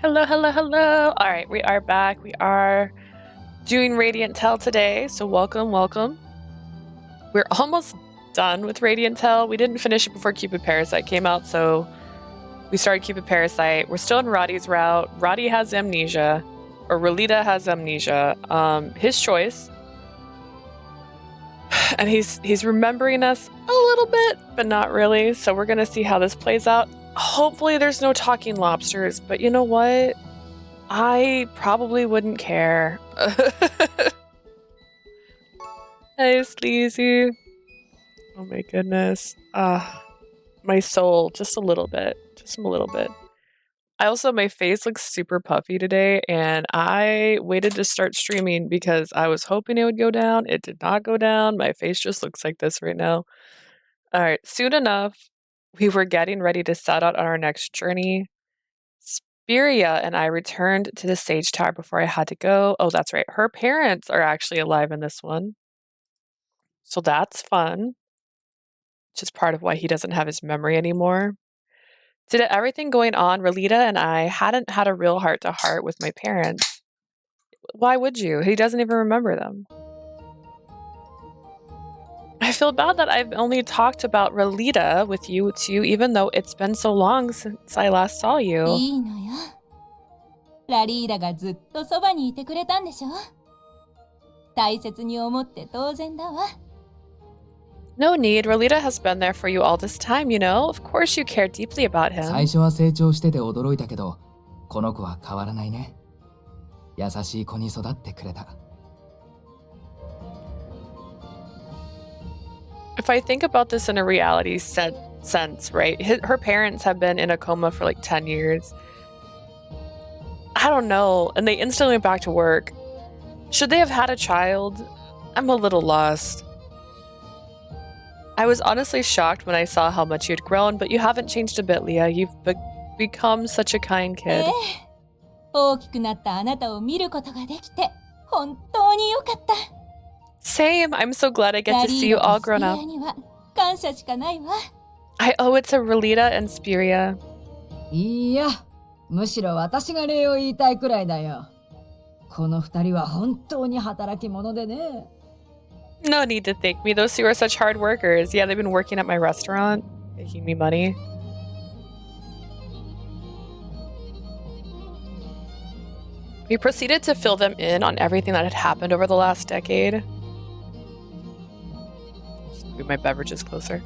Hello, hello, hello. All right, we are back. We are doing Radiant Tale today, so welcome, welcome. We're almost done with Radiant Tale. We didn't finish it before Cupid Parasite came out, so we started Cupid Parasite. We're still in Radie's route. Radie has amnesia, or Relita has amnesia. His choice. And he's remembering us a little bit, but not really. So we're gonna see how this plays out. Hopefully there's no talking lobsters, but you know what? I probably wouldn't care. Hey, Sleazy. Oh my goodness. My soul, just a little bit. Just a little bit. My face looks super puffy today, and I waited to start streaming because I was hoping it would go down. It did not go down. My face just looks like this right now. All right, soon enough, we were getting ready to set out on our next journey. Spiria and I returned to the Sage Tower before I had to go. Oh, that's right. Her parents are actually alive in this one. So that's fun. Which is part of why he doesn't have his memory anymore. Did everything going on, Relita and I hadn't had a real heart-to-heart with my parents. Why would you? He doesn't even remember them. I feel bad that I've only talked about Relita with you two, even though it's been so long since I last saw you. いいのよ。ラリーダがずっとそばにいてくれたんでしょ。大切に思って当然だわ。No need. Relita has been there for you all this time, you know? Of course you care deeply about him. 最初は成長してて驚いたけど、この子は変わらないね。優しい子に育ってくれた。If I think about this in a reality sense, right? Her parents have been in a coma for like 10 years. I don't know. And they instantly went back to work. Should they have had a child? I'm a little lost. I was honestly shocked when I saw how much you'd grown, but you haven't changed a bit, Leah. You've become such a kind kid. 大きくなったあなたを見ることができて本当に良かった。Same. I'm so glad I get to see you all grown up. には感謝しかないわ。I owe it to Relita and Spiria. いや、むしろ私が礼を言いたいくらいだよ。この二人は本当に働き者でね。No need to thank me. Those two are such hard workers. Yeah, they've been working at my restaurant, making me money. We proceeded to fill them in on everything that had happened over the last decade. Just move my beverages closer.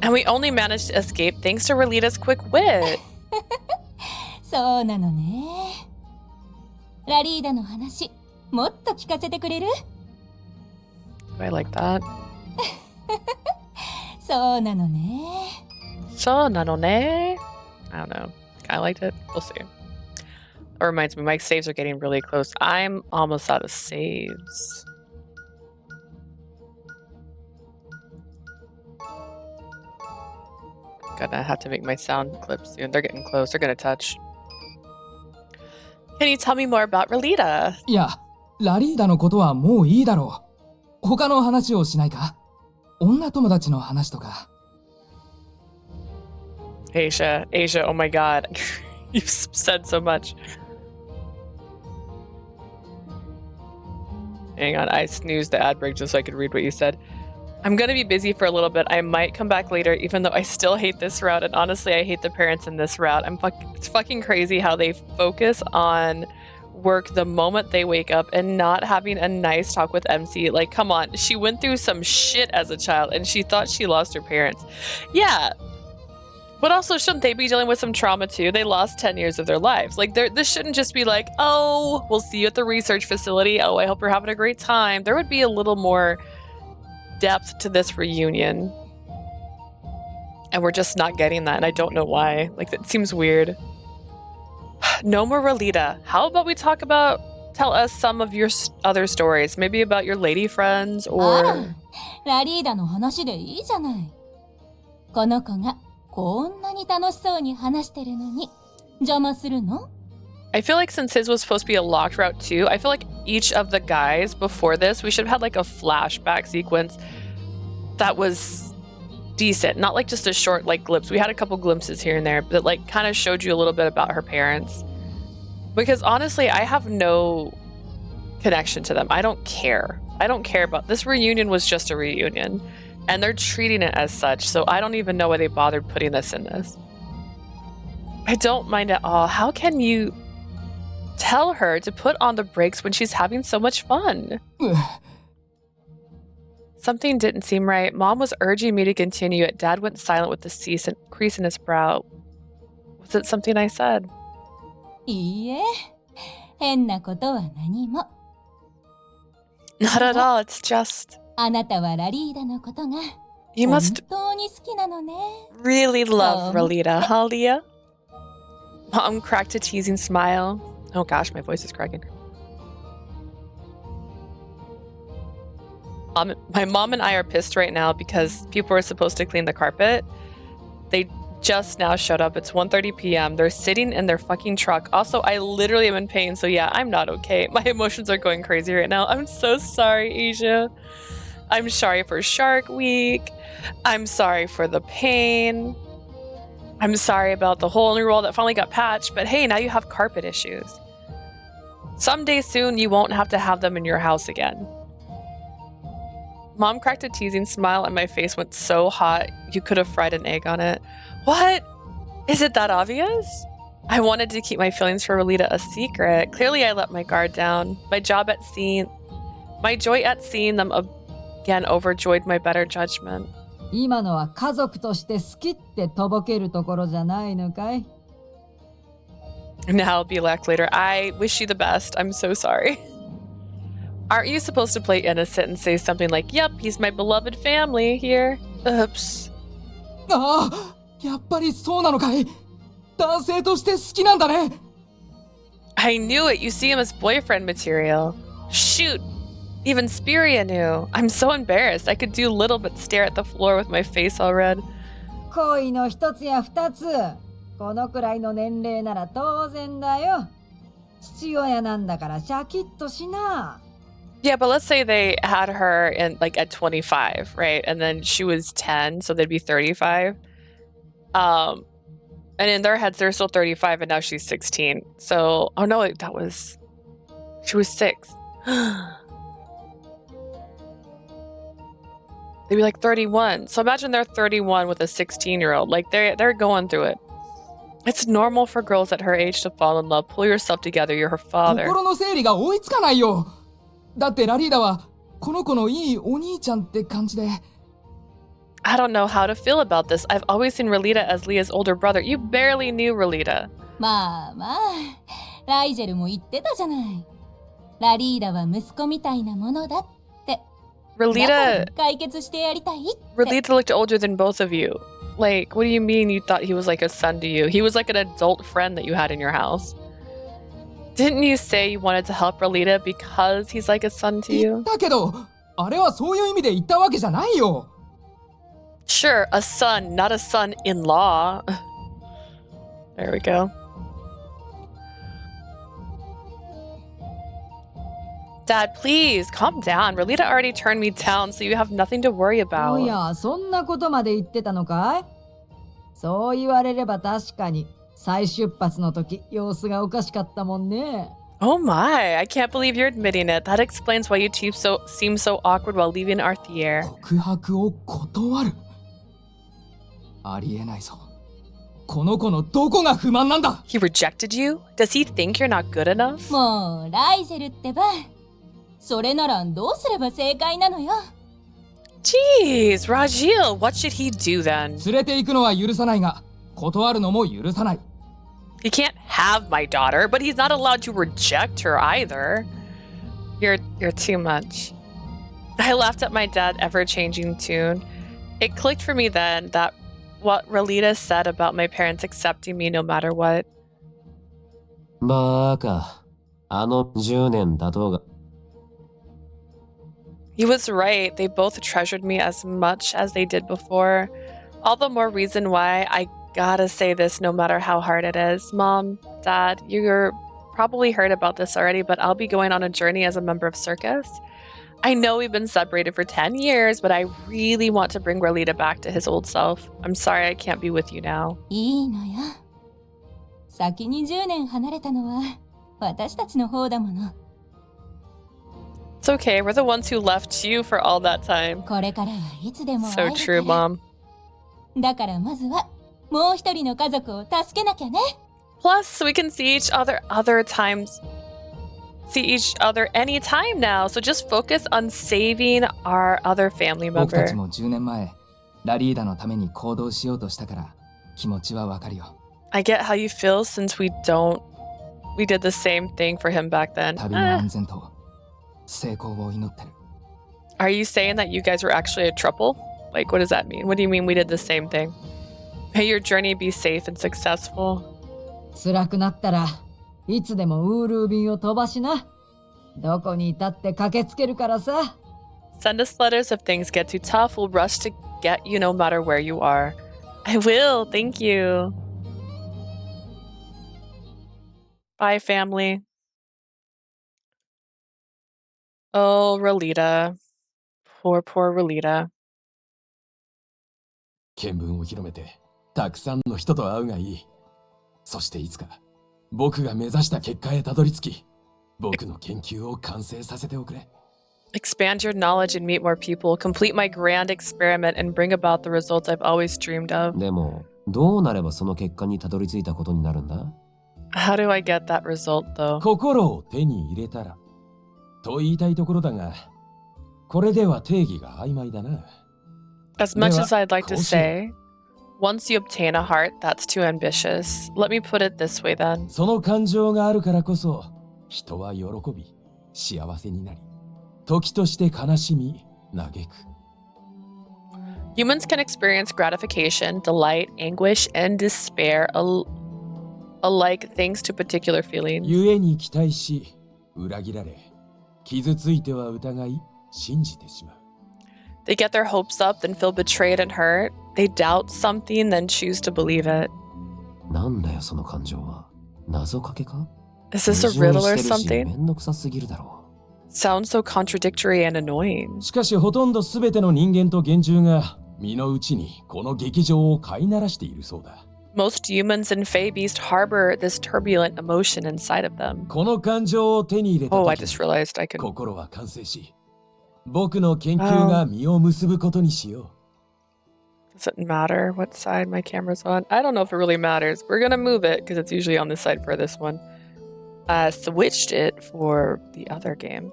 And we only managed to escape thanks to Relita's quick wit. そうなのね。ラリーダの話、もっと聞かせてくれる？ Do I like that? そうなのね。So, nanone? I don't know. I liked it. We'll see. That reminds me, my saves are getting really close. I'm almost out of saves. Gonna have to make my sound clips soon. They're getting close. They're gonna touch. Can you tell me more about Relita? いや、ラリーダのことはもういいだろう。他の話をしないか？女友達の話とか。Asia, oh my god. You've said so much. Hang on, I snoozed the ad break just so I could read what you said. I'm gonna be busy for a little bit. I might come back later, even though I still hate this route. And honestly, I hate the parents in this route. It's fucking crazy how they focus on work the moment they wake up and not having a nice talk with MC. Like, come on, she went through some shit as a child and she thought she lost her parents. Yeah. But also, shouldn't they be dealing with some trauma too? They lost 10 years of their lives. Like, this shouldn't just be like, oh, we'll see you at the research facility. Oh, I hope you're having a great time. There would be a little more depth to this reunion. And we're just not getting that, and I don't know why. Like, that seems weird. No more Relita. How about we tell us some of your other stories? Maybe about your lady friends or... ラリーダの話でいいじゃない。この子がこんなに楽しそうに話してるのに邪魔するの？ I feel like since his was supposed to be a locked route too, I feel like each of the guys before this, we should have had like a flashback sequence that was decent. Not like just a short like glimpse. We had a couple glimpses here and there, but like kind of showed you a little bit about her parents. Because honestly, I have no connection to them. I don't care. I don't care about this reunion. Was just a reunion, and they're treating it as such. So I don't even know why they bothered putting this in this. I don't mind at all. How can you tell her to put on the brakes when she's having so much fun? Something didn't seem right. Mom was urging me to continue it. Dad went silent with the crease in his brow. Was it something I said? いいえ、変なことは何も。 Not at all. It's just あなたはラリーダのことが you 本 must 当に好きなのね。 really love Oh. Relita, huh, Leah? Mom cracked a teasing smile. Oh gosh, my voice is cracking. My mom and I are pissed right now because people are supposed to clean the carpet. They just now showed up. It's 1:30 p.m. They're sitting in their fucking truck. Also, I literally am in pain, so yeah, I'm not okay. My emotions are going crazy right now. I'm so sorry, Asia. I'm sorry for Shark Week. I'm sorry for the pain. I'm sorry about the hole in your wall that finally got patched, but hey, now you have carpet issues. Someday soon, you won't have to have them in your house again. Mom cracked a teasing smile and my face went so hot, you could have fried an egg on it. What? Is it that obvious? I wanted to keep my feelings for Relita a secret. Clearly, I let my guard down. My joy at seeing them again overjoyed my better judgment. 今のは家族として好きってとぼけるところじゃないのかい？ Now, Belak later. I wish you the best. I'm so sorry. Aren't you supposed to play innocent and say something like, yep, he's my beloved family here? Oops. ああ、やっぱりそうなのかい。男性として好きなんだね。I knew it. You see him as boyfriend material. Shoot. Even Spiria knew. I'm so embarrassed. I could do little but stare at the floor with my face all red. 恋の一つや二つ。このくらいの年齢なら当然だよ。父親なんだからシャキッとしな。Yeah, but let's say they had her in like at 25, right? And then she was 10, so they'd be 35. And in their heads, they're still 35, and now she's 16. So, oh no, she was 6. They'd be like 31. So imagine they're 31 with a 16-year-old. Like they're going through it. It's normal for girls at her age to fall in love. Pull yourself together. You're her father. 心の整理が追いつかないよ。だってラリーダはこの子のいいお兄ちゃんって感じで。I don't know how to feel about this. I've always seen Relita as Leah's older brother. You barely knew Relita. まあまあ、ライジェルも言ってたじゃない。ラリーダは息子みたいなものだって。Relita 解決してやりたいって。Relita looked older than both of you. Like, what do you mean you thought he was like a son to you? He was like an adult friend that you had in your house. Didn't you say you wanted to help Relita because he's like a son to 言 you? ったけど、あれはそういう意味で言ったわけじゃないよ。Sure, a son, not a son-in-law. There we go. Dad, please, calm down. Relita already turned me down, so you have nothing to worry お about. や、そんなことまで言ってたのかい？そう言われれば確かに再出発の時様子がおかしかったもんね。 Oh my, I can't believe you're admitting it. That explains why you two seem so awkward while leaving Arthier. 告白を断る。ありえないぞ。この子のどこが不満なんだ。 He rejected you? Does he think you're not good enough? もうライジェルってば。それならどうすれば正解なのよ。Jeez, Rajil, what should he do then? 連れて行くのは許さないが、断るのも許さない。He can't have my daughter, but he's not allowed to reject her either. You're too much. I laughed at my dad's ever-changing tune. It clicked for me then that what Relita said about my parents accepting me no matter what. バカ。あの10年だとうが。 He was right. They both treasured me as much as they did before. All the more reason why I gotta say this no matter how hard it is. Mom, Dad, you're probably heard about this already, but I'll be going on a journey as a member of Circus. I know we've been separated for 10 years, but I really want to bring Relita back to his old self. I'm sorry I can't be with you now. いいのよ。先に10年離れたのは私たちの方だもの。It's okay. We're the ones who left you for all that time. これからはいつでも So 会える true, から。 Mom. だからまずはもう一人の家族を助けなきゃね。 Plus, we can see each other anytime now. So just focus on saving our other family 僕た member. ちも10年前、ラリーダのために行動しようとしたから気持ちはわかるよ。 I get how you feel since we did the same thing for him back then. 旅の安全と成功を祈ってる。 Are you saying that you guys were actually a trouble? Like, what does that mean? What do you mean we did the same thing? May your journey be safe and successful. 辛くなったらいつでもウールー便を飛ばしな。どこにいたって駆けつけるからさ。 Send us letters if things get too tough. We'll rush to get you no matter where you are. I will. Thank you. Bye, family. Oh, Rolita. Poor Rolita. 見聞を広めてたくさんの人と会うがいい。そしていつか僕が目指した結果へたどり着き、僕の研究を完成させておくれ。 Expand your knowledge and meet more people. Complete my grand experiment and bring about the results I've always dreamed of. でも、どうなればその結果にたどり着いたことになるんだ？ How do I get that result, though? 心を手に入れたらと言いたいところだが、これでは定義が曖昧だな。 As much では、 as I'd like to こうしよう。 say, once you obtain a heart, that's too ambitious. Let me put it this way then. その感情があるからこそ、人は喜び、幸せになり、時として悲しみ、嘆く。 Humans can experience gratification, delight, anguish, and despair alike thanks to particular feelings. 故に期待し、裏切られ、傷ついては疑い、信じてしまう。 They get their hopes up, then feel betrayed and hurt. They doubt something, then choose to believe it. なんだよその感情は。謎かけか？ Is this a 矛盾 riddle or してるし something? めんどくさすぎるだろ Sounds so contradictory and annoying. しかしほとんど全ての人間と幻獣が身の内にこの劇場を飼いならしているそうだ。 Most humans and Fae Beast harbor this turbulent emotion inside of them. この感情を手に入れた Oh, I 時 just realized I could. 心は完成し、僕の研究が実を結ぶことにしよう。 Does it matter what side my camera's on? I don't know if it really matters. We're gonna move it because it's usually on this side for this one. Switched it for the other game.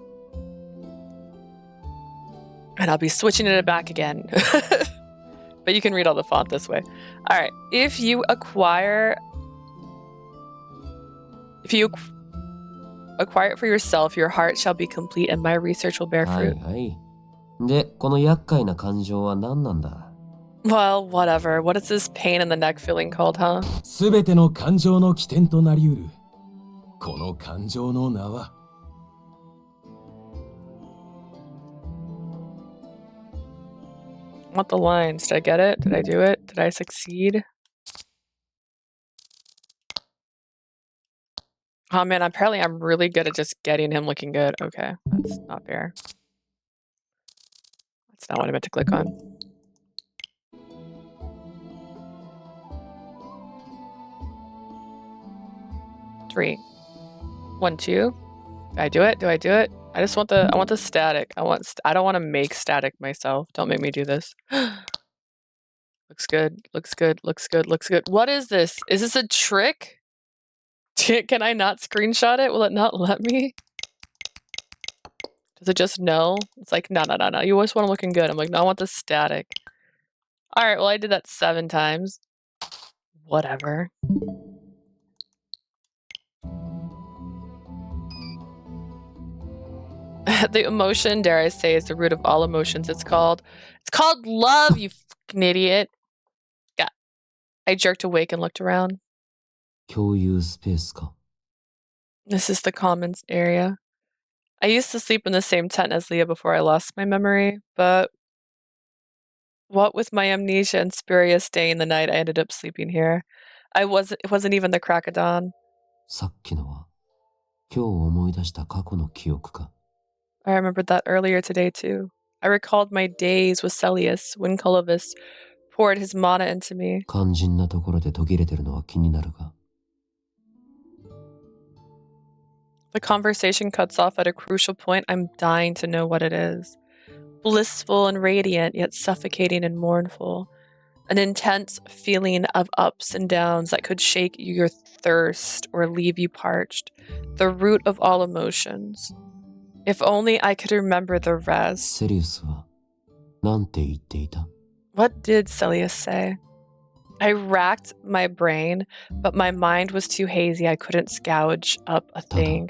And I'll be switching it back again. But you can read all the font this way. Alright, if you acquire it for yourself, your heart shall be complete and my research will bear う。は fruit. いはい。で、この厄介な感情は何なんだ？ Well, whatever. What is this pain in the neck feeling called, huh? すべての感情の起点となりうる。この感情の名は。 I want the lines. Did I get it? Did I do it? Did I succeed? Oh man, apparently I'm really good at just getting him looking good. Okay, that's not fair. That's not what I meant to click on. Three. 1, 2. Do I do it? Do I do it? I just want I want the static. I don't want to make static myself. Don't make me do this. Looks good. Looks good. Looks good. Looks good. What is this? Is this a trick? Can I not screenshot it? Will it not let me? Does it just know? It's like, no. You always want it looking good. I'm like, no, I want the static. All right, well, I did that 7 times. Whatever. The emotion, dare I say, is the root of all emotions. It's called love, you fucking idiot. Yeah. I jerked awake and looked around. 共有スペースか。 This is the commons area. I used to sleep in the same tent as Leah before I lost my memory, but what with my amnesia and spurious staying the night, I ended up sleeping here. It wasn't even the crack of dawn. さっきのは今日思い出した過去の記憶か。 I remembered that earlier today too. I recalled my days with Celius when Clovis poured his mana into me. 肝心なところで途切れてるのは気になるが。The conversation cuts off at a crucial point. I'm dying to know what it is. Blissful and radiant, yet suffocating and mournful. An intense feeling of ups and downs that could shake your thirst or leave you parched. The root of all emotions. If only I could remember the rest. セリウスはなんて言っていた？ What did Celius say? I racked my brain, but my mind was too hazy. I couldn't gouge up a thing.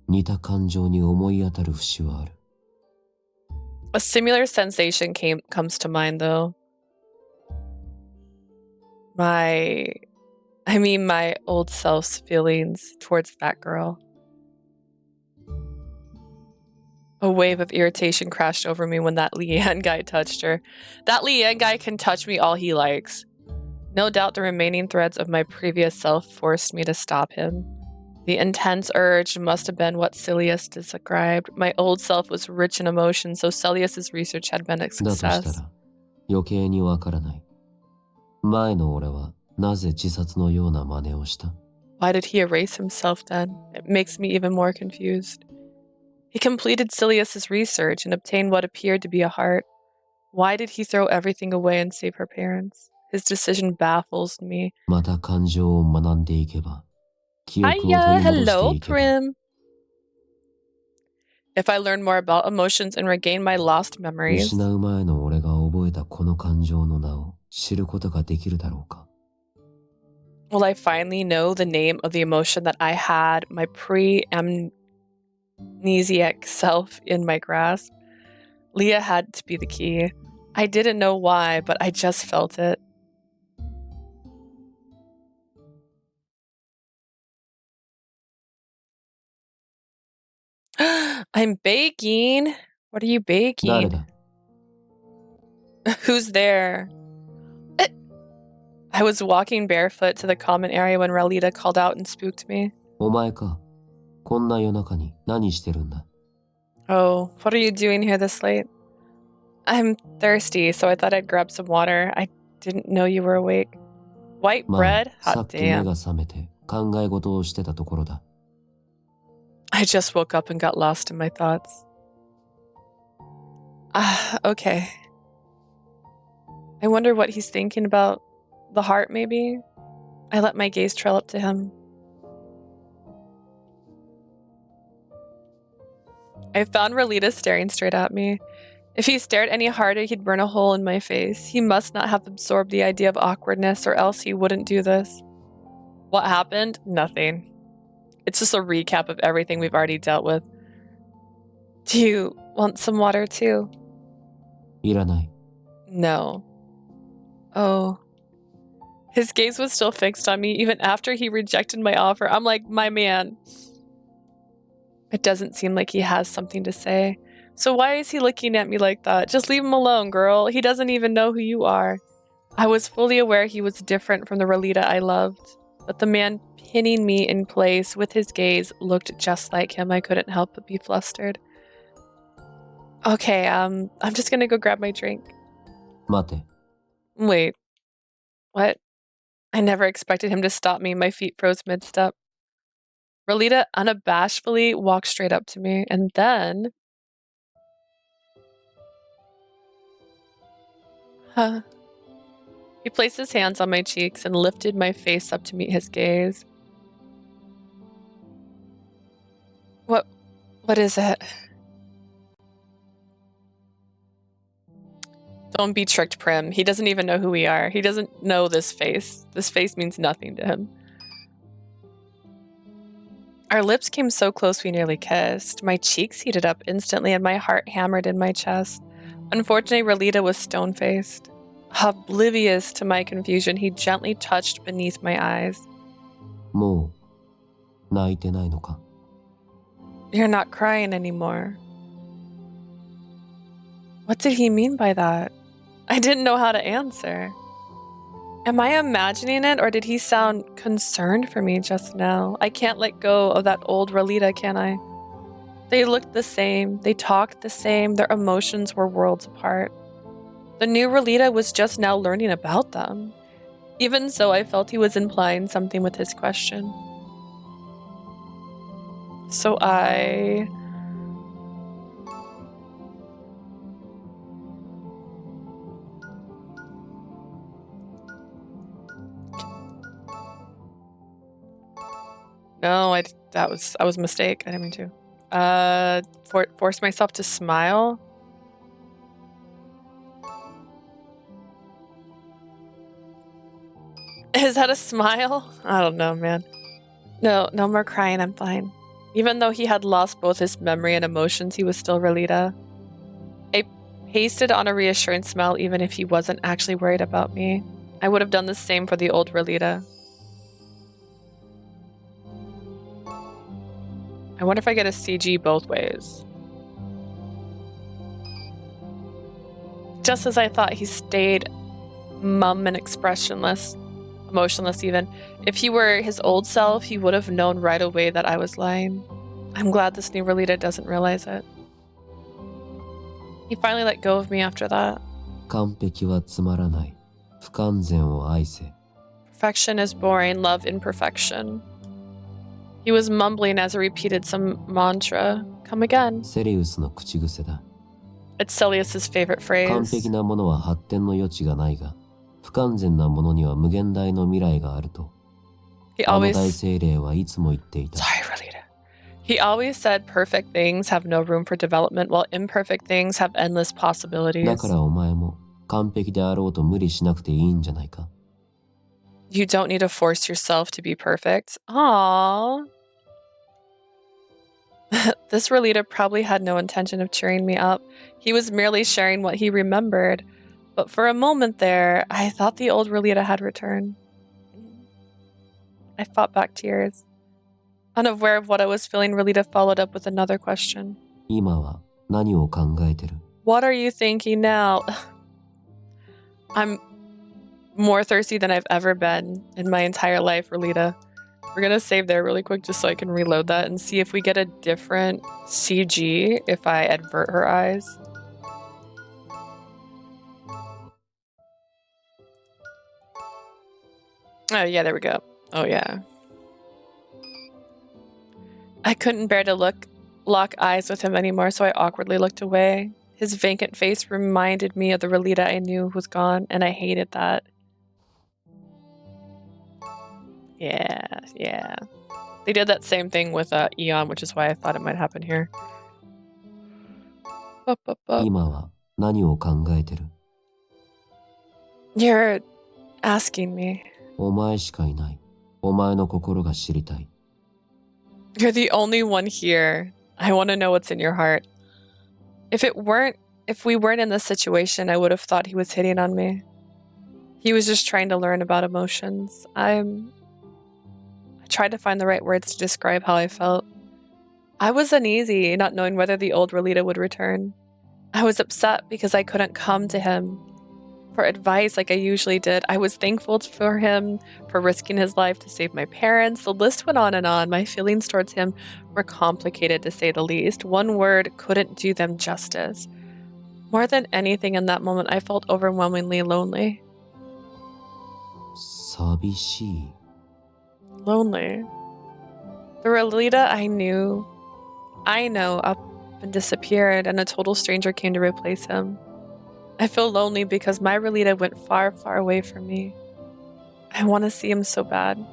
似た感情に思い当たる節はある。 A similar sensation comes to mind, though. My old self's feelings towards that girl. A wave of irritation crashed over me when that Leanne guy touched her. That Leanne guy can touch me all he likes. No doubt the remaining threads of my previous self forced me to stop him. The intense urge must have been what Celius described. My old self was rich in emotion, so Celius's research had been a だとした success. ら余計にわからない。前の俺はなぜ自殺のような真似をした？ Why did he erase himself then? It makes me even more confused. He completed Celius's research and obtained what appeared to be a heart. Why did he throw everything away and save her parents? His decision baffles me. また感情を学んでいけば、記憶を取り Hiya, 戻して hello, いけば。 Prim. If I learn more about emotions and regain my lost memories, 失う前の俺が覚えたこの感情の名を知ることができるだろうか？ will I finally know the name of the emotion that I had my pre-amnesiac self in my grasp? Leah had to be the key. I didn't know why, but I just felt it. I'm baking. What are you 誰 baking? だ？ Who's there? I was walking barefoot to the common area when Ralita called out and spooked me. お前か。こんな夜中に何してるんだ？ Oh, what are you doing here this late? I'm thirsty, so I thought I'd grab some water. I didn't know you were awake. White ま bread? あ、さ Hot っき目 damn. が覚めて考え事をしてたところだ。 I just woke up and got lost in my thoughts. Okay. I wonder what he's thinking about. The heart, maybe? I let my gaze trail up to him. I found Ralita staring straight at me. If he stared any harder, he'd burn a hole in my face. He must not have absorbed the idea of awkwardness, or else he wouldn't do this. What happened? Nothing. It's just a recap of everything we've already dealt with. Do you want some water too? いらない。 No. Oh. His gaze was still fixed on me even after he rejected my offer. I'm like, my man. It doesn't seem like he has something to say. So why is he looking at me like that? Just leave him alone, girl. He doesn't even know who you are. I was fully aware he was different from the Ralita I loved. But the man pinning me in place with his gaze looked just like him. I couldn't help but be flustered. Okay, I'm just gonna go grab my drink. 待て。 Wait. What? I never expected him to stop me. My feet froze mid-step. Ralita unabashedly walked straight up to me, and then... He placed his hands on my cheeks and lifted my face up to meet his gaze. What is it? Don't be tricked, Prim. He doesn't even know who we are. He doesn't know this face. This face means nothing to him. Our lips came so close we nearly kissed. My cheeks heated up instantly and my heart hammered in my chest. Unfortunately, Ralita was stone-faced. Oblivious to my confusion, he gently touched beneath my eyes. もう泣いてないのか？ You're not crying anymore. What did he mean by that? I didn't know how to answer. Am I imagining it, or did he sound concerned for me just now? I can't let go of that old Ralita, can I? They looked the same, they talked the same, their emotions were worlds apart. The new Ralita was just now learning about them. Even so, I felt he was implying something with his question. So I... No, that was a mistake. I didn't mean to. Force myself to smile. Is that a smile? I don't know, man. No more crying. I'm fine. Even though he had lost both his memory and emotions, he was still Relita. I pasted on a reassuring smile even if he wasn't actually worried about me. I would have done the same for the old Relita. I wonder if I get a CG both ways. Just as I thought, he stayed mum and expressionless, emotionless even. If he were his old self, he would have known right away that I was lying. I'm glad this new Relita doesn't realize it. He finally let go of me after that. 完璧はつまらない。不完全を愛せ。 Perfection is boring, love imperfection. He was mumbling as I repeated some mantra. Come again. セリウスの口癖だ。 It's Celius's favorite 完 phrase. 璧なものは発展の余地がないが、不完全なものには無限大の未来があると。 He あの always... 大精霊はいつも言っていた。 Sorry, Relita. He always said perfect things have no room for development, while imperfect things have endless possibilities. だからお前も完璧であろうと無理しなくていいんじゃないか。 You don't need to force yourself to be perfect. Aww. This Relita probably had no intention of cheering me up. He was merely sharing what he remembered. But for a moment there, I thought the old Relita had returned. I fought back tears. Unaware of what I was feeling, Relita followed up with another question. 今は何を考えてる？ What are you thinking now? I'm more thirsty than I've ever been in my entire life, Relita. We're gonna save there really quick just so I can reload that and see if we get a different CG if I advert her eyes. Oh yeah, there we go. Oh yeah. I couldn't bear to lock eyes with him anymore, so I awkwardly looked away. His vacant face reminded me of the Relita I knew was gone, and I hated that. Yeah. They did that same thing with Eon, which is why I thought it might happen here. 今は何を考えてる？ You're asking me. お前しかいない。お前の心が知りたい。 You're the only one here. I want to know what's in your heart. If we weren't in this situation, I would have thought he was hitting on me. He was just trying to learn about emotions. I tried to find the right words to describe how I felt. I was uneasy, not knowing whether the old Relita would return. I was upset because I couldn't come to him for advice like I usually did. I was thankful for him for risking his life to save my parents. The list went on and on. My feelings towards him were complicated, to say the least. One word couldn't do them justice. More than anything in that moment, I felt overwhelmingly lonely. 寂しい。 Lonely. The Relita I know up and disappeared, and a total stranger came to replace him. I feel lonely because my Relita went far, far away from me. I want to see him so bad.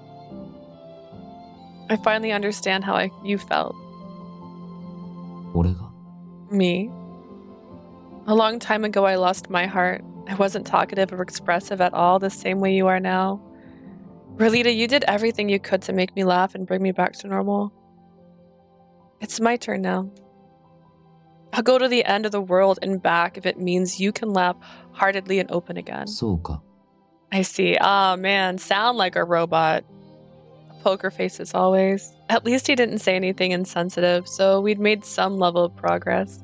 I finally understand how you felt. 俺が？ Me. A long time ago, I lost my heart. I wasn't talkative or expressive at all, the same way you are now. Relita, you did everything you could to make me laugh and bring me back to normal. It's my turn now. I'll go to the end of the world and back if it means you can laugh heartedly and open again. そうか。 I see. Oh man, sound like a robot. Poker face as always. At least he didn't say anything insensitive, so we'd made some level of progress.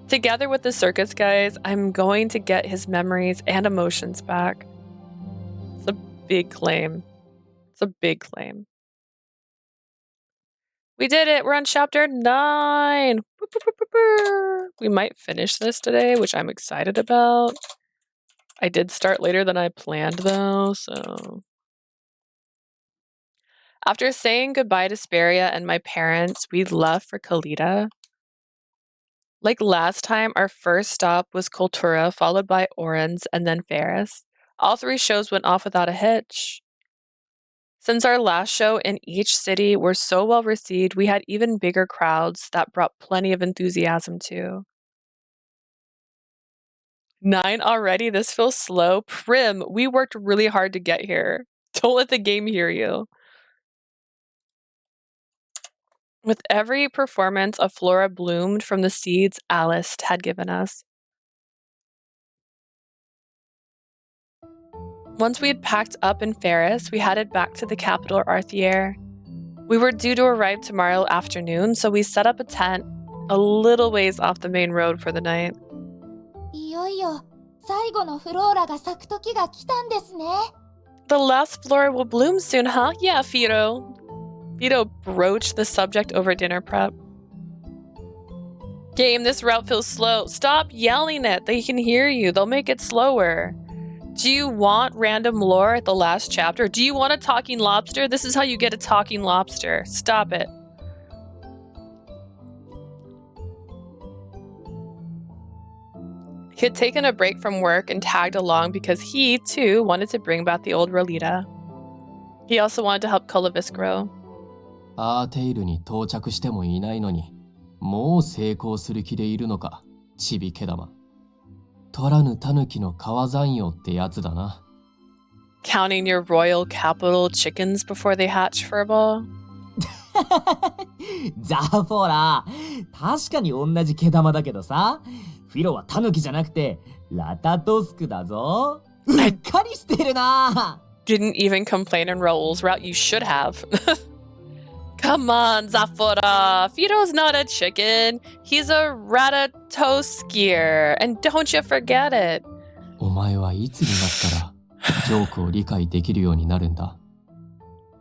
Together with the circus guys, I'm going to get his memories and emotions back. It's a big claim. It's a big claim. We did it! We're on chapter 9! We might finish this today, which I'm excited about. I did start later than I planned though, so... After saying goodbye to Speria and my parents, we left for Kalita. Like last time, our first stop was Kultura, followed by Oran's, and then Ferris. All 3 shows went off without a hitch. Since our last show in each city were so well received, we had even bigger crowds that brought plenty of enthusiasm too. 9 already? This feels slow. Prim, we worked really hard to get here. Don't let the game hear you. With every performance, a flora bloomed from the seeds Alice had given us. Once we had packed up in Ferris, we headed back to the capital Arthier. We were due to arrive tomorrow afternoon, so we set up a tent a little ways off the main road for the night. いよいよ最後のフローラが咲く時が来たんですね。 The last flora will bloom soon, huh? Yeah, Fido. Fido broached the subject over dinner prep. Game, this route feels slow. Stop yelling it. They can hear you. They'll make it slower. Do you want random lore at the last chapter? Do you want a talking lobster? This is how you get a talking lobster. Stop it. He had taken a break from work and tagged along because he, too, wanted to bring back the old Rolita. He also wanted to help Colovis grow. アーテイルに到着してもいないのに、もう成功する気でいるのか、ちびけ玉。取らぬ狸の川山用ってやつだな。Counting your royal capital chickens before they hatch, Furball? ザフォーラ、確かに同じ毛玉だけどさ、フィロは狸じゃなくてラタトスクだぞ。うっかりしてるな。Didn't even complain in Raoul's route. You should have. Come on, Zafora. Fido's not a chicken. He's a ratatoskier. And don't you forget it. お前はいつになったらジョークを理解できるようになるんだ。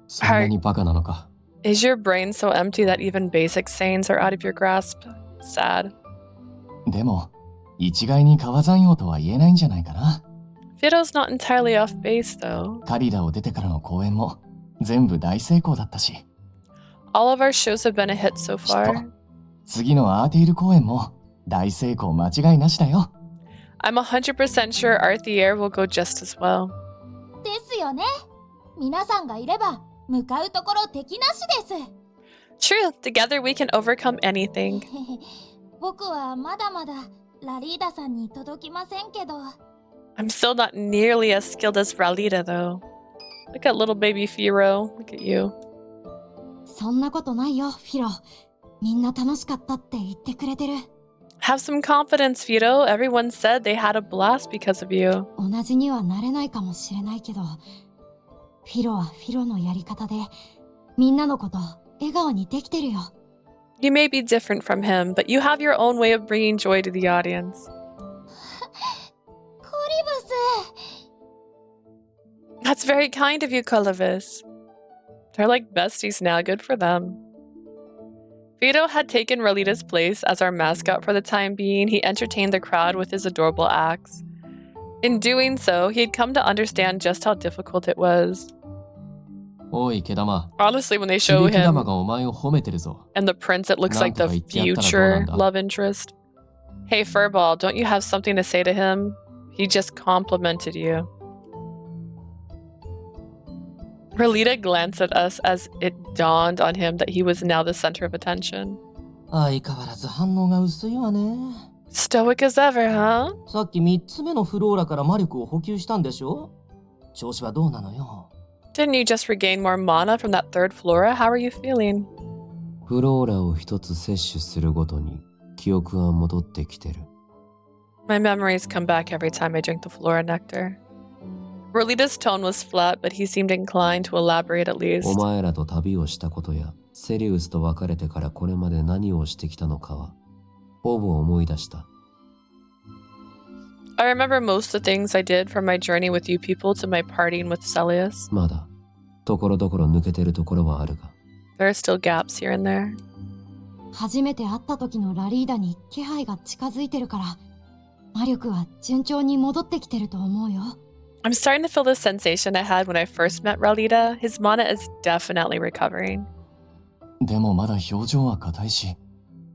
そんなにバカなのか。Is your brain so empty that even basic sayings are out of your grasp? Sad. でも、一概に川山用とは言えないんじゃないかな。Fido's not entirely off base, though. カリダを出てからの公演も全部大成功だったし。All of our shows have been a hit so far. 次のアーテイル公演も大成功間違いなしだよ。I'm 100% sure Arthier will go just as well. ですよね。皆さんがいれば向かうところ敵なしです。True, together we can overcome anything. 僕はまだまだラリーダさんに届きませんけど。I'm still not nearly as skilled as Ralita, though. Look at little baby Firo. Look at you. そんなことないよ、フィロ。みんな楽しかったって言ってくれてる。Have some confidence, Fido. Everyone said they had a blast because of you. 同じにはなれないかもしれないけど、フィロはフィロのやり方で、みんなのこと笑顔にできてるよ。You may be different from him, but you have your own way of bringing joy to the audience. コリブス。 That's very kind of you, Colovis. They're like besties now, good for them. Fido had taken Rolita's place as our mascot for the time being. He entertained the crowd with his adorable acts. In doing so, he had come to understand just how difficult it was. おい、毛玉。 Honestly, when they show 毛玉 him がお前を褒めてるぞ。 and the prince, it looks like the future love interest. Hey, Furball, don't you have something to say to him? He just complimented you. Rolita glanced at us as it dawned on him that he was now the center of attention. 相変わらず反応が薄いわね。 Stoic as ever, huh? さっき3つ目のフローラから魔力を補給したんでしょ？調子はどうなのよ？ Didn't you just regain more mana from that third flora? How are you feeling? フローラを一つ摂取するごとに記憶は戻ってきてる。 My memories come back every time I drink the flora nectar. Rolita's tone was flat, but he seemed inclined to elaborate at least. お前らと旅をしたことやセリウスと別れてからこれまで何をしてきたのかはほぼ思い出した。 I remember most of the things I did from my journey with you people to my partying with Celius. まだところどころ抜けてるところはあるが。 There are still gaps here and there. 初めて会った時のラリーダに気配が近づいてるから、魔力は順調に戻ってきてると思うよ。I'm starting to feel the sensation I had when I first met Ralita. His mana is definitely recovering. でもまだ表情は硬いし、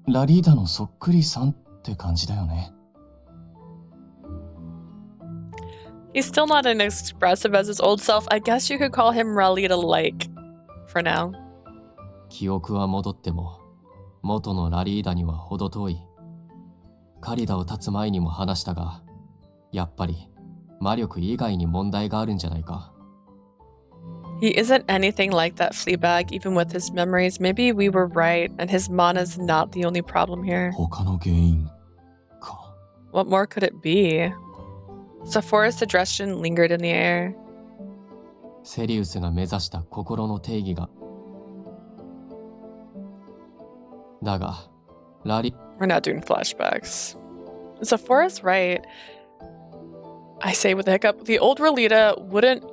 ラリーダのそっくりさんって感じだよね。He's still not as expressive as his old self. I guess you could call him Ralita-like for now. 記憶は戻っても、元のラリーダには程遠い。カリダを立つ前にも話したが、やっぱり魔力以外に問題があるんじゃないか。He isn't anything like that Fleabag, even with his memories. Maybe we were right, and his mana's not the only problem here. 他の原因か。What more could it be? Sephora's suggestion lingered in the air. セリウスが目指した心の定義が。だが、ラリ... We're not doing flashbacks. Sephora's right. I say with a hiccup, the old Ralita wouldn't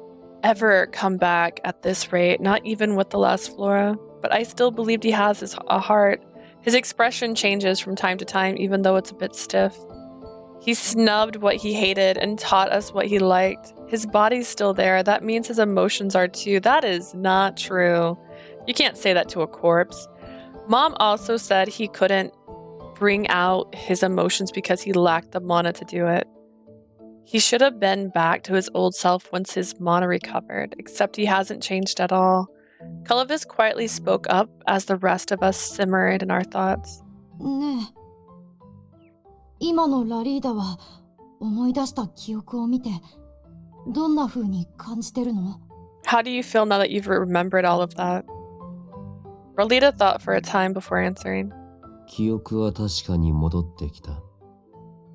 ever come back at this rate, not even with the last Flora. But I still believed he has a heart. His expression changes from time to time, even though it's a bit stiff. He snubbed what he hated and taught us what he liked. His body's still there. That means his emotions are too. That is not true. You can't say that to a corpse. Mom also said he couldn't bring out his emotions because he lacked the mana to do it. He should have been back to his old self once his mana recovered, except he hasn't changed at all. Clovis quietly spoke up as the rest of us simmered in our thoughts. ねえ、今のラリーダは思い出した記憶を見てどんな風に感じてるの？ How do you feel now that you've remembered all of that? Ralita thought for a time before answering. 記憶は確かに戻ってきた。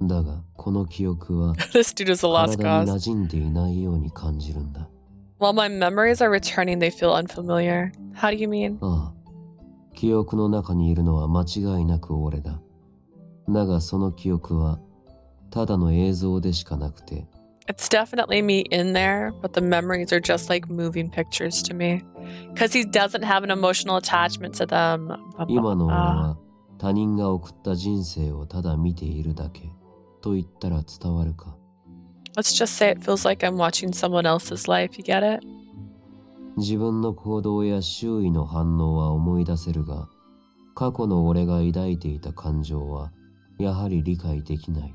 だが、この記憶は This dude is a lost 体に cause. 馴染んでいないように感じるんだ。While my memories are returning, they feel unfamiliar. How do you mean? ああ、記憶の中にいるのは間違いなく俺だ。だがその記憶はただの映像でしかなくて。It's definitely me in there, but the memories are just like moving pictures to me. Because he doesn't have an emotional attachment to them. 今の俺は他人が送った人生をただ見ているだけと言ったら伝わるか。Let's just say it feels like I'm watching someone else's life. You get it? 自分の行動や周囲の反応は思い出せるが、過去の俺が抱いていた感情はやはり理解できない。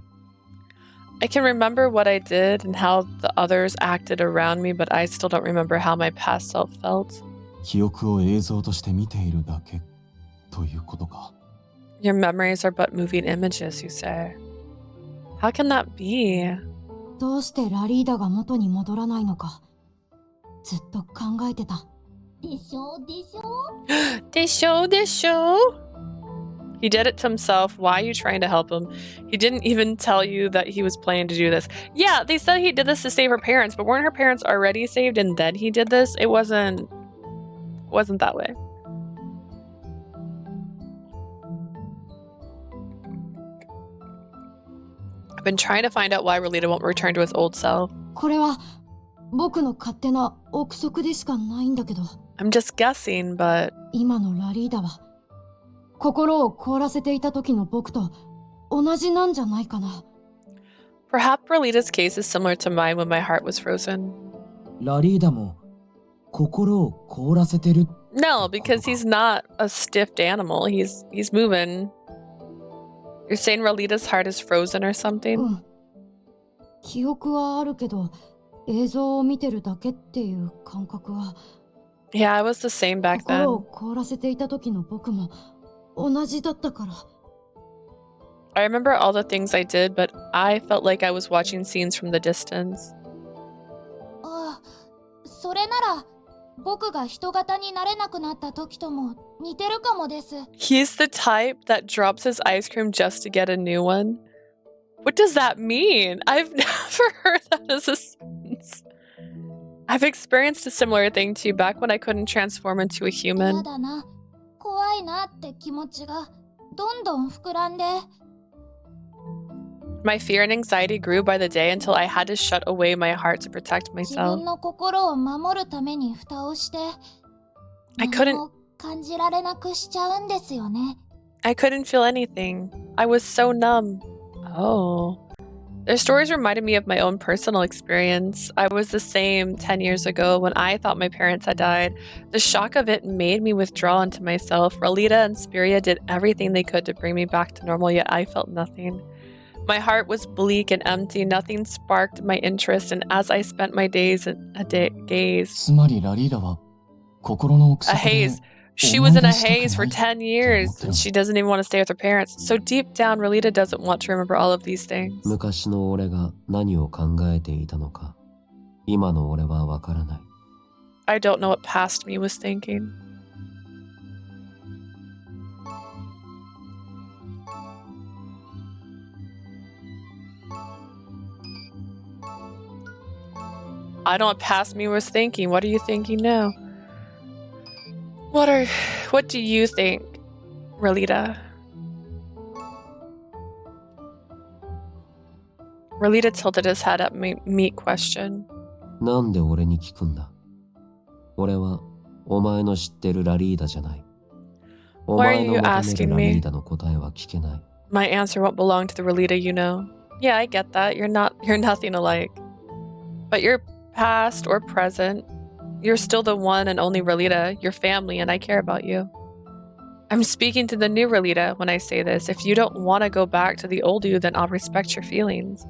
I can remember what I did and how the others acted around me, but I still don't remember how my past self felt. 記憶を映像として見ているだけということか。Your memories are but moving images, you say. How can that be? どうしてラリーダが元に戻らないのかずっと考えてた。でしょでしょDesho. He did it to himself. Why are you trying to help him? He didn't even tell you that he was planning to do this. Yeah, they said he did this to save her parents, but weren't her parents already saved and then he did this? It wasn't that way. I've been trying to find out why Ralita won't return to his old self. これは僕の勝手な憶測でしかないんだけど、 I'm just guessing, but 今のラリーダは心を凍らせていた時の僕と同じなんじゃないかな。 perhaps Ralita's case is similar to mine when my heart was frozen. ラリーダも心を凍らせてる。 No, because he's not a stiffed animal. He's moving. You're saying Ralita's heart is frozen or う something? ん。記憶はあるけど、映像を見てるだけっていう感覚は、 Yeah, I was the same back 心を then. 凍らせていた時の僕も同じだったから。 I remember all the things I did, but I felt like I was watching scenes from the distance. ああ、それなら僕が人型になれなくなった時とも似てるかもです。 He's the type that drops his ice cream just to get a new one. What does that mean? I've never heard that as a sentence. I've experienced a similar thing too back when I couldn't transform into a 嫌 human. だな、怖いなって気持ちがどんどん膨らんで。 My fear and anxiety grew by the day until I had to shut away my heart to protect 自 myself. 分の心を守るために蓋をして、 I couldn't- 何も感じられなくしちゃうんですよね。 I couldn't feel anything. I was so numb. Oh. Their stories reminded me of my own personal experience. I was the same 10 years ago when I thought my parents had died. The shock of it made me withdraw into myself. Relita and Spiria did everything they could to bring me back to normal, yet I felt nothing. My heart was bleak and empty. Nothing sparked my interest, and as I spent my days in a gaze, つまりラリーダは心の奥 a 底で haze. She was in a 思い出したくない haze for 10 と years, 思ってる and の she doesn't even want to stay with her parents. So deep down, Relita doesn't want to remember all of these things. 昔の俺が何を考えていたのか、今の俺はわからない。 I don't know what past me was thinking. I don't know what past me was thinking. What are you thinking now? What do you think, Relita? Relita tilted his head at me, meat question. なんで俺に聞くんだ？俺はお前の知ってるラリーダじゃない。お Why are 前の you 求め asking るラ me? リーダの答えは聞けない。 My answer won't belong to the Relita you know. Yeah, I get that. You're nothing alike. But you're past or present, you're still the one and only Relita, your family, and I care about you. I'm speaking to the new Relita when I say this. If you don't want to go back to the old you, then I'll respect your feelings.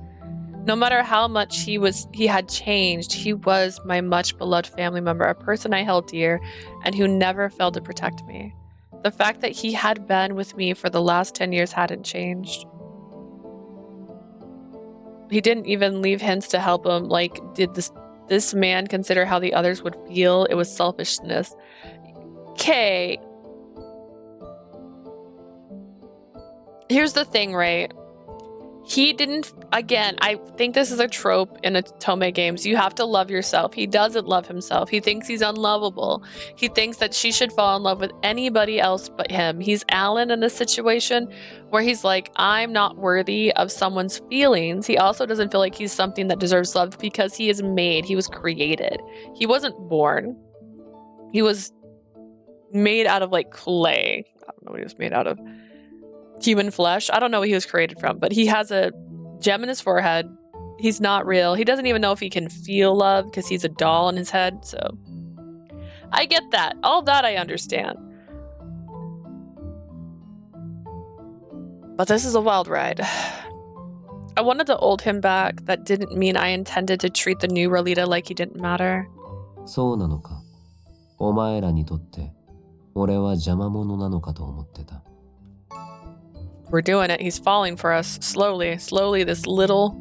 No matter how much he had changed, he was my much beloved family member, a person I held dear, and who never failed to protect me. The fact that he had been with me for the last 10 years hadn't changed. He didn't even leave hints to help him. Like, did this man consider how the others would feel? It was selfishness. Okay. Here's the thing, right? He didn't, again, I think this is a trope in Otome games. You have to love yourself. He doesn't love himself. He thinks he's unlovable. He thinks that she should fall in love with anybody else but him. He's Alan in this situation where he's like, I'm not worthy of someone's feelings. He also doesn't feel like he's something that deserves love because he is made. He was created. He wasn't born. He was made out of like clay. I don't know what he was made out of. Human flesh. I don't know what he was created from, but he has a gem in his forehead. He's not real. He doesn't even know if he can feel love because he's a doll in his head. So I get that. All that I understand. But this is a wild ride. I wanted to hold him back. That didn't mean I intended to treat the new Relita like he didn't matter. そうなのか。お前らにとって俺は邪魔者なのかと思ってた。 We're doing it. He's falling for us. Slowly, this little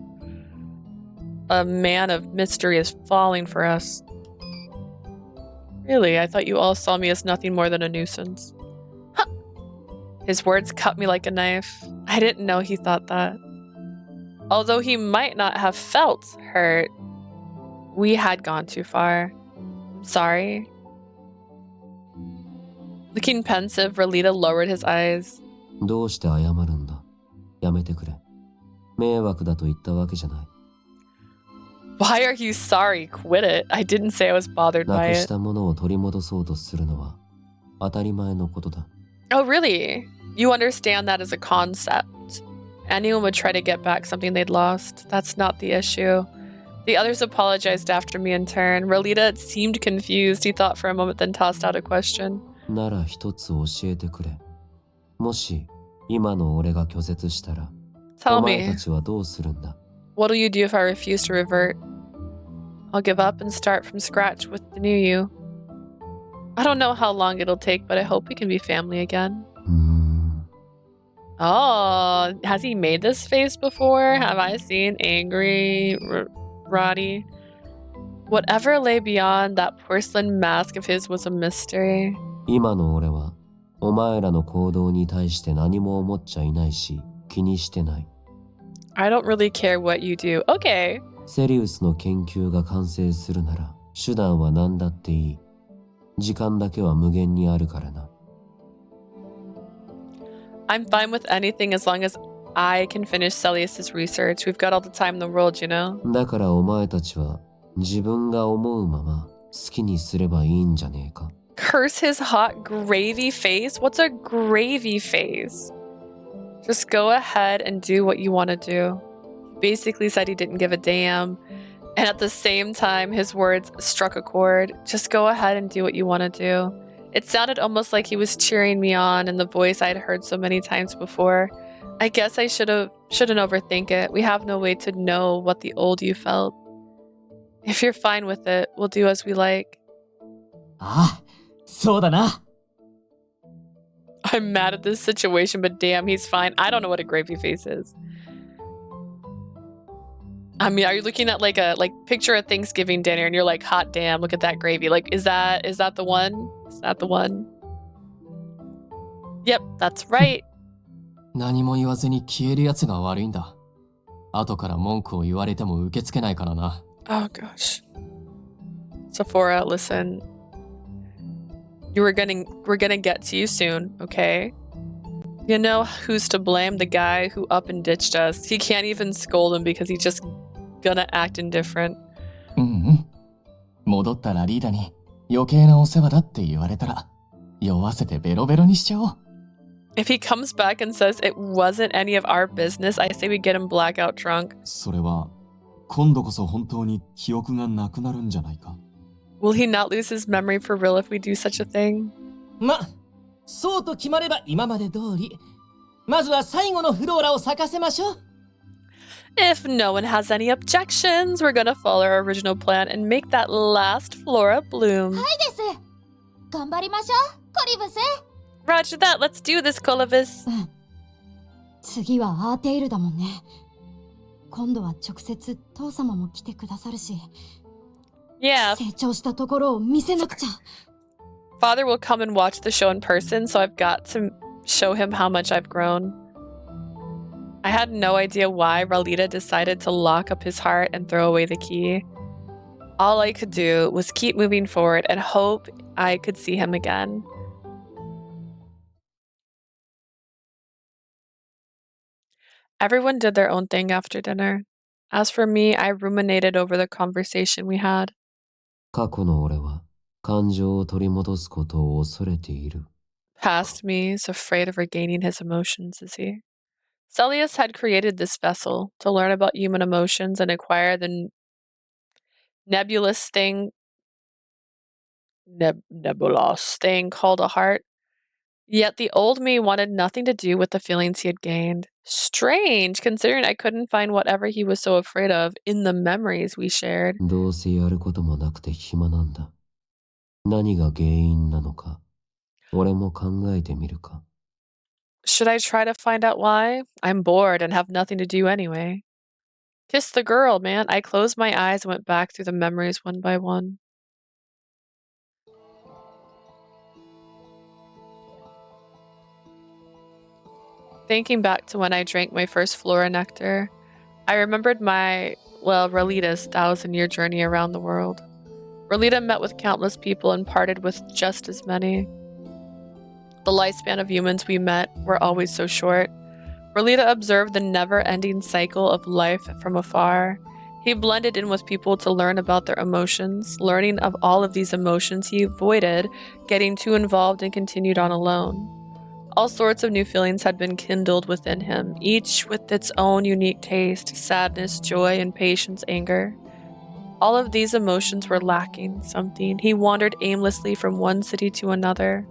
man of mystery is falling for us. Really? I thought you all saw me as nothing more than a nuisance. Huh. His words cut me like a knife. I didn't know he thought that. Although he might not have felt hurt, we had gone too far. I'm sorry. Looking pensive, Relita lowered his eyes. どうして謝るんだ？やめてくれ。迷惑だと言ったわけじゃない。Why are you sorry? Quit it. I didn't say I was bothered な by く it. したものを取り戻そうとするのは当たり前のことだ。 Oh, really? You understand that as a concept. Anyone would try to get back something they'd lost. That's not the issue. The others apologized after me in turn. Relita seemed confused. He thought for a moment, then tossed out a question. なら一つ教えてくれ。もし今の俺が拒絶したら、 Tell お前 me, たちはどうするんだ？ what'll you do if I refuse to revert? I'll give up and start from scratch with the new you. I don't know how long it'll take, but I hope we can be family again. Oh, has he made this face before? Have I seen angry Radie? Whatever lay beyond that porcelain mask of his was a mystery. 今の俺はお前らの行動に対して何も思っちゃいないし気にしてない。 I don't really care what you do. Okay. セリウスの研究が完成するなら手段は何だっていい。時間だけは無限にあるからな。 I'm fine with anything as long as I can finish Celius's research. We've got all the time in the world, you know? だからお前たちは自分が思うまま好きにすればいいんじゃねえか。 Curse his hot gravy face? What's a gravy face? Just go ahead and do what you want to do. He basically said he didn't give a damn. And at the same time, his words struck a chord. Just go ahead and do what you want to do. It sounded almost like he was cheering me on in the voice I'd heard so many times before. I guess I shouldn't overthink it. We have no way to know what the old you felt. If you're fine with it, we'll do as we like. ああ、そうだな。I'm mad at this situation, but damn, he's fine. I don't know what a gravy face is. I mean, are you looking at like picture a Thanksgiving dinner and you're like, hot damn, look at that gravy. Like, is that the one? Is that the one? Yep, that's right. 何も言わずに消えるやつが悪いんだ。後から文句を言われても受け付けないからな。Oh gosh. Sephora, listen. We're gonna get to you soon, okay? You know who's to blame? The guy who up and ditched us. He can't even scold him because he's just gonna act indifferent. 戻ったラリーダに余計なお世話だって言われたら酔わせてベロベロにしちゃおう。If he comes back and says it wasn't any of our business, I say we get him blackout drunk. それは今度こそ本当に記憶がなくなるんじゃないか。Will he not lose his memory for real if we do such a thing? ま、そうと決まれば今まで通り。まずは最後のフローラを咲かせましょう。If no one has any objections, we're gonna follow our original plan and make that last flora bloom. はいです。頑張りましょう、コリブス。Roger that, let's do this, Colibus. 次はアーテイルだもんね。今度は直接父様も来てくださるし。Yeah. 成長したところを見せなくちゃ。Father will come and watch the show in person, so I've got to show him how much I've grown. I had no idea why Ralita decided to lock up his heart and throw away the key. All I could do was keep moving forward and hope I could see him again. Everyone did their own thing after dinner. As for me, I ruminated over the conversation we had. 過去の俺は感情を取り戻すことを恐れている。 Past me is afraid of regaining his emotions, is he? Celius had created this vessel to learn about human emotions and acquire the nebulous thing called a heart. Yet the old me wanted nothing to do with the feelings he had gained. Strange, considering I couldn't find whatever he was so afraid of in the memories we shared. どうせやることもなくて暇なんだ。何が原因なのか、俺も考えてみるか。Should I try to find out why? I'm bored and have nothing to do anyway. Kiss the girl, man. I closed my eyes and went back through the memories one by one. Thinking back to when I drank my first flora nectar, I remembered Ralita's 1,000-year journey around the world. Ralita met with countless people and parted with just as many. The lifespan of humans we met were always so short. Ralita observed the never-ending cycle of life from afar. He blended in with people to learn about their emotions. Learning of all of these emotions, he avoided getting too involved and continued on alone. All sorts of new feelings had been kindled within him, each with its own unique taste: sadness, joy, impatience, anger. All of these emotions were lacking something. He wandered aimlessly from one city to another.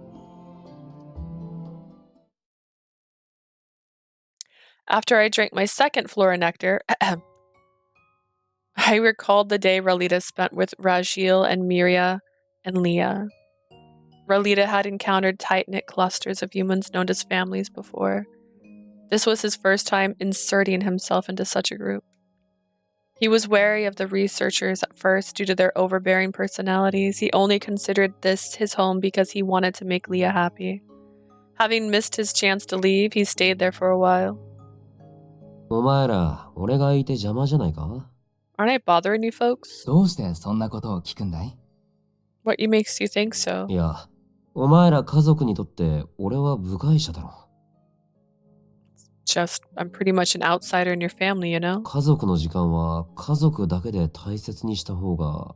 After I drank my second flora nectar, I recalled the day Ralita spent with Rajil and Miria and Leah. Ralita had encountered tight-knit clusters of humans known as families before. This was his first time inserting himself into such a group. He was wary of the researchers at first due to their overbearing personalities. He only considered this his home because he wanted to make Leah happy. Having missed his chance to leave, he stayed there for a while. お前ら、俺がいて邪魔じゃないか? Aren't I bothering you folks? どうしてそんなことを聞くんだい? What makes you think so? いや、お前ら家族にとって俺は部外者だろ。Just, I'm pretty much an outsider in your family, you know? 家族の時間は家族だけで大切にした方が。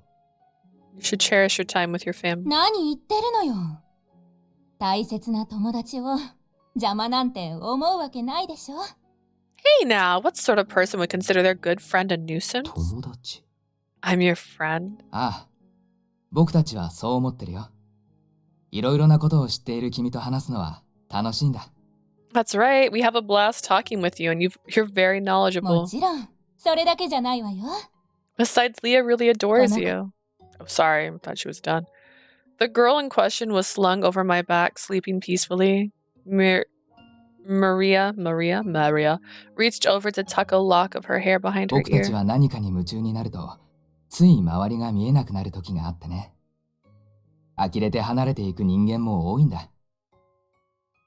You should cherish your time with your family. 何言ってるのよ。大切な友達を邪魔なんて思うわけないでしょ。Hey now, what sort of person would consider their good friend a nuisance? 友達 I'm your friend. ああ、僕たちはそう思ってるよ。いろいろなことを知っている君と話すのは楽しいんだ。That's right. We have a blast talking with you, and you're very も knowledgeable. ちろん、それだけじゃないわよ。 Besides, Leah really adores Konaka. you. Oh, sorry, I thought she was done. The girl in question was slung over my back, sleeping peacefully. Maria reached over to tuck a lock of her hair behind her 僕たち ear. は何かに夢中になると、つい周りが見えなくなる時があってね。呆れて離れていく人間も多いんだ。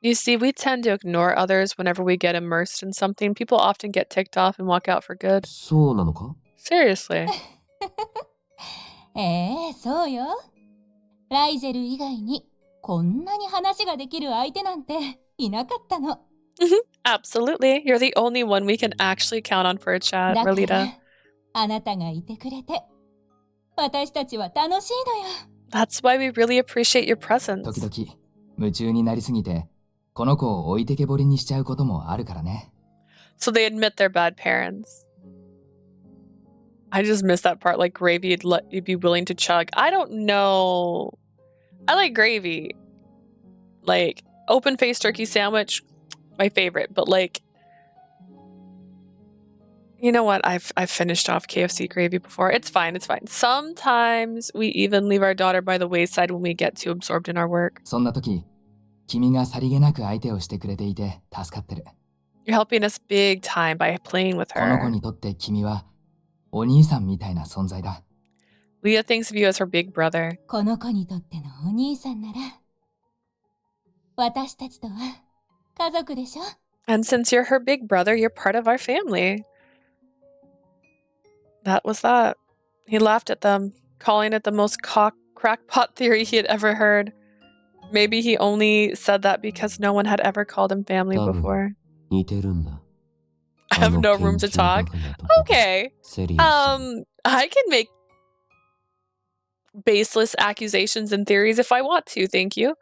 You see, we tend to ignore others whenever we get immersed in something. People often get ticked off and walk out for good. そうなのか Seriously. そうよ。ライジェル以外にこんなに話ができる相手なんていなかったの。Absolutely. You're the only one we can actually count on for a chat, だから Rolita. あなたがいてくれて私たちは楽しいのよ。 That's why we really appreciate your presence. 時々、夢中になりすぎて、この子を置いてけぼりにしちゃうこともあるからね。So they admit they're bad parents. I just missed that part. Like gravy, you'd be willing to chug. I don't know. I like gravy. Like open-faced turkey sandwich, my favorite. But like, you know what? I've finished off KFC gravy before. It's fine. It's fine. Sometimes we even leave our daughter by the wayside when we get too absorbed in our work. そんな時、君がさりげなく相手をしてくれていて助かってる。You're helping us big time by playing with この子 her. にとって君はお兄さんみたいな存在だ。Leah thinks of you as her big brother. この子にとってのお兄さんなら私たちとは家族でしょ。 And since you're her big brother, you're part of our family. That was that. He laughed at them, calling it the most crackpot theory he had ever heard. Maybe he only said that because no one had ever called him family 多分 before. 似てるんだ I have no room to talk. Okay. セリアス I can make baseless accusations and theories if I want to, thank you.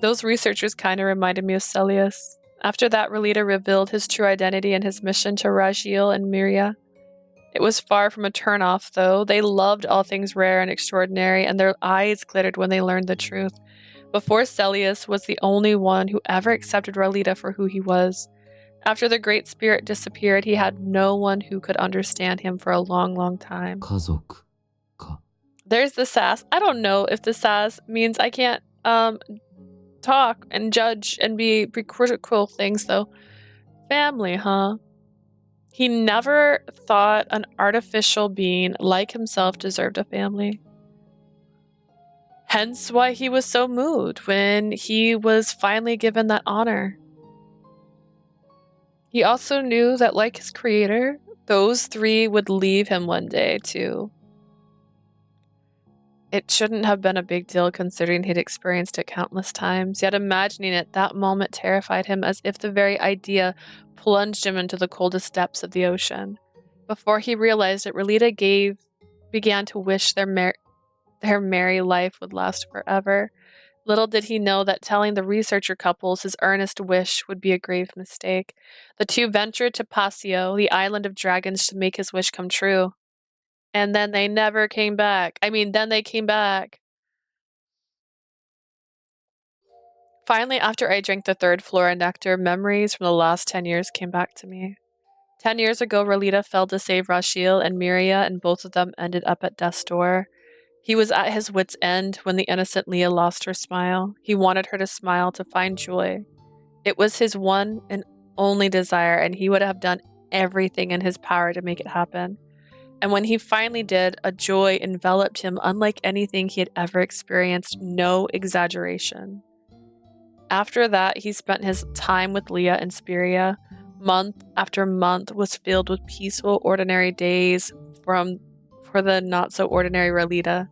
Those researchers kind of reminded me of Celius. After that, Rolita revealed his true identity and his mission to Rajiel and Miria. It was far from a turn-off, though. They loved all things rare and extraordinary, and their eyes glittered when they learned the truth. Before, Celius was the only one who ever accepted Rolita for who he was. After the Great Spirit disappeared, he had no one who could understand him for a long, long time. 家族か There's the sass. I don't know if the sass means I can't talk and judge and be critical things, though. Family, huh? He never thought an artificial being like himself deserved a family. Hence why he was so moved when he was finally given that honor. He also knew that, like his creator, those three would leave him one day, too. It shouldn't have been a big deal considering he'd experienced it countless times, yet imagining it, that moment terrified him as if the very idea plunged him into the coldest depths of the ocean. Before he realized it, Rolita began to wish their merry life would last forever. Little did he know that telling the researcher couples his earnest wish would be a grave mistake. The two ventured to Pasio, the island of dragons, to make his wish come true. And then they never came back. Then they came back. Finally, after I drank the third flora nectar, memories from the last 10 years came back to me. 10 years ago, Rolita fell to save Rajiel and Miria, and both of them ended up at death's door. He was at his wit's end when the innocent Leah lost her smile. He wanted her to smile, to find joy. It was his one and only desire, and he would have done everything in his power to make it happen. And when he finally did, a joy enveloped him unlike anything he had ever experienced, no exaggeration. After that, he spent his time with Leah and Spiria. Month after month was filled with peaceful, ordinary days for the not-so-ordinary Rolita.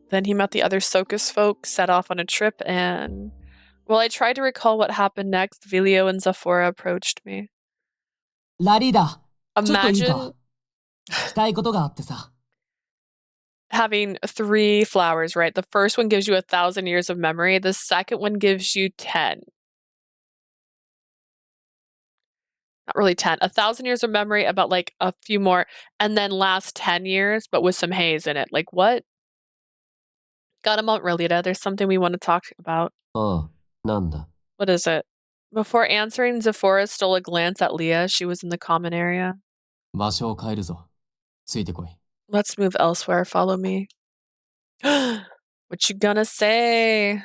Then he met the other Sokus folk, set off on a trip, and while I tried to recall what happened next, Vilio and Zafora approached me. ラリーダ、ちょっといいか Imagine 聞きたいことがあってさ。Having 3 flowers, right? The first one gives you 1,000 years of memory. The second one gives you 10. Not really 10. 1,000 years of memory, about like a few more, and then last 10 years, but with some haze in it. Like what? Got him out, Relita. There's something we want to talk about. ああ、なんだ。 What is it? Before answering, Zephora stole a glance at Leah. She was in the common area. 場所を変えるぞ。ついてこい。 Let's move elsewhere. Follow me. What you gonna say?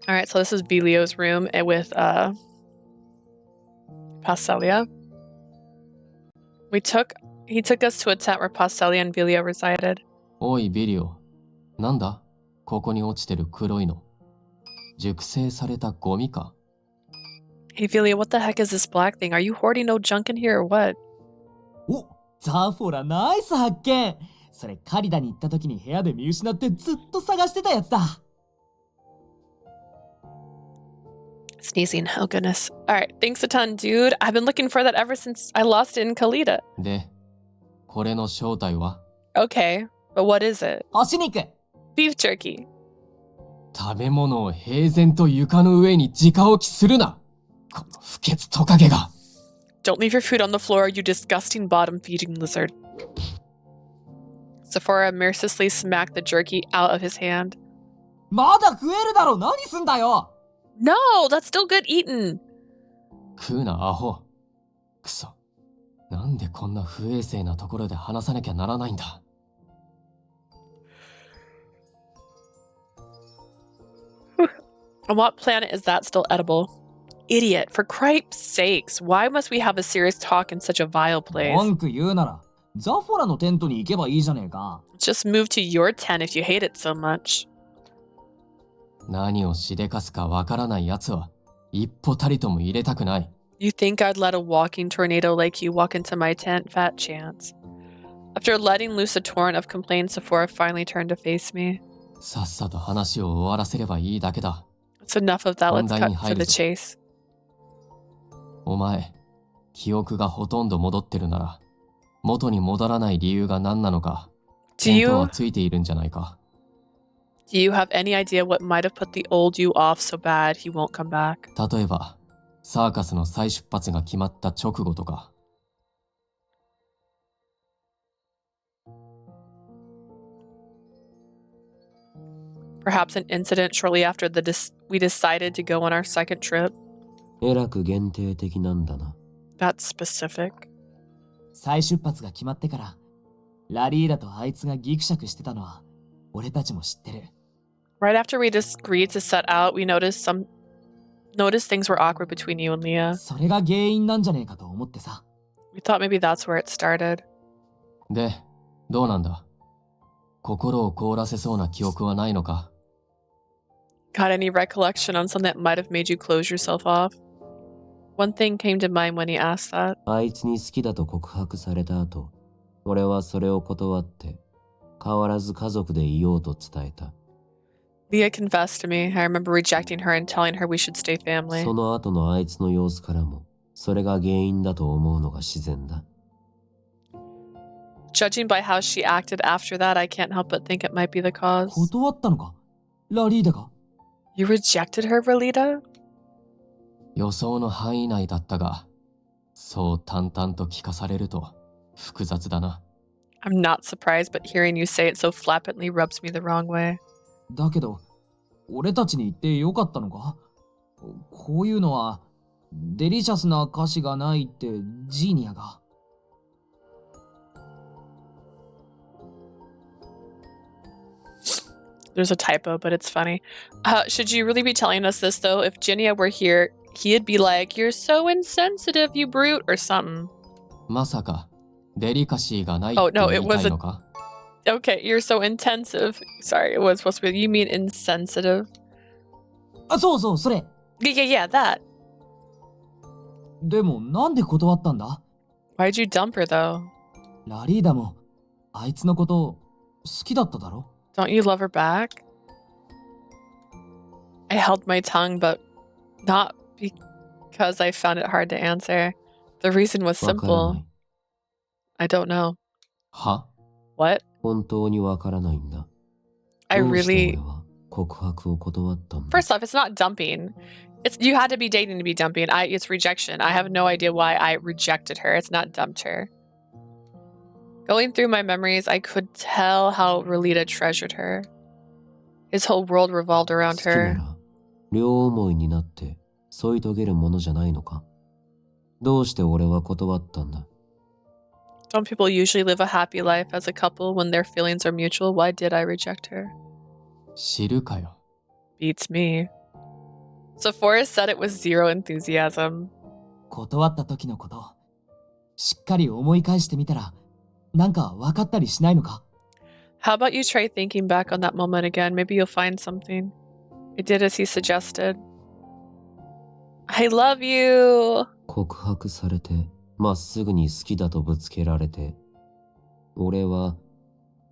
All right, so this is Vilio's room with Passelia. He took us to a tent where Passelia and Vilio resided. おいビリオ。なんだここに落ちてる黒いの。熟成されたゴミか。 Hey Vilio, what the heck is this black thing? Are you hoarding no junk in here or what? お、ザフォラナイス発見。それカリダに行った時に部屋で見失ってずっと探してたやつだ。Sneezing, oh goodness. Alright, thanks a ton, dude. I've been looking for that ever since I lost it in Kalita. で、これの正体は Okay, but what is it? 干し肉。 Beef jerky. 食べ物を平然と床の上に直置きするな。この不潔トカゲが。 Don't leave your food on the floor, you disgusting bottom-feeding lizard. Sephora mercilessly smacked the jerky out of his hand. まだ食えるだろ。何すんだよ。No, that's still good eaten. 食うなアホ。くそ。なんでこんな不衛生なところで話さなきゃならないんだ。 On what planet is that still edible? Idiot, for Christ's sakes, why must we have a serious talk in such a vile place? 文句言うならザフォラのテントに行けばいいじゃねえか。 Just move to your tent if you hate it so much. 何をしでかすかわからない奴は一歩たりとも入れたくない。 You think I'd let a walking tornado like you walk into my tent? Fat chance. After letting loose a torrent of complaints, Sephora finally turned to face me. さっさと話を終わらせればいいだけだ。 It's enough of that, let's cut to the 本題に入るぞ。 chase. お前、記憶がほとんど戻ってるなら、元に戻らない理由が何なのか、 Do 見当は you ついているんじゃないか。 do you have any idea what might have put the old you off so bad he won't come back? 例えば、サーカスの再出発が決まった直後とか。 Perhaps an incident shortly after we decided to go on our second trip? えらく限定的なんだな。 That's specific. 再出発が決まってからラリーダとあいつがギクシャクしてたのは俺たちも知ってる。 Right after we agreed to set out, we noticed things were awkward between you and Leah. それが原因なんじゃねえかと思ってさ。 We thought maybe that's where it started. で、どうなんだ？心を凍らせそうな記憶はないのか？ Got any recollection on something that might have made you close yourself off? One thing came to mind when he asked that. あいつに好きだと告白された後、俺はそれを断って、変わらず家族でいようと伝えた。 Leah confessed to me. I remember rejecting her and telling her we should stay family. その後のあいつの様子からも、それが原因だと思うのが自然だ。 Judging by how she acted after that, I can't help but think it might be the cause. 断ったのかラリーダが。 You rejected her, Relita? 予想の範囲内だったが、そう淡々と聞かされると複雑だな。 I'm not surprised, but hearing you say it so flippantly rubs me the wrong way. だけど俺たちに言ってよかったのか。こういうのはデリシャスな歌詞がないってジーニアが。 There's a typo, but it's funny. Should you really be telling us this, though? If Jinya were here, he'd be like, "You're so insensitive, you brute," or something. まさか、デリカシーがないって Oh, no, 言 it いた was いのか？ Okay, you're so intensive. Sorry, it was supposed to be. You mean insensitive? あ、そうそう、それ。 Yeah, that. でもなんで断ったんだ。 Why'd you dump her, though? ラリーダもあいつのこと好きだっただろ。 Don't you love her back? I held my tongue, but not Because I found it hard to answer. The reason was わからな simple. い。 I don't know. は What? 本当にわからないんだ。 I どうして really... 俺は告白を断ったんだ。 First off, it's not dumping. You had to be dating to be dumping. It's rejection. I have no idea why I rejected her. It's not dumped her. Going through my memories, I could tell how Relita treasured her. His whole world revolved 好 around きな her. ら両思いになって添い遂げるものじゃないのか。どうして俺は断ったんだ。 Don't people usually live a happy life as a couple when their feelings are mutual? Why did I reject her? 知るかよ。 Beats me. So Forrest said it was zero enthusiasm. 断った時のこと、しっかり思い返してみたら、なんか分かったりしないのか？ How about you try thinking back on that moment again? Maybe you'll find something. I did as he suggested. I love you! 告白されてまっすぐに好きだとぶつけられて、俺は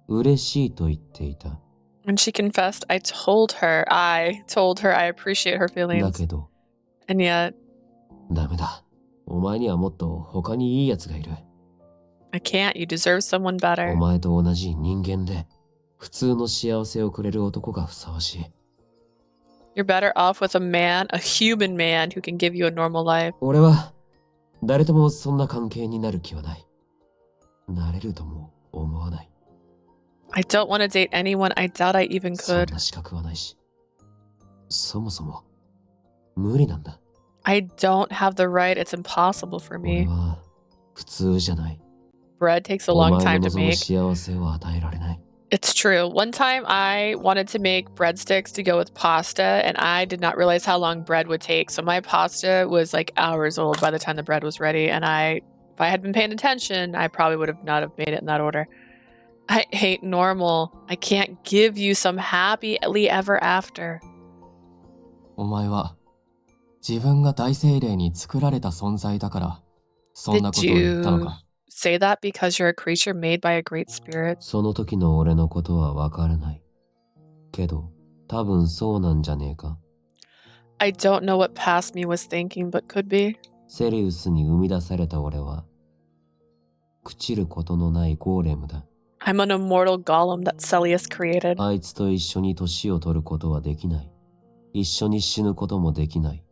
嬉しいと言っていた。 When she confessed, I told her I appreciate her だ feelings. けど And yet, ダメだ。お前にはもっと他にいいやつがいる。 I can't. You deserve someone お better. 前と同じ人間で普通の幸せをくれる男がふさわしい。 You're better off with a man, a human man who can give you a normal life. 俺は誰ともそんな関係になる気はない。なれるとも思わない。 I don't want to date anyone. I doubt I even そん could. な資格はないし。そもそも無理なんだ。 I don't have the right. It's impossible for 俺 me. は普通じゃない。 Bread takes a お long 前 time の to 望む make. 幸せを与えられない。 It's true. One time I wanted to make breadsticks to go with pasta, and I did not realize how long bread would take. So my pasta was like hours old by the time the bread was ready. And if I had been paying attention, I probably would have not have made it in that order. I hate normal. I can't give you some happily ever after. お前は自分が大精霊に作られた存在だからそんなことを言ったのか。 Say that because you're a creature made by a great spirit? その時の俺のことはわからない。けど、多分そうなんじゃねえか。 I don't know what past me was thinking, but could be. セリウスに生み出された俺は、朽ちることのないゴーレムだ。 I'm an immortal golem that Celius created. あいつと一緒に年を取ることはできない。一緒に死ぬこともできない。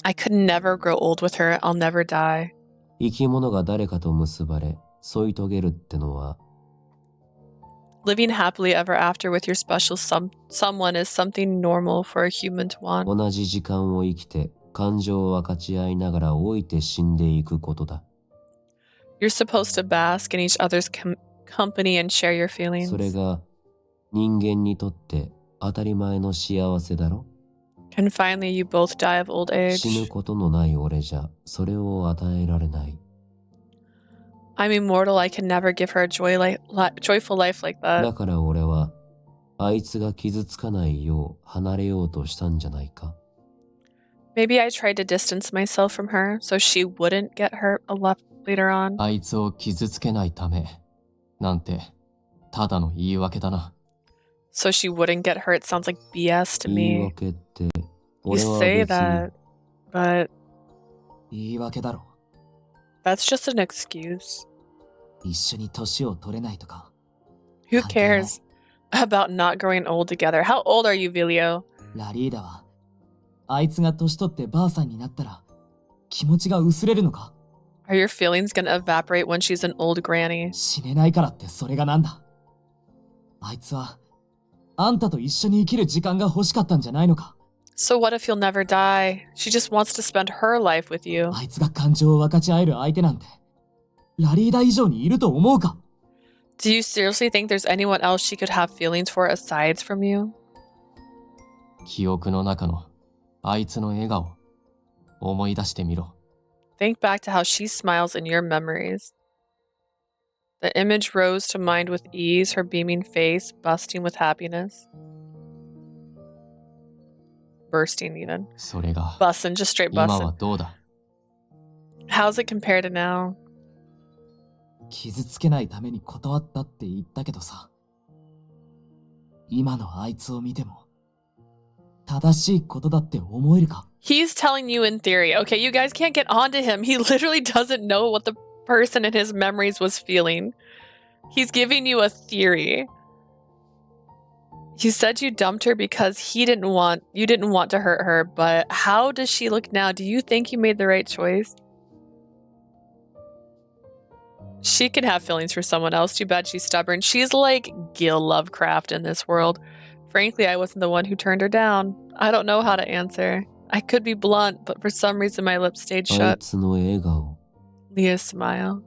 I could never grow old with her. I'll never die. 生き物が誰かと結ばれ、添い遂げるってのは、 Living happily ever after with your special someone is something normal for a human to want. 同じ時間を生きて感情を分かち合いながら老いて死んでいくことだ。 You're supposed to bask in each other's company and share your feelings. それが人間にとって当たり前の幸せだろ。 And finally, you both die of old 死ぬ age. ことのない俺じゃそれを与えられない。 I'm immortal. I can never give her a joyful life like だ that. から俺はあいつが傷つかないよう離れようとしたんじゃないか。 Maybe I tried to distance myself from her so she wouldn't get hurt a lot later on. あいつを傷つけないためなんてただの言い訳だな。 So she wouldn't get hurt sounds like BS to 言い me. 訳って You 俺は say 別に that, but 言い訳だろ。 that's just an excuse. 一緒に年を取れないとか。 Who 関係ない。 cares about not growing old together? How old are you, Vilio? ラリーダは、あいつが年取ってばあさんになったら、気持ちが薄れるのか？ Are your feelings gonna evaporate when she's an old granny? 死ねないからってそれがなんだ？あいつは、あんたと一緒に生きる時間が欲しかったんじゃないのか？ So what if you'll never die? She just wants to spend her life with you. あいつが感情を分かち合える相手なんて、ラリーダ以上にいると思うか？ Do you seriously think there's anyone else she could have feelings for aside from you? 記憶の中のあいつの笑顔思い出してみろ。 Think back to how she smiles in your memories. The image rose to mind with ease, her beaming face busting with happiness. Bursting even. それが Busting, just straight 今 busting. はどうだ？ How's it compared to now? 傷つけないために断ったって言ったけどさ。今のあいつを見ても、正しいことだって思えるか？ He's telling you in theory. Okay, you guys can't get onto him. He literally doesn't know what the person in his memories was feeling. He's giving you a theory. You said you dumped her because you didn't want to hurt her, but how does she look now? Do you think you made the right choice? She can have feelings for someone else. Too bad she's stubborn. She's like Gil Lovecraft in this world. Frankly, I wasn't the one who turned her down. I don't know how to answer. I could be blunt, but for some reason my lips stayed あい shut. つの笑顔。 Leah's smile.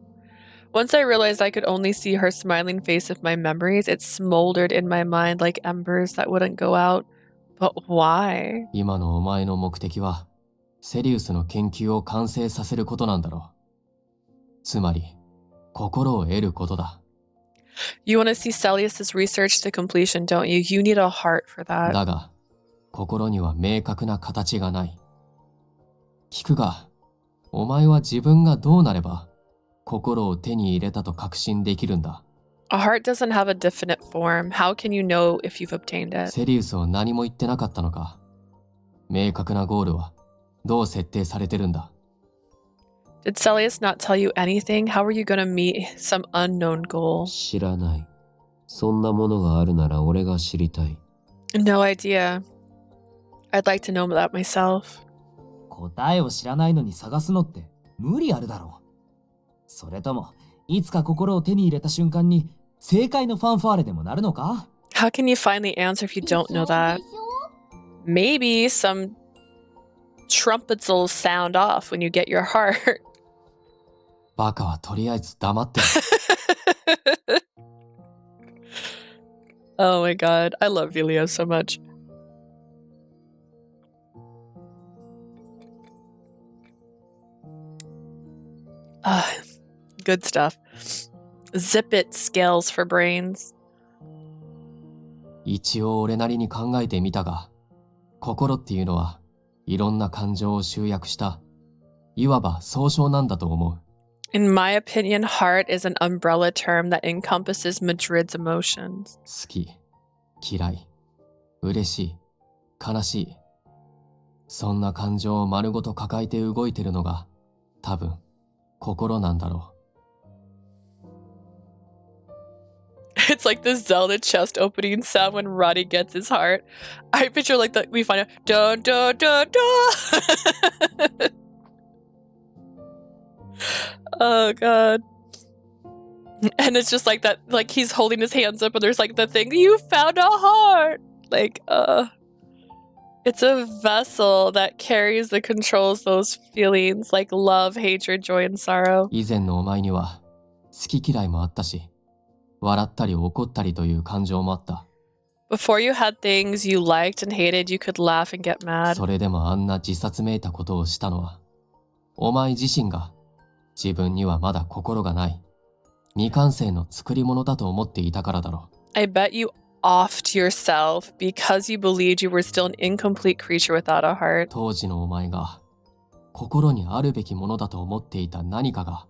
Once I realized I could only see her smiling face with my memories, it smoldered in my mind like embers that wouldn't go out. But why? 今のお前の目的は、セリウスの研究を完成させることなんだろう。つまり、心を得ることだ。You want to see Celius's research to completion, don't you? You need a heart for that. だが、心には明確な形がない。聞くが、お前は自分がどうなれば、心を手に入れたと確信できるんだ。A heart doesn't have a definite form. How can you know if you've obtained it? セリウスは何も言ってなかったのか。明確なゴールはどう設定されてるんだ。Did Celius not tell you anything? How are you going to meet some unknown goal? 知らない。そんなものがあるなら俺が知りたい。No idea. I'd like to know that myself. 答えを知らないのに探すのって無理あるだろう。それとも、いつか心を手に入れた瞬間に正解のファンファーレでもなるのか？ How can you find the answer if you don't know that? Maybe some trumpets will sound off when you get your heart. バカはとりあえず黙ってる。Oh my god, I love Vilio so much. Good stuff. Zip it scales for brains. 一応俺なりに考えてみたが、心っていうのはいろんな感情を集約した、いわば総称なんだと思う。In my opinion, heart is an umbrella term that encompasses Madrid's emotions. 好き、嫌い、嬉しい、悲しい。そんな感情を丸ごと抱えて動いてるのが、多分、心なんだろう。It's like the Zelda chest opening sound when Roddy gets his heart. I picture like that we find out dun dun dun dun. Oh god. And it's just like that, like he's holding his hands up and there's like the thing, you found a heart. Like it's a vessel that carries and controls those feelings like love, hatred, joy, and sorrow. 以前のお前には好き嫌いもあったし、笑ったり怒ったりという感情もあった。Before you had things you liked and hated, you could laugh and get mad. それでもあんな自殺めいたことをしたのは、お前自身が自分にはまだ心がない、未完成の作り物だと思っていたからだろう。I bet you offed yourself because you believed you were still an incomplete creature without a heart. 当時のお前が心にあるべきものだと思っていた何かが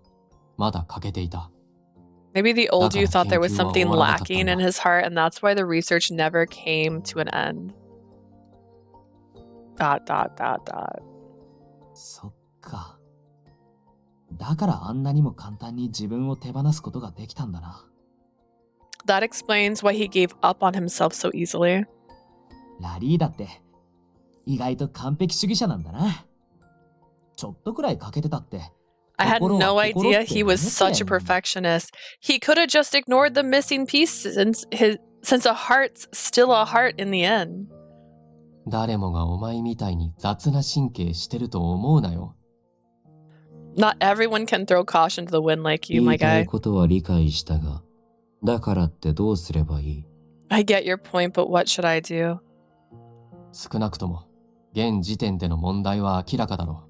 まだ欠けていた。Maybe the old you thought there was something lacking in his heart, and that's why the research never came to an end. ... そっか。だからあんなにも簡単に自分を手放すことができたんだな。That explains why he gave up on himself so easily. ラリーだって意外と完璧主義者なんだな。ちょっとくらい欠けてたって。I had no idea he was such a perfectionist. He could have just ignored the missing piece since a heart's still a heart in the end. 誰もがお前みたいに雑な神経してると思うなよ。Not everyone can throw caution to the wind like you, 言 my いたい guy. ことは理解したが、だからってどうすればいい？ I get your point, but what should I do? 少なくとも現時点での問題は明らかだろう。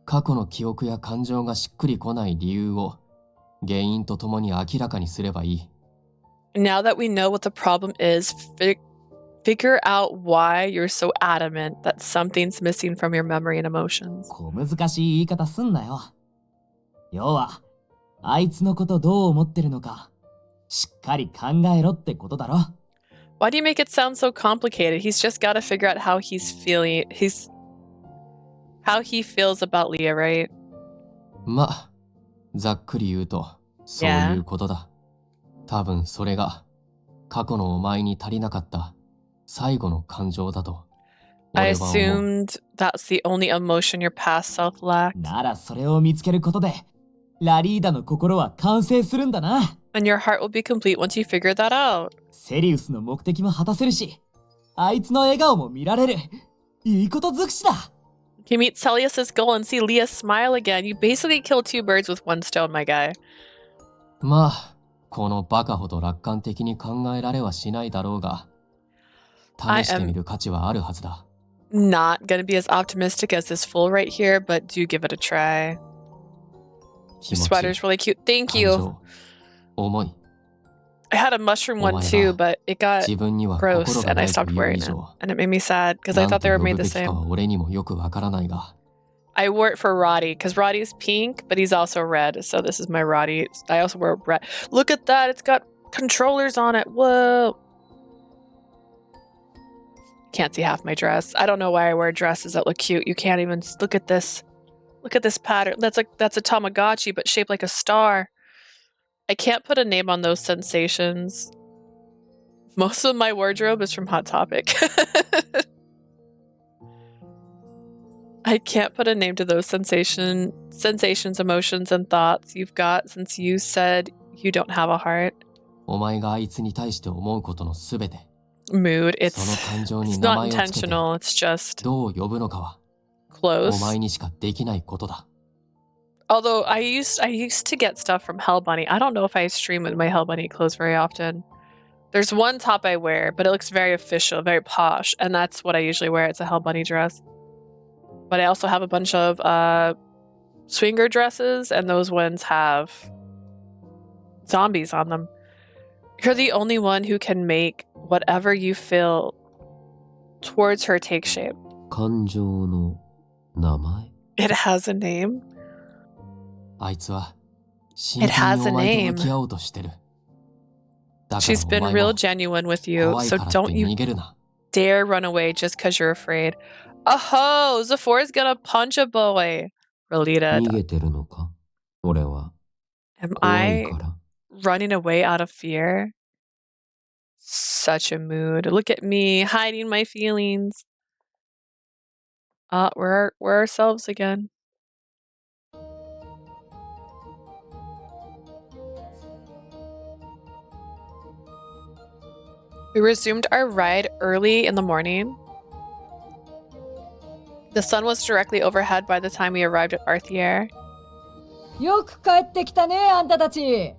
過去の記憶や感情がしっくりこない理由を原因とともに明らかにすればいい。Now that we know what the problem is, figure out why you're so adamant that something's missing from your memory and emotions. 小難しい言い方すんなよ。要は、あいつのことどう思ってるのか、しっかり考えろってことだろ。Why do you make it sound so complicated? He's just got to figure out how he's feeling. how he feels about Leah, right? ま、ざっくり言うと、そういうことだ。多分それが、過去のお前に足りなかった最後の感情だと。 I assumed that's the only emotion your past self lacked. ならそれを見つけることで、ラリーダの心は完成するんだな。And your heart will be complete once you figure that out. セリウスの目的も果たせるし、あいつの笑顔も見られる。いいこと尽くしだ。You meet Celius's goal and see Leah smile again. You basically kill two birds with one stone, my guy. まあ、このバカほど楽観的に考えられはしないだろうが、試してみる価値はあるはずだ。Not gonna be as optimistic as this fool right here, but do give it a try. Your sweater's really cute. Thank you. 思い。 I had a mushroom one too, but it got gross and I stopped wearing it. And it made me sad because I thought they were made the same. I wore it for Radie because Radie's pink, but he's also red. So this is my Radie. I also wear red. Look at that. It's got controllers on it. Whoa. Can't see half my dress. I don't know why I wear dresses that look cute. You can't even look at this. Look at this pattern. That's a Tamagotchi, but shaped like a star. I can't put a name on those sensations. Most of my wardrobe is from Hot Topic. I can't put a name to those sensations, emotions, and thoughts you've got since you said you don't have a heart. Mood. It's not intentional. It's just close. Although I used to get stuff from Hell Bunny. I don't know if I stream with my Hell Bunny clothes very often. There's one top I wear, but it looks very official, very posh, and that's what I usually wear. It's a Hell Bunny dress. But I also have a bunch of swinger dresses, and those ones have zombies on them. You're the only one who can make whatever you feel towards her take shape. It has a name. It has a name. She's been real genuine with you, so don't you dare run away just because you're afraid. Oh, Zephora's gonna punch a boy. Relita. Am I running away out of fear? Such a mood. Look at me hiding my feelings. We're ourselves again. We resumed our ride early in the morning. The sun was directly overhead by the time we arrived at Arthier. よく帰ってきたね、あんたたち。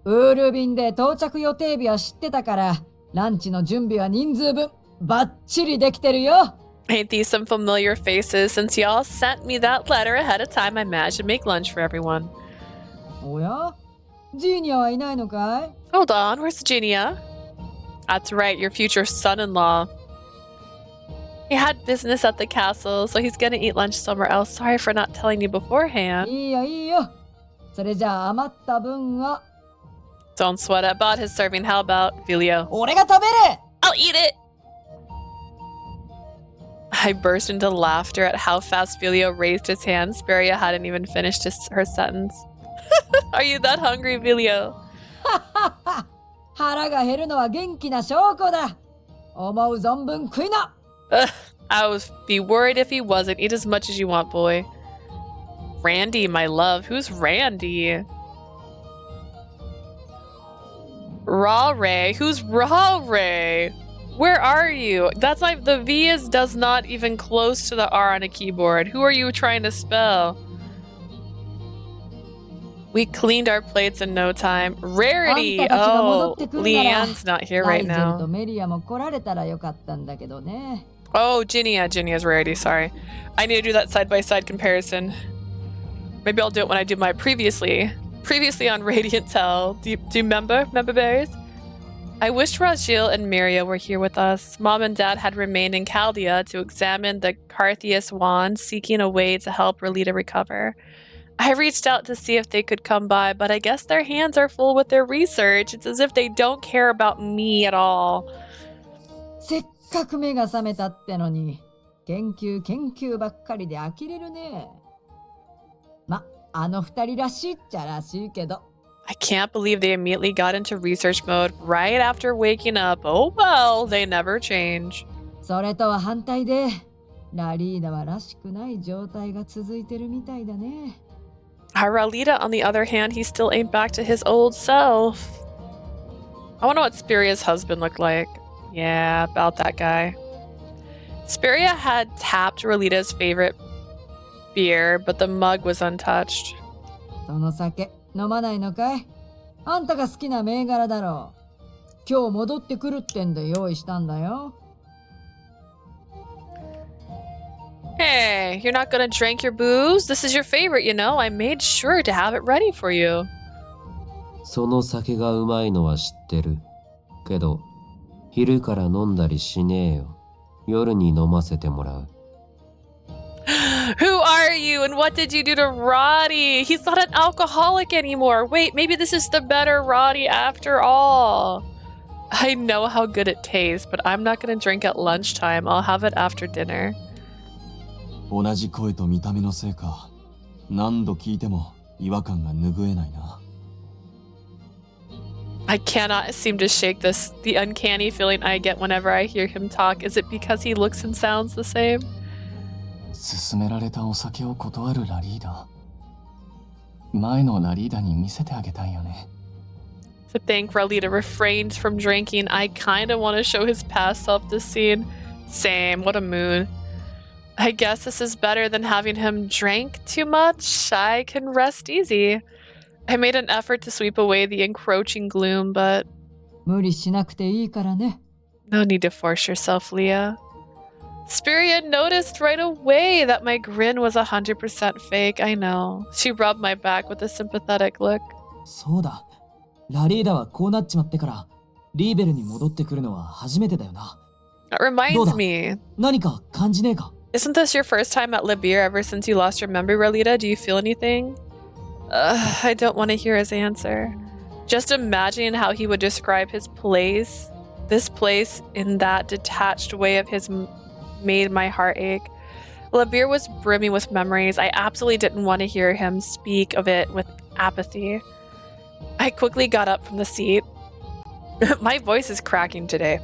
ウール便で到着予定日は知ってたから、ランチの準備は人数分バッチリできてるよ。Ain't these some familiar faces? Since y'all sent me that letter ahead of time, I managed to make lunch for everyone. おや？ジーニアはいないのかい？ Hold on, where's Genia? That's right, your future son-in-law. He had business at the castle, so he's gonna eat lunch somewhere else. Sorry for not telling you beforehand. いいよいいよ。それじゃあ余った分は。Don't sweat it. About his serving. How about Vilio? 俺が食べる! I'll eat it! I burst into laughter at how fast Vilio raised his hand. Speria hadn't even finished her sentence. Are you that hungry, Vilio? 腹が減るのは元気な証拠だ。思う存分食いな。I would be worried if he wasn't. Eat as much as you want, boy. Randy, my love. Who's Randy? Ra-Ray? Who's Ra-Ray? Where are you? That's like the V does not even close to the R on a keyboard. Who are you trying to spell? We cleaned our plates in no time. Rarity! Oh, Leanne's not here right now. Oh, Ginia's Rarity, sorry. I need to do that side-by-side comparison. Maybe I'll do it when I do my previously on Radiant Tell. Do you remember? Remember, Bears? I wished Rajil and Miria were here with us. Mom and Dad had remained in Chaldea to examine the Carthius wand, seeking a way to help Relita recover. I reached out to see if they could come by, but I guess their hands are full with their research. It's as if they don't care about me at all. せっかく目が覚めたってのに、研究ばっかりで呆れるね。ま、あの二人らしいっちゃらしいけど。I can't believe they immediately got into research mode right after waking up. Oh well, they never change. それとは反対で、ラリーダはらしくない状態が続いてるみたいだね。Ralita, on the other hand, he still ain't back to his old self. I wonder what Spiria's husband looked like. Yeah, about that guy. Spiria had tapped Ralita's favorite beer, but the mug was untouched. その酒、飲まないのかい？あんたが好きな銘柄だろう。今日戻ってくるってんで用意したんだよ。Hey, you're not gonna drink your booze? This is your favorite, you know. I made sure to have it ready for you. その酒がうまいのは知ってる。けど、昼から飲んだりしねえよ。夜に飲ませてもらう。Who are you and what did you do to Radie? He's not an alcoholic anymore. Wait, maybe this is the better Radie after all. I know how good it tastes, but I'm not gonna drink at lunchtime. I'll have it after dinner. 同じ声と見た目のせいか、何度聞いても違和感が拭えないな。I cannot seem to shake the uncanny feeling I get whenever I hear him talk. Is it because he looks and sounds the same? 勧められたお酒を断るラリーダ。前のラリーダに見せてあげたいよね。To think Ralita refrained from drinking, I kinda want to show his past self this scene. Same, what a mood. I guess this is better than having him drink too much. I can rest easy. I made an effort to sweep away the encroaching gloom, but 無理しなくていいからね。 no need to force yourself, Leah. Spiria noticed right away that my grin was 100% fake. I know. She rubbed my back with a sympathetic look. そうだ。ラリーダはこうなっちまってから、リーベルに戻ってくるのは初めてだよな。That reminds me. 何か感じねえか？ Isn't this your first time at Libir ever since you lost your memory, Ralita? Do you feel anything? I don't want to hear his answer. Just imagining how he would describe his place, this place, in that detached way of his made my heart ache. Libir was brimming with memories. I absolutely didn't want to hear him speak of it with apathy. I quickly got up from the seat. My voice is cracking today.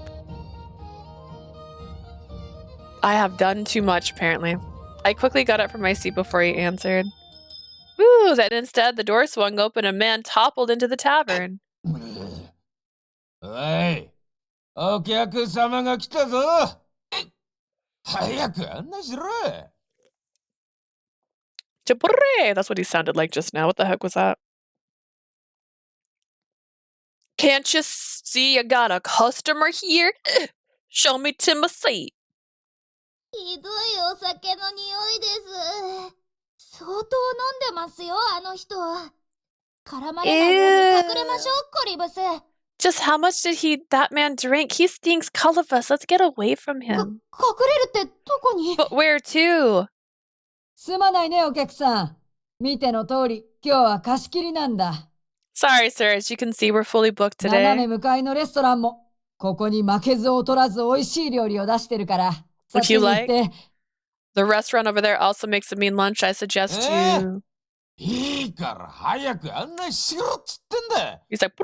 I have done too much, apparently. I quickly got up from my seat before he answered. Woo! Then instead, the door swung open and a man toppled into the tavern. おい、お客様が来たぞ。早く案内しろ。Chapurre! That's what he sounded like just now. What the heck was that? Can't you see you got a customer here? Show me to my seat. ひどいお酒の匂いです。相当飲んでますよ、あの人。絡まれないように隠れましょう、コリブス。Just how much did that man drink? He stinks colorless. Let's get away from him. 隠れるってどこに？ But where to? すまないね、お客さん。見ての通り、今日は貸し切りなんだ。Sorry, sir. As you can see, we're fully booked 斜 today. め向かいのレストランも、ここに負けず劣らず美味しい料理を出してるから、先に行って。The restaurant over there also makes a mean lunch. I suggest you. いいから早く案内しろっつってんだ。 He's like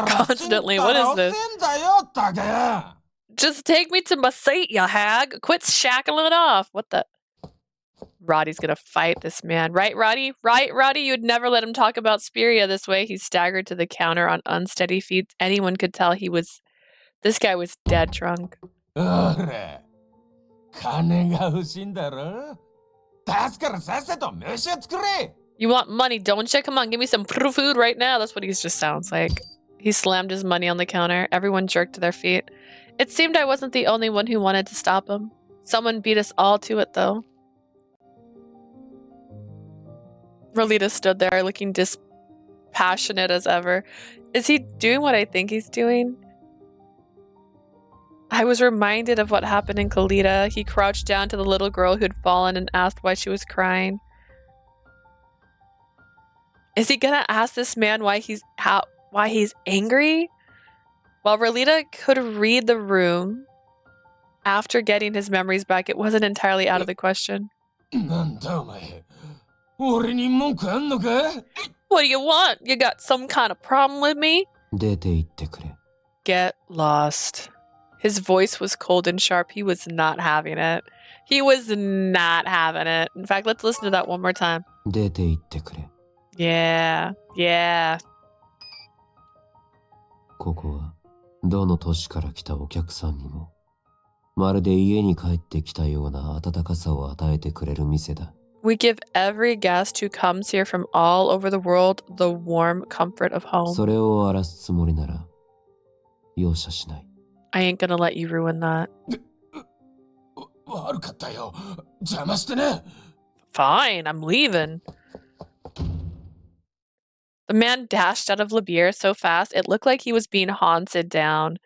constantly. What is this? だよ、たけや。 Just take me to my seat, you hag. Quit shackling it off. What the? Roddy's gonna fight this man. Right, Roddy? Right, Roddy? You'd never let him talk about Spiria this way. He staggered to the counter on unsteady feet. Anyone could tell this guy was dead drunk. ほら、金が欲しいんだろ？出すからさっさと飯を作れ。 You want money, don't you? Come on, give me some food right now. That's what he just sounds like. He slammed his money on the counter. Everyone jerked to their feet. It seemed I wasn't the only one who wanted to stop him. Someone beat us all to it, though. Ralita stood there, looking dispassionate as ever. Is he doing what I think he's doing? I was reminded of what happened in Kalita. He crouched down to the little girl who had fallen and asked why she was crying. Is he gonna ask this man why he's angry? While Ralita could read the room, After getting his memories back, it wasn't entirely out of the question. なんだお前。俺に文句あんのか？ What do you want? You got some kind of problem with me? 出て行ってくれ。 Get lost. His voice was cold and sharp. He was not having it. He was not having it. In fact, let's listen to that one more time. 出て行ってくれ。 Yeah. Yeah. ここはどの都市から来たお客さんにもまるで家に帰ってきたような温かさを与えてくれる店だ。 We give every guest who comes here from all over the world the warm comfort of home. それを荒らすつもりなら容赦しない。 I ain't gonna let you ruin that. 悪かったよ。邪魔してね。 Fine, I'm leaving. The man dashed out of Labier so fast it looked like he was being haunted down.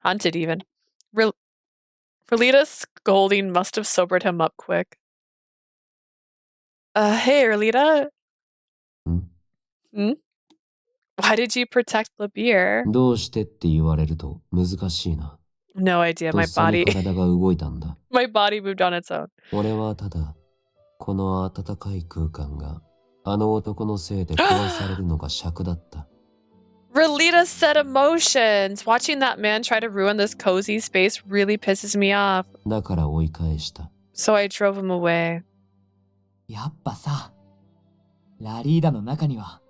Hunted even. Relita's scolding must have sobered him up quick. Hey, Relita. Hmm? Why did you protect Labier? どうしてって言われると難しいな。 No idea, と my っさに body 体が動いたんだ。 my body moved on its own. 俺はただこの温かい空間があの男のせいで壊されるのが尺だった。 Relita said emotions. Watching that man try to ruin this cozy space really pisses me off. だから追い返した。 So I drove him away. やっぱさ、ラリーダの中には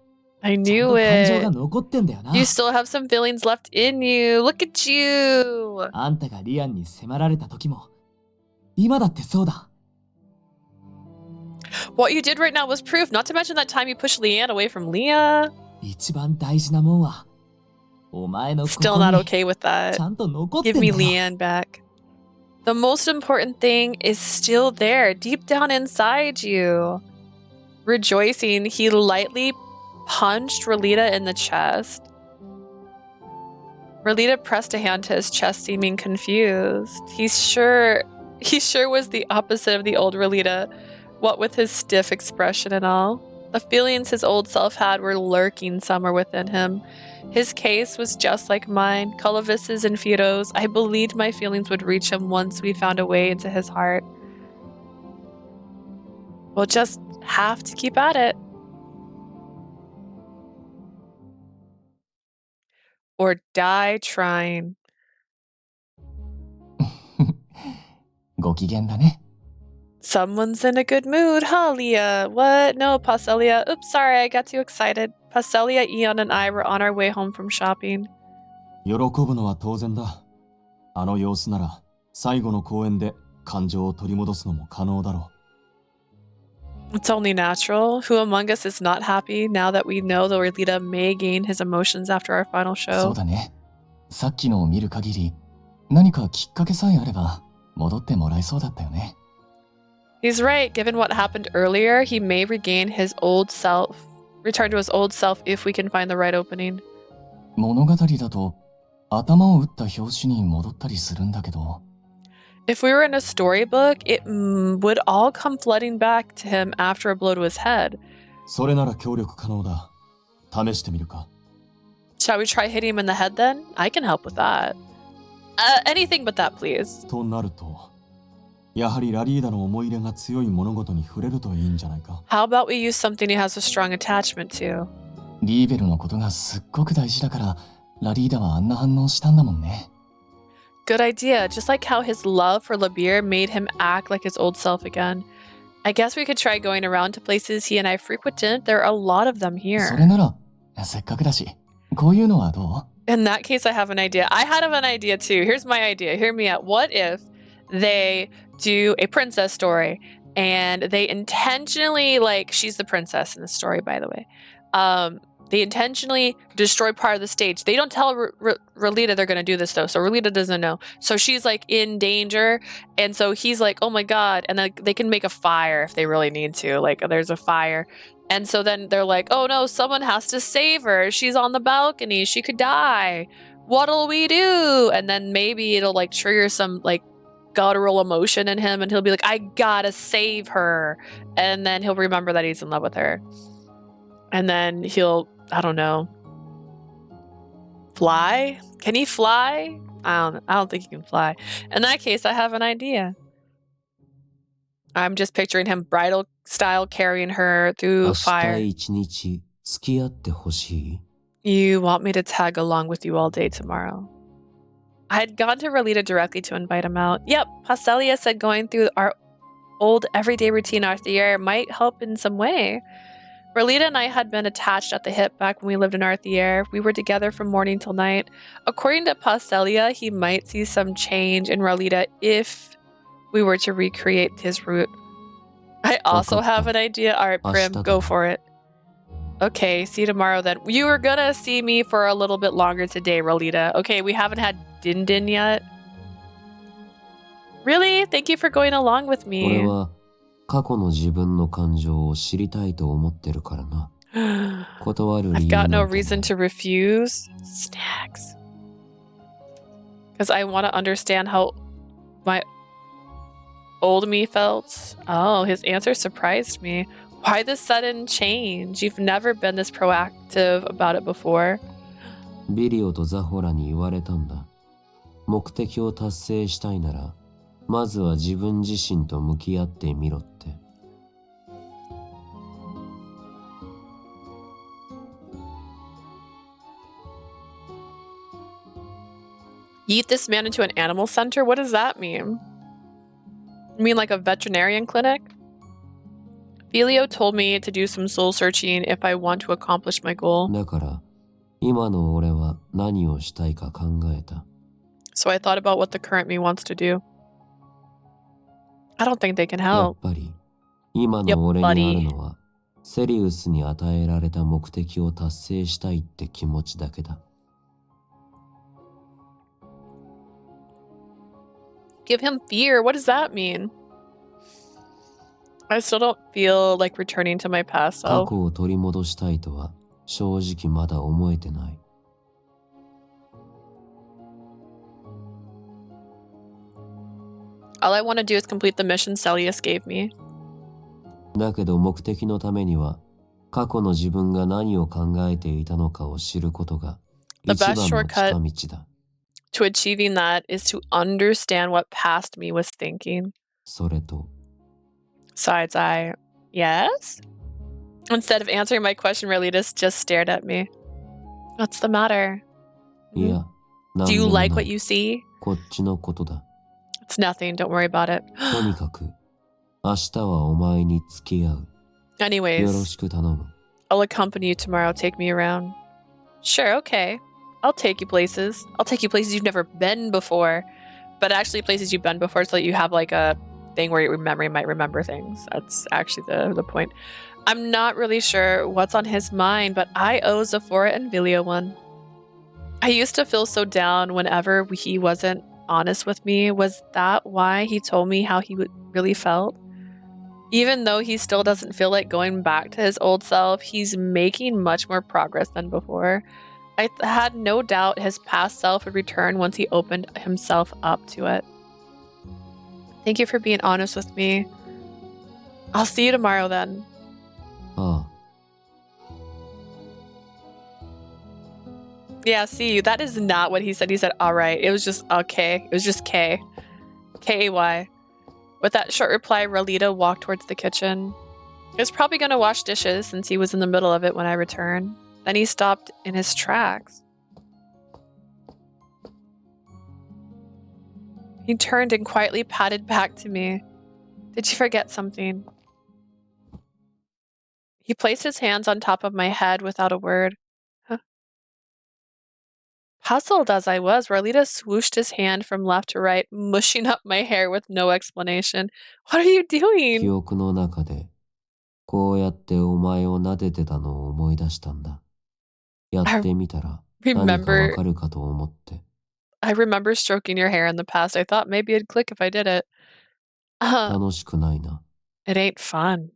I ちゃんと knew 感情が it. 残ってんだよな。 You still have some feelings left in you. Look at you. あんたがリアンに迫られた時も、今だってそうだ。 What you did right now was proof, not to mention that time you pushed Leanne away from Leah. 一番大事なもんは、お前の Still 心 not に okay with ち that. ゃんと残ってん Give だ me よ。 Leanne back. The most important thing is still there, deep down inside you. Rejoicing, he lightly punched Relita in the chest. Relita pressed a hand to his chest, seeming confused. He sure was the opposite of the old Relita, what with his stiff expression and all. The feelings his old self had were lurking somewhere within him. His case was just like mine, Colovis's and Fido's. I believed my feelings would reach him once we found a way into his heart. We'll just have to keep at it. Or die trying. ご機嫌だね。 Someone's in a good mood, huh, Leah? What? No, Passelia. Oops, sorry, I got too excited. Passelia, Eon, and I were on our way home from shopping. 喜ぶのは当然だ。あの様子なら最後の公演で感情を取り戻すのも可能だろ It's only natural. Who among us is not happy now that we know the Relita may gain his emotions after our final そう show? だね。さっきのを見る限り、何かきっかけさえあれば戻ってもらえそうだったよね。 He's right. Given what happened earlier, he may regain his old self, return to his old self if we can find the right opening. 物語だと頭を打った拍子に戻ったりするんだけど。 If we were in a storybook, it would all come flooding back to him after a blow to his head. う。それなら協力可能だ。試してみるか。 Shall we try hitting him in the head then? I can help with that. Anything but that, please. となると、やはりラリーダの思い入れが強い物事に触れるといいんじゃないか。 How about we use something he has a strong attachment to? リーベルのことがすっごく大事だから、ラリーダはあんな反応したんだもんね。 Good idea. Just like how his love for Labier made him act like his old self again. I guess we could try going around to places he and I frequented. There are a lot of them そ here. れなら、せっかくだし、こういうのはどう？ In that case, I have an idea. I had an idea too. Here's my idea. Hear me out. What if they do a princess story and they intentionally, like, she's the princess in the story, by the way. They intentionally destroy part of the stage. They don't tell Relita they're going to do this, though. So Relita doesn't know. So she's, like, in danger. And so he's like, oh, my God. And then they can make a fire if they really need to. Like, there's a fire. And so then they're like, oh, no, someone has to save her. She's on the balcony. She could die. What'll we do? And then maybe it'll, like, trigger some, like, guttural emotion in him. And he'll be like, I gotta save her. And then he'll remember that he's in love with her. And then he'll, I don't know, fly? Can he fly? I don't think he can fly. In that case, I have an idea. I'm just picturing him bridal style carrying her through 明 fire. 日一日付き合ってほしい You want me to tag along with you all day tomorrow? I had gone to Rolita directly to invite him out. Yep, Pastelia said going through our old everyday routine Arthier might help in some way. Rolita and I had been attached at the hip back when we lived in Arthier. We were together from morning till night. According to Pastelia, he might see some change in Rolita if we were to recreate his route. I also have an idea. Alright, Prim, go for it. Okay, see you tomorrow then. You were gonna see me for a little bit longer today, Rolita. Okay, we haven't had Din Din yet. Really? Thank you for going along with 俺 me. は過去の自分の感情を知りたいと思ってるからな断る I've 理由 got な no んて reason ない to refuse. Snacks. Because I want to understand how my old me felt. Oh, his answer surprised me. Why the sudden change? You've never been this proactive about it before. ビリオとザホラに言われたんだ目的を達成したいならまずは自分自身と向き合ってみろって Yeet this man into an animal center? What does that mean? You mean like a veterinarian clinic? Filio told me to do some soul searching if I want to accomplish my goal. だから今の俺は何をしたいか考えた So I thought about what the current me wants to do. I don't think they can やっ help. ぱり今の俺にあるのはセリウスに与えられた目的を達成したいって気持ちだけだ Give him fear. What does that mean? I still don't feel like returning to my past 過 self. 去を取り戻したいとは正直まだ思えてない All I want to do is complete the mission Celius gave me. だけど目的のためには過去の自分が何を考えていたのかを知ることが The 一番 best の shortcut 近道だ to achieving that is to understand what past me was thinking. それと Besides, yes? Instead of answering my question, Relitas just stared at me. What's the matter? いや Do you 何でも like な what い you see? こっちのことだ It's nothing. Don't worry about it. とにかく明日はお前に付き合うよろ Anyways, しく頼む I'll accompany you tomorrow. Take me around. Sure, okay. I'll take you places. I'll take you places you've never been before. But actually places you've been before so that you have like a thing where your memory might remember things. That's actually the point. I'm not really sure what's on his mind, but I owe Zephora and Vilio one. I used to feel so down whenever he wasn't honest with me. Was that why he told me how he really felt? Even though he still doesn't feel like going back to his old self, he's making much more progress than before. I had no doubt his past self would return once he opened himself up to it. Thank you for being honest with me. I'll see you tomorrow then. ああ Yeah, see you. That is not what he said. He said, all right. It was just okay. It was just K. K-A-Y. With that short reply, Rolita walked towards the kitchen. He was probably going to wash dishes since he was in the middle of it when I returned. Then he stopped in his tracks. He turned and quietly padded back to me. Did you forget something? He placed his hands on top of my head without a word. Huh? Puzzled as I was, Rolita swooshed his hand from left to right, mushing up my hair with no explanation. What are you 記 doing? 憶の中でこうやってお前を撫でてたのを思い出したんだやってみたら何かわかるかと思って I remember stroking your hair in the past. I thought maybe it'd click if I did it. 楽しくないな It ain't fun.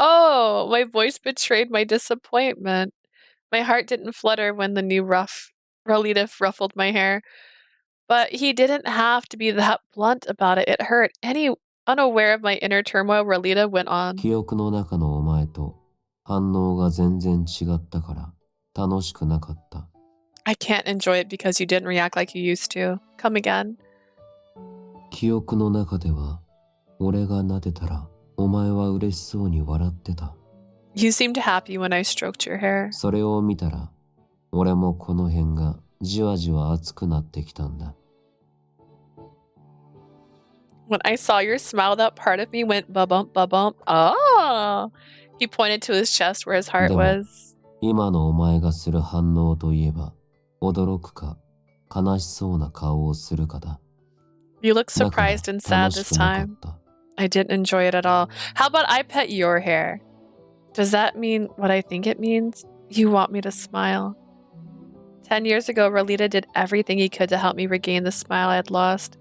Oh, my voice betrayed my disappointment. My heart didn't flutter when the new Rolita ruffled my hair. But he didn't have to be that blunt about it. It hurt. Unaware of my inner turmoil, Rolita went on. 記憶の中のお前と反応が全然違ったから楽しくなかった I can't enjoy it because you didn't react like you used to. Come again. 記憶の中では、俺が撫でたら、お前は嬉しそうに笑ってた。You seemed happy when I stroked your hair. それを見たら、俺もこの辺がじわじわ熱くなってきたんだ。When I saw your smile, that part of me went ba-bump, ba-bump. Oh! He pointed to his chest where his heart でも、 was. 今のお前がする反応といえば、驚くか、悲しそうな顔をするかだ。You look だから、 surprised and sad 楽し this くなか time. った。I didn't enjoy it at all. How about I pet your hair? Does that mean what I think it means? You want me to smile. 10 years ago, Rolita did everything he could to help me regain the smile I had lost.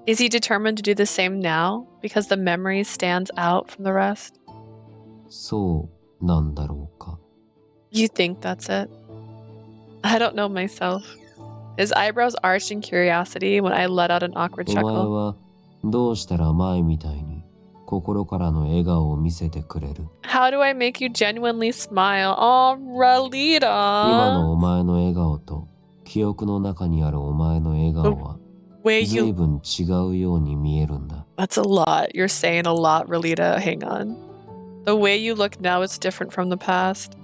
Is he determined to do the same now? Because the memory stands out from the rest? そうなんだろうか。You think that's it? I don't know myself. His eyebrows arched in curiosity when I let out an awkward お前 chuckle. はどうしたら前みたいに心からの笑顔を見せてくれる？ How do I make you genuinely smile? Oh, 今 Rolita. のお前の笑顔と記憶の中にあるお前の笑顔は Way 随 you... 分違うように見えるんだ。 That's a lot. You're saying a lot, Rolita. Hang on. The way you look now is different from the past.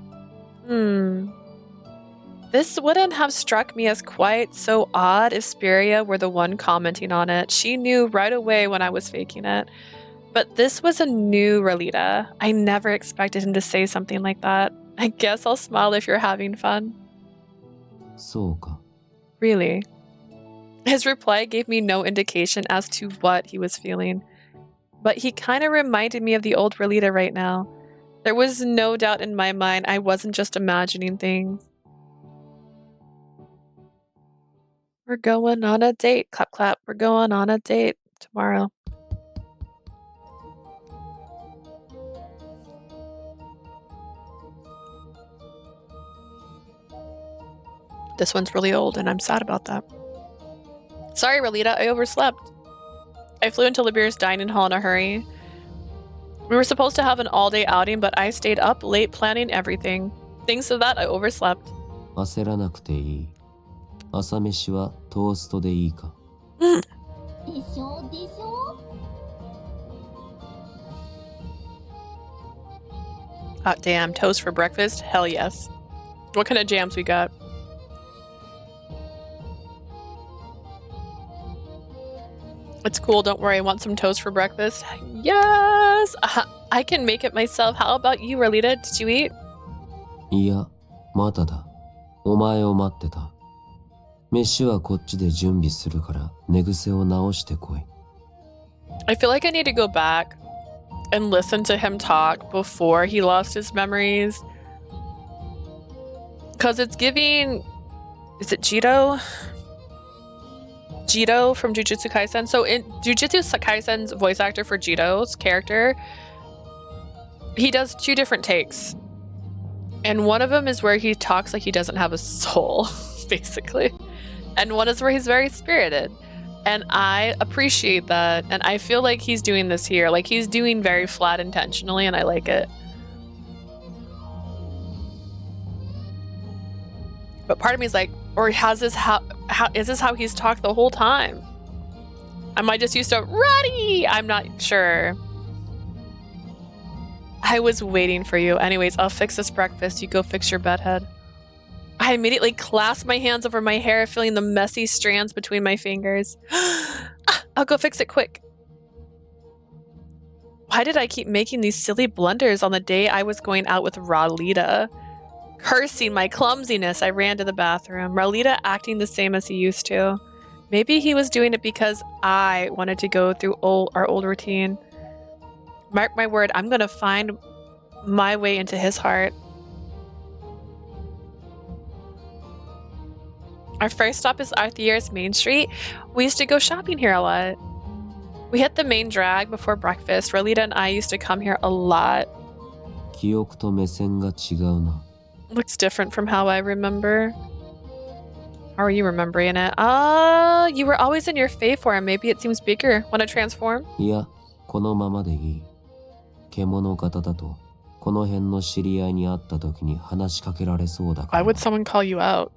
This wouldn't have struck me as quite so odd if Spiria were the one commenting on it. She knew right away when I was faking it. But this was a new Rolita. I never expected him to say something like that. I guess I'll smile if you're having fun. そうか。 Really? His reply gave me no indication as to what he was feeling. But he kind of reminded me of the old Rolita right now. There was no doubt in my mind I wasn't just imagining things. We're going on a date. Clap, clap. We're going on a date tomorrow. This one's really old, and I'm sad about that. Sorry, Rolita, I overslept. I flew into Libir's dining hall in a hurry. We were supposed to have an all-day outing, but I stayed up late planning everything. Thanks to that, I overslept. 焦らなくていい。朝飯はトーストでいいか。でしょでしょ Hot damn, toast for breakfast? Hell yes. What kind of jams we got? It's cool, don't worry, I want some toast for breakfast. Yes! I can make it myself. How about you, Rolita? Did you eat? いや、まだだ。お前を待ってた。飯はこっちで準備するから寝癖を直してこい。I feel like I need to go back and listen to him talk before he lost his memories. Because it's giving... Is it Jito? Jito from Jujutsu Kaisen. So in Jujutsu Kaisen's voice actor for Jito's character, he does two different takes. And one of them is where he talks like he doesn't have a soul, basically. And one is where he's very spirited. And I appreciate that. And I feel like he's doing this here. Like he's doing very flat intentionally, and I like it. But part of me is like, or has this how is this how he's talked the whole time? Am I just used to Radie? I'm not sure. I was waiting for you. Anyways, I'll fix this breakfast. You go fix your bedhead. I immediately clasped my hands over my hair, feeling the messy strands between my fingers. I'll go fix it quick. Why did I keep making these silly blunders on the day I was going out with Rolita? Cursing my clumsiness, I ran to the bathroom. Rolita acting the same as he used to. Maybe he was doing it because I wanted to go through our old routine. Mark my word, I'm gonna find my way into his heart. Our first stop is Arthur's Main Street. We used to go shopping here a lot. We hit the main drag before breakfast. Rolita and I used to come here a lot. 記憶と目線が違うな。 Looks different from how I remember. How are you remembering it? You were always in your Fae form. Maybe it seems bigger. Wanna transform? いや、このままでいい。獣型だと、この辺の知り合いに会った時に話しかけられそうだから。Why would someone call you out?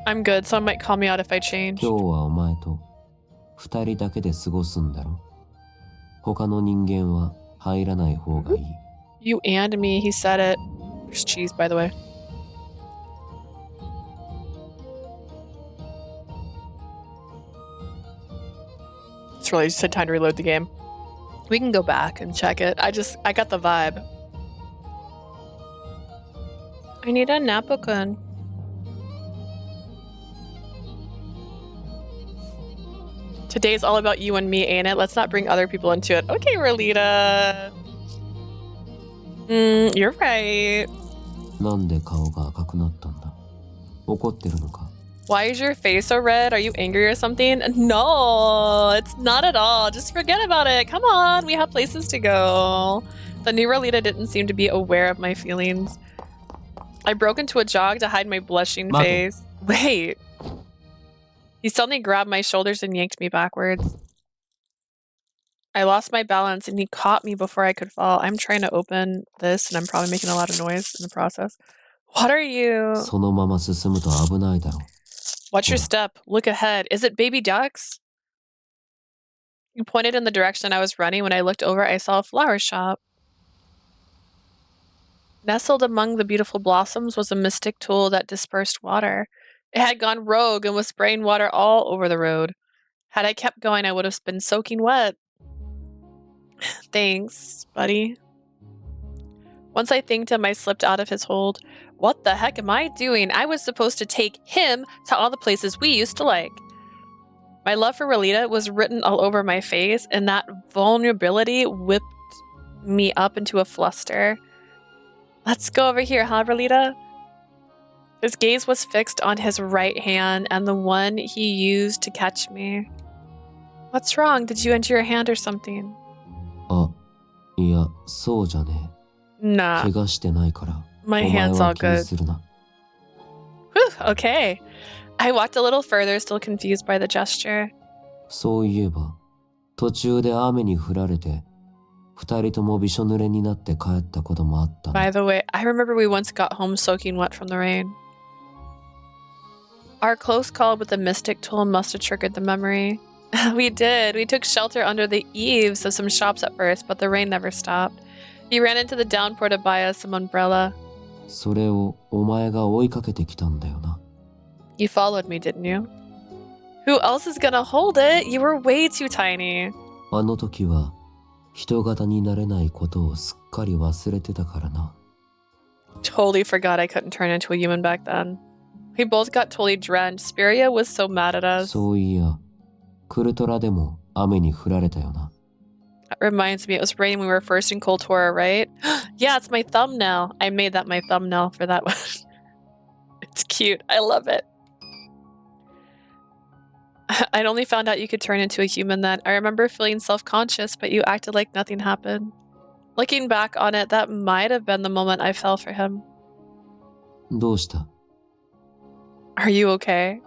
I'm good. Someone might call me out if I change. 今日はお前と二人だけで過ごすんだろ。他の人間は入らない方がいい。You and me, he said it. There's cheese, by the way. It's really just time to reload the game. We can go back and check it. I got the vibe. I need a napukun. Today's all about you and me, ain't it? Let's not bring other people into it. Okay, Rolita. You're right. なんで顔が赤くなったんだ？怒ってるのか？ Why is your face so red? Are you angry or something? No, it's not at all. Just forget about it. Come on, we have places to go. The new Rolita didn't seem to be aware of my feelings. I broke into a jog to hide my blushing face. Wait. He suddenly grabbed my shoulders and yanked me backwards. I lost my balance and he caught me before I could fall. I'm trying to open this and I'm probably making a lot of noise in the process. What are you? そのまま進むと危ないだろ。 Watch your step. Look ahead. Is it baby ducks? You pointed in the direction I was running. When I looked over, I saw a flower shop. Nestled among the beautiful blossoms was a mystic tool that dispersed water. It had gone rogue and was spraying water all over the road. Had I kept going, I would have been soaking wet. Thanks, buddy. Once I thanked him, I slipped out of his hold. What the heck am I doing? I was supposed to take him to all the places we used to like. My love for Rolita was written all over my face, and that vulnerability whipped me up into a fluster. Let's go over here, huh, Rolita? His gaze was fixed on his right hand and the one he used to catch me. What's wrong? Did you injure your hand or something? あ、いや、そうじゃねえ。 Nah. 怪我してないから。 My お前 hand's は all 気に good. するな。 Whew, okay. I walked a little further, still confused by the gesture. そういえば、途中で雨に降られて、二人ともびしょ濡れになって帰ったこともあったな。 By the way, I remember we once got home soaking wet from the rain. Our close call with the mystic tool must have triggered the memory. We did. We took shelter under the eaves of some shops at first, but the rain never stopped. We ran into the downpour to buy us some umbrella. それをお前が追いかけてきたんだよな。 You followed me, didn't you? Who else is gonna hold it? You were way too tiny. あの時は人型になれないことをすっかり忘れてたからな。 Totally forgot I couldn't turn into a human back then. We both got totally drenched. Spiria was so mad at us. そういや、クルトラでも雨に降られたよな。 That reminds me, it was raining when we were first in Kultura, right? Yeah, it's my thumbnail. I made that my thumbnail for that one. It's cute. I love it. I'd only found out you could turn into a human then. I remember feeling self-conscious, but you acted like nothing happened. Looking back on it, that might have been the moment I fell for him. どうした？ Are you okay?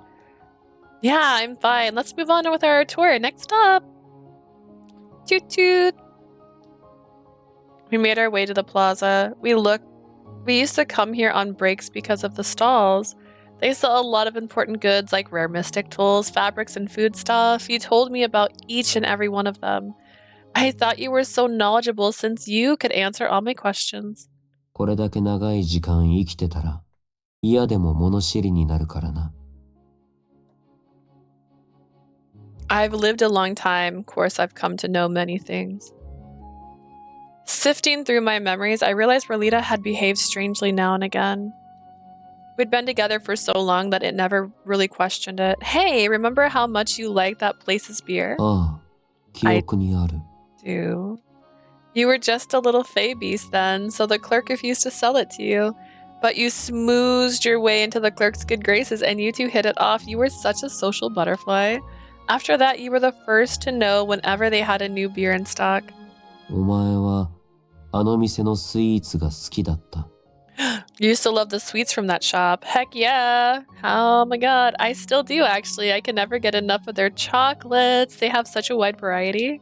Yeah, I'm fine. Let's move on with our tour. Next up. Toot toot. We made our way to the plaza. We used to come here on breaks because of the stalls. They sell a lot of important goods like rare mystic tools, fabrics, and food stuff. You told me about each and every one of them. I thought you were so knowledgeable since you could answer all my questions. これだけ長い時間生きてたら嫌でも物知りになるからな。 I've lived a long time. Of course, I've come to know many things. Sifting through my memories, I realized Rolita had behaved strangely now and again. We'd been together for so long that it never really questioned it. Hey, remember how much you liked that place's beer? ああ、記憶にある。 Do. You were just a little fey beast then, so the clerk refused to sell it to you. But you smoothed your way into the clerk's good graces and you two hit it off. You were such a social butterfly. After that, you were the first to know whenever they had a new beer in stock. お前はあの店のスイーツが好きだった。 You used to love the sweets from that shop. Heck yeah. Oh my god. I still do, actually. I can never get enough of their chocolates. They have such a wide variety.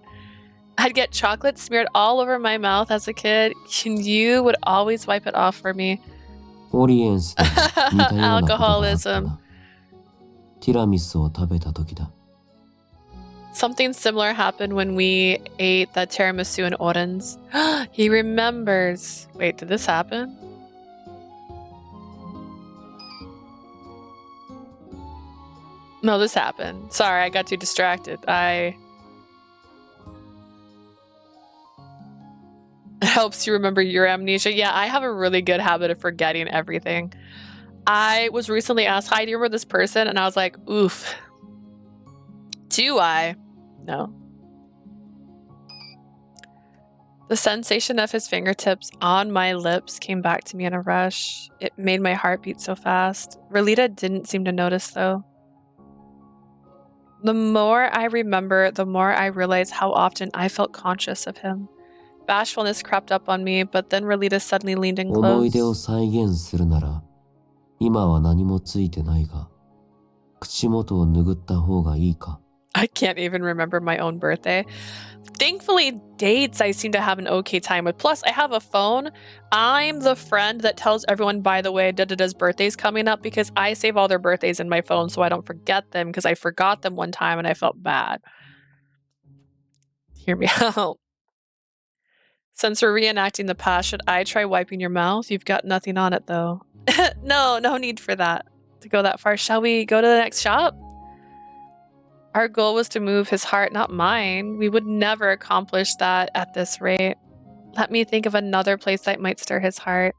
I'd get chocolate smeared all over my mouth as a kid, and you would always wipe it off for me. オリエンスで似たようなことがあったな。 Alcoholism. ティラミスを食べた時だ。 Something similar happened when we ate that tiramisu in Oren's. He remembers. Wait, did this happen? No, this happened. Sorry, I got too distracted. It helps you remember your amnesia. Yeah, I have a really good habit of forgetting everything. I was recently asked, hi, do you remember this person? And I was like, oof. Do I? No. The sensation of his fingertips on my lips came back to me in a rush. It made my heart beat so fast. Relita didn't seem to notice, though. The more I remember, the more I realize how often I felt conscious of him. Bashfulness crept up on me, but then Relita suddenly leaned in 思い出を close. 再現するなら、今は何もついてないが、口元を拭った方がいいか。 I can't even remember my own birthday. Thankfully, dates I seem to have an okay time with. Plus, I have a phone. I'm the friend that tells everyone, by the way, da-da-da's birthday's coming up because I save all their birthdays in my phone so I don't forget them because I forgot them one time and I felt bad. Hear me out. Since we're reenacting the past, should I try wiping your mouth? You've got nothing on it, though. No need for that. To go that far. Shall we go to the next shop? Our goal was to move his heart, not mine. We would never accomplish that at this rate. Let me think of another place that might stir his heart.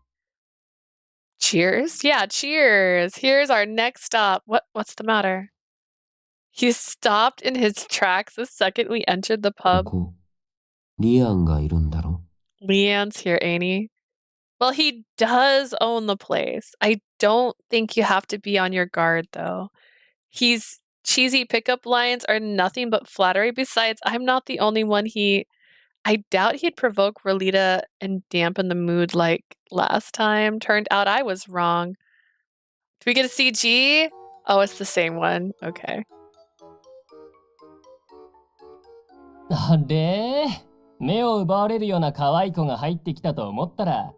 Cheers? Yeah, cheers. Here's our next stop. What's the matter? He stopped in his tracks the second we entered the こ pub. こ、リアンがいるんだろ？ Leanne's here, ain't he? Well, he does own the place. I don't think you have to be on your guard, though. His cheesy pickup lines are nothing but flattery. Besides, I'm not the only one I doubt he'd provoke Relita and dampen the mood like last time. Turned out I was wrong. Do we get a CG? Oh, it's the same one. Okay. あれ、目を奪われるような可愛い子が入ってきたと思ったら。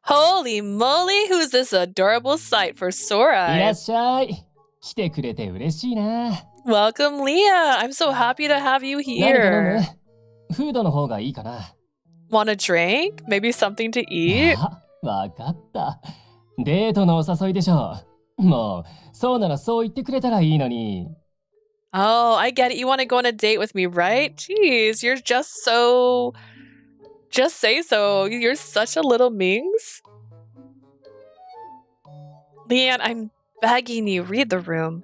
Holy moly, who's this adorable sight for sore いらっ eyes? しゃい。来てくれて嬉しいな。 Welcome, Leah. I'm so happy to have you 何か飲 here. む？フードの方がいいかな。 Want a drink? Maybe something to eat? あ、わかった。デートのお誘いでしょ。もう、そうならそう言ってくれたらいいのに。 Oh, I get it. You want to go on a date with me, right? Jeez, you're just so... Just say so. You're such a little minx. Leanne, I'm begging you, read the room.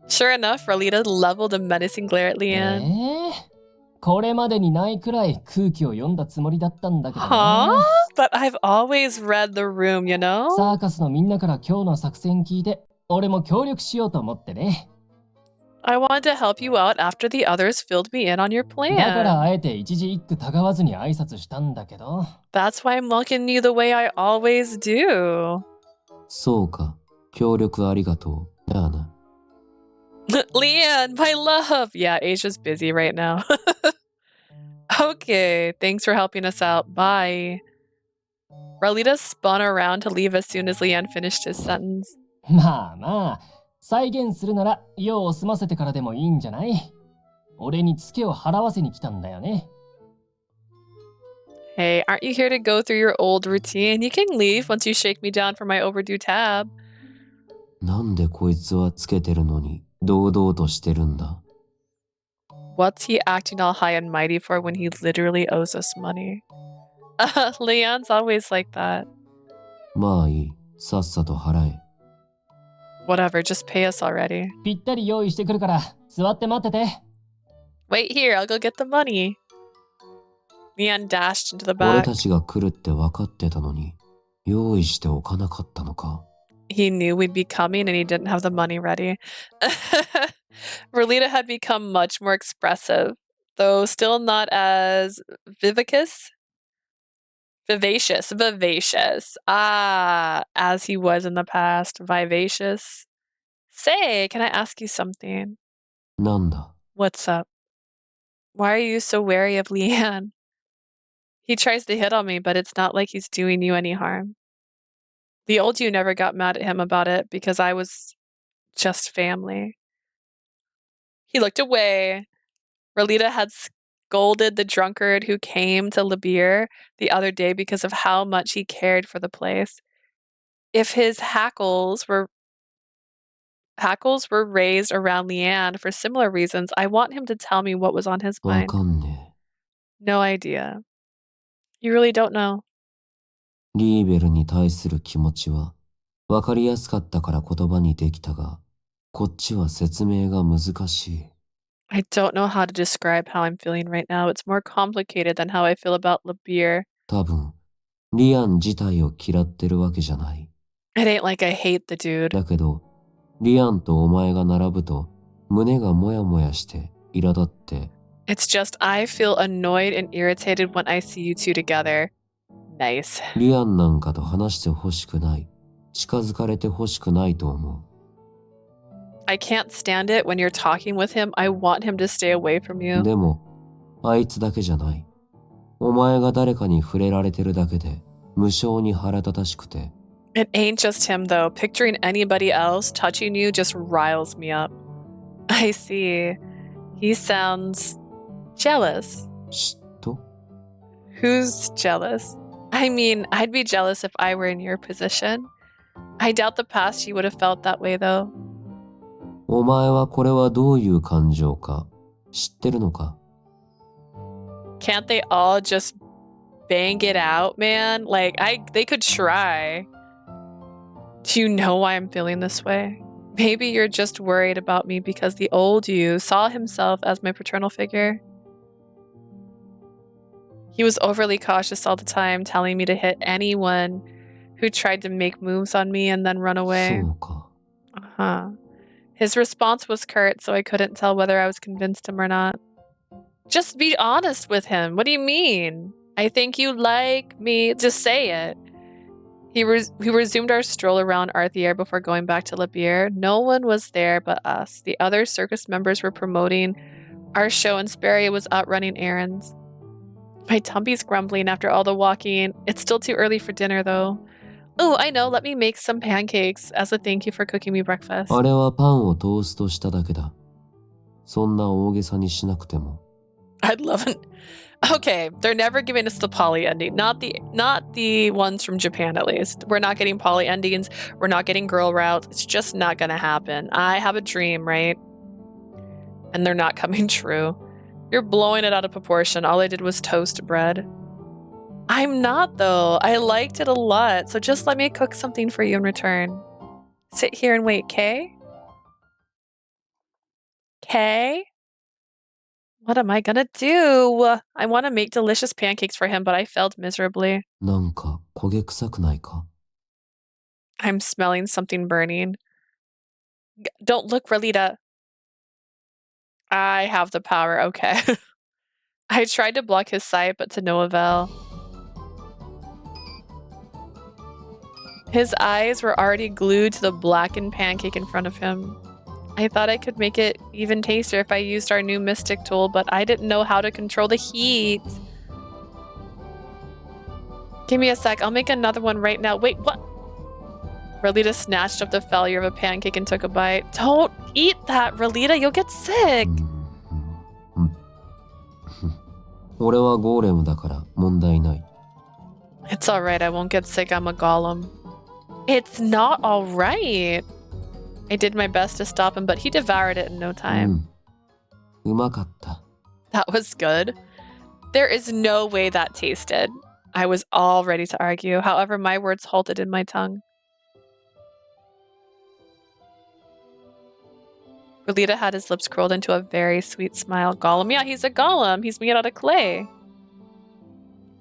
Sure enough, Relita leveled a menacing glare at Leanne. これまでにないくらい空気を読んだつもりだったんだけど Huh? な。 But I've always read the room, you know? サーカスのみんなから今日の作戦聞いて、俺も協力しようと思ってね。 I wanted to help you out after the others filled me in on your だから plan. あえて一字一句たがわずに挨拶したんだけど。 That's why I'm welcoming you the way I always do. そうか、協力ありがとう。じゃあな。 Leanne, my love! Yeah, Asia's busy right now. Okay, thanks for helping us out. Bye. Relita spun around to leave as soon as Leanne finished his sentence. まあまあ、再現するなら用を済ませてからでもいいんじゃない？俺にツケを払わせに来たんだよね。 Hey, aren't you here to go through your old routine? You can leave once you shake me down for my overdue tab. なんでこいつはつけてるのに堂々としてるんだ？ What's he acting all high and mighty for when he literally owes us money? Leon's always like that. まあいい、さっさと払え。 Whatever, just pay us already. ぴったり用意してくるから座って待ってて。 Wait here, I'll go get the money. Leon dashed into the 俺 back. たちが来るって分かってたのに、用意しておかなかったのか。 He knew we'd be coming and he didn't have the money ready. Relita had become much more expressive, though still not as vivacious. Vivacious. As he was in the past. Vivacious. Say, can I ask you something? なんだ？ What's up? Why are you so wary of Leanne? He tries to hit on me, but it's not like he's doing you any harm. The old you never got mad at him about it because I was just family. He looked away. Relita had scolded the drunkard who came to Labir the other day because of how much he cared for the place. If his hackles were raised around Leanne for similar reasons, I want him to tell me what was on his わ mind. かんね No idea. You really don't know. え。リーベルに対する気持ちはわかりやすかったから言葉にできたが、こっちは説明が難しい。I don't know how to describe how I'm feeling right now. It's more complicated than how I feel about Labir. 多分、リアン自体を嫌ってるわけじゃない。It ain't like I hate the dude. だけど、リアンとお前が並ぶと胸がモヤモヤして苛立って。It's just I feel annoyed and irritated when I see you two together. Nice. リアンなんかと話してほしくない。近づかれてほしくないと思う。I can't stand it when you're talking with him. I want him to stay away from you. でも、あいつだけじゃない。お前が誰かに触れられてるだけで無性に腹立たしくて。It ain't just him though. Picturing anybody else touching you just riles me up. I see. He sounds jealous. 嫉妬? Who's jealous? I mean, I'd be jealous if I were in your position. I doubt the past you would have felt that way though. お前はこれはどういう感情か知ってるのか? Can't they all just bang it out, man? Like, they could try. Do you know why I'm feeling this way? Maybe you're just worried about me because the old you saw himself as my paternal figure. He was overly cautious all the time, telling me to hit anyone who tried to make moves on me and then run away. そうか。Uh-huh. His response was curt, so I couldn't tell whether I was convinced him or not. Just be honest with him. What do you mean? I think you like me. Just say it. We resumed our stroll around Arthier before going back to Labir. No one was there but us. The other circus members were promoting our show and Sperry was out running errands. My tummy's grumbling after all the walking. It's still too early for dinner though. Oh, I know. Let me make some pancakes as a thank you for cooking me breakfast. あれはパンをトーストしただけだ。そんな大げさにしなくても。I'd love it. Okay, they're never giving us the poly ending. Not the ones from Japan, at least. We're not getting poly endings. We're not getting girl routes. It's just not gonna happen. I have a dream, right? And they're not coming true. You're blowing it out of proportion. All I did was toast bread. I'm not, though. I liked it a lot. So just let me cook something for you in return. Sit here and wait, Kay? Kay? What am I gonna do? I want to make delicious pancakes for him, but I failed miserably. なんか焦げ臭くないか? I'm smelling something burning. Don't look, Relita. I have the power, okay. I tried to block his sight, but to no avail. His eyes were already glued to the blackened pancake in front of him. I thought I could make it even tastier if I used our new mystic tool, but I didn't know how to control the heat. Give me a sec, I'll make another one right now. Wait, what? Relita snatched up the failure of a pancake and took a bite. Don't eat that, Relita, you'll get sick. 俺はゴーレムだから問題ない。 It's alright, I won't get sick, I'm a golem. It's not alright. I did my best to stop him, but he devoured it in no time. うまかった。 That was good. There is no way that tasted. I was all ready to argue. However, my words halted in my tongue. Relita had his lips curled into a very sweet smile. Golem? Yeah, he's a golem. He's made out of clay.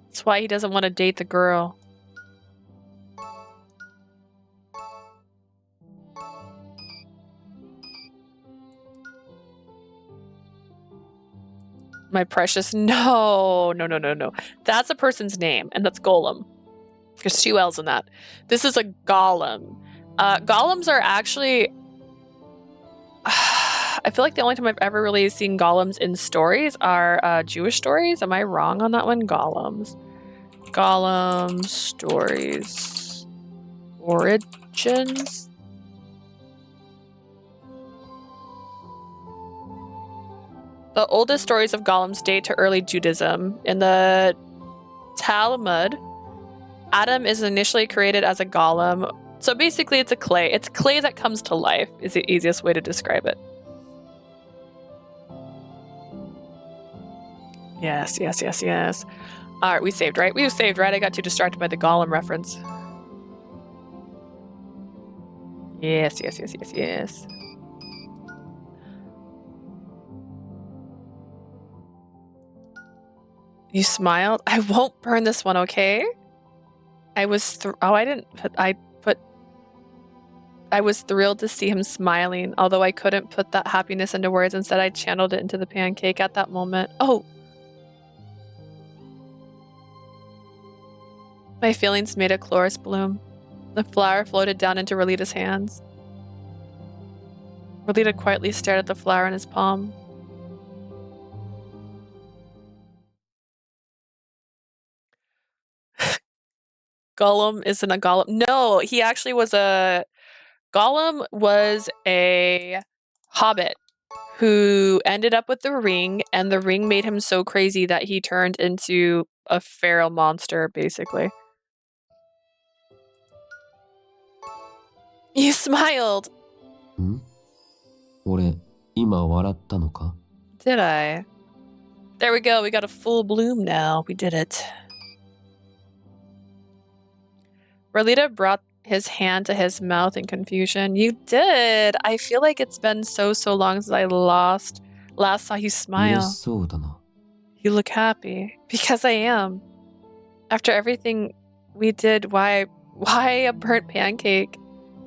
That's why he doesn't want to date the girl. My precious. No. That's a person's name, and that's Golem. There's 2 L's in that. This is a golem. Golems are actually... I feel like the only time I've ever really seen golems in stories are Jewish stories. Am I wrong on that one? Golems. Golem stories. origins? The oldest stories of golems date to early Judaism. In the Talmud, Adam is initially created as a golem. So basically it's a clay. It's clay that comes to life is the easiest way to describe it. Yes, yes, yes, yes. Alright, we saved, right? We saved, right? I got too distracted by the golem reference. Yes, yes, yes, yes, yes. You smiled? I won't burn this one, okay? I was I was thrilled to see him smiling, although I couldn't put that happiness into words. Instead, I channeled it into the pancake at that moment. Oh! My feelings made a chloris bloom. The flower floated down into Rolita's hands. Rolita quietly stared at the flower in his palm. Gollum isn't a golem. No, he actually was a... Gollum was a hobbit who ended up with the ring, and the ring made him so crazy that he turned into a feral monster, basically. You smiled! Hmm? 俺、今笑ったのか? Did I? There we go, we got a full bloom now. We did it. Rolita brought his hand to his mouth in confusion. You did! I feel like it's been so long since I last saw you smile. 嬉しそうだな。 You look happy. Because I am. After everything we did, why a burnt pancake?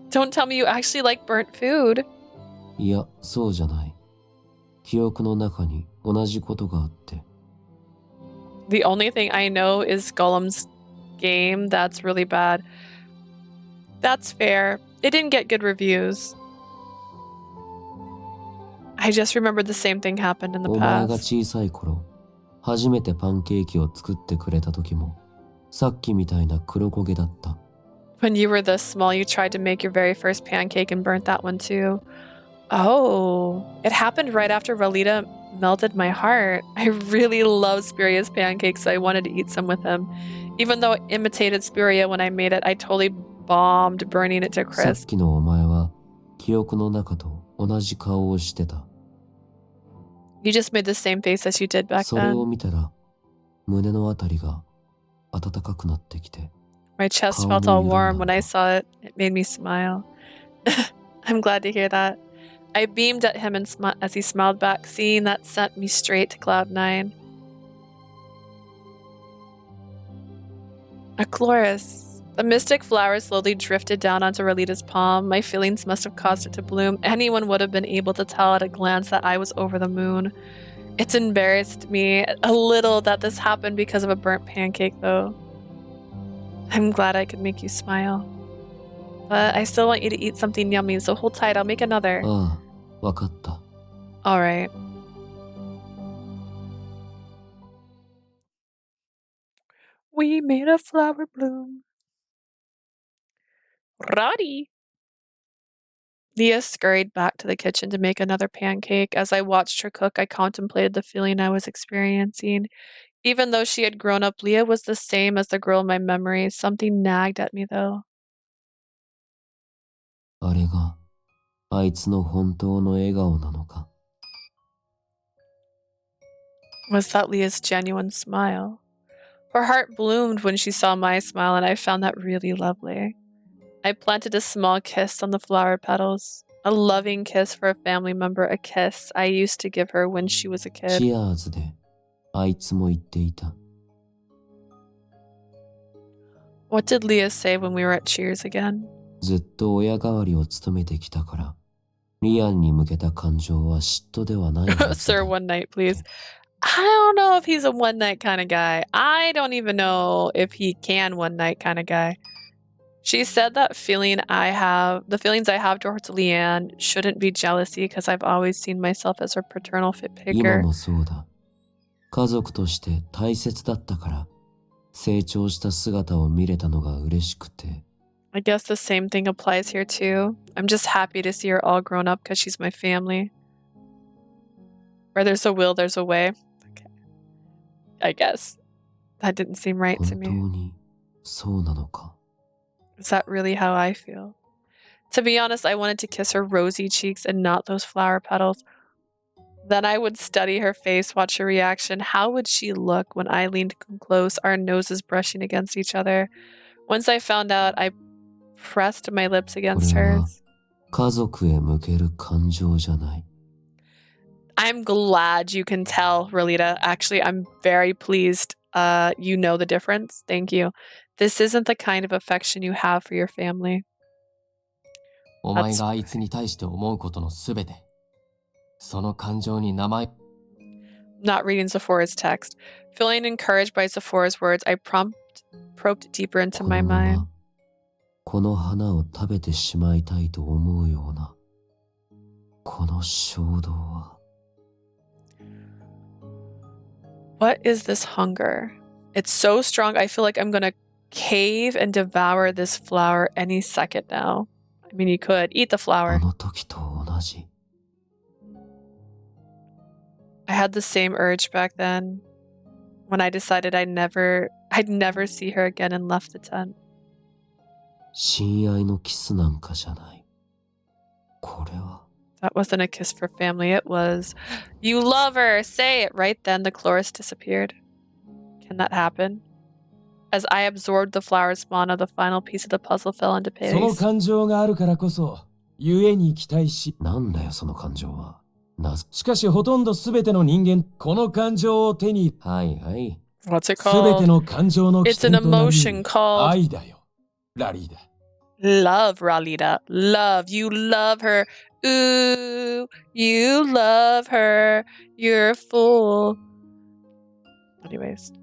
Don't tell me you actually like burnt food. いや、そうじゃない。記憶の中に同じことがあって。 The only thing I know is Gollum's game. That's really bad. That's fair. It didn't get good reviews. I just remembered the same thing happened in the お前が past. 小さい頃、初めてパンケーキを作ってくれた時も、さっきみたいな黒焦げだった。 When you were this small, you tried to make your very first pancake and burnt that one too. Oh, it happened right after Rolita melted my heart. I really love Spuria's pancakes, so I wanted to eat some with him. Even though it imitated Spuria when I made it, I totally bombed burning it to さっ crisp. きのお前は記憶の中と同じ顔をしてた。 You just made the same face as you did back それを then. 見たら、胸のあたりが温かくなってきて。 My chest felt all warm when I saw it. It made me smile. I'm glad to hear that. I beamed at him as he smiled back, seeing that sent me straight to cloud 9. A chloris. The mystic flower slowly drifted down onto Rolita's palm. My feelings must have caused it to bloom. Anyone would have been able to tell at a glance that I was over the moon. It's embarrassed me a little that this happened because of a burnt pancake, though. I'm glad I could make you smile. But I still want you to eat something yummy, so hold tight, I'll make another. ああ、わかった。 Alright. We made a flower bloom. Radie! Leah scurried back to the kitchen to make another pancake. As I watched her cook, I contemplated the feeling I was experiencing. Even though she had grown up, Leah was the same as the girl in my memories. Something nagged at me, though. あれが、あいつの本当の笑顔なのか。 Was that Leah's genuine smile? Her heart bloomed when she saw my smile, and I found that really lovely. I planted a small kiss on the flower petals. A loving kiss for a family member, a kiss I used to give her when she was a kid. チアーズで、あいつも言っていた。 What did Leah say when we were at Cheers again? ずっと親代わりを務めてきたから、リアンに向けた感情は嫉妬ではないはずだ。 Sir, one night, please. I don't know if he's a one night kind of guy. I don't even know if he can one night kind of guy. She said that the feelings I have towards Leanne shouldn't be jealousy because I've always seen myself as her paternal 今 figure. もそうだ。家族として大切だったから、成長した姿を見れたのが嬉しくて。I guess the same thing applies here too. I'm just happy to see her all grown up because she's my family. Where there's a will, there's a way. Okay. I guess. That didn't seem right to me. 本当にそうなのか? Is that really how I feel? To be honest, I wanted to kiss her rosy cheeks and not those flower petals. Then I would study her face, watch her reaction. How would she look when I leaned close, our noses brushing against each other? Once I found out, I pressed my lips against これは hers. 家族へ向ける感情じゃない。 I'm glad you can tell, Rolita. Actually, I'm very pleased. You know the difference. Thank you. This isn't the kind of affection you have for your family. お前があいつに対して思うことのすべて、その感情に名前。 Not reading Sephora's text. Feeling encouraged by Sephora's words, I probed deeper into こ my のま mind. まこの花を食べてしまいたいと思うようなこの衝動は。 What is this hunger? It's so strong, I feel like I'm gonna cave and devour this flower any second now. I mean, you could eat the あ flower. の時と同じ。 I had the same urge back then when I decided I'd never see her again and left the tent. 親愛のキスなんかじゃない。これは。 That wasn't a kiss for family, it was, you love her, say it. Right then, the chloris disappeared. Can that happen? As I absorbed the flower's mana, the final piece of the puzzle fell into その place. 感情があるからこそ、故に期待し、なんだよその感情は。なぜ。しかしほとんどすべての人間、この感情を手に、はいはい。 What's it すべて called? の感情の起 It's an 点となり emotion called 愛だよ、ラリーダ。 love, Ralita. Love. You love her. Ooh, you love her. You're a fool. Anyways.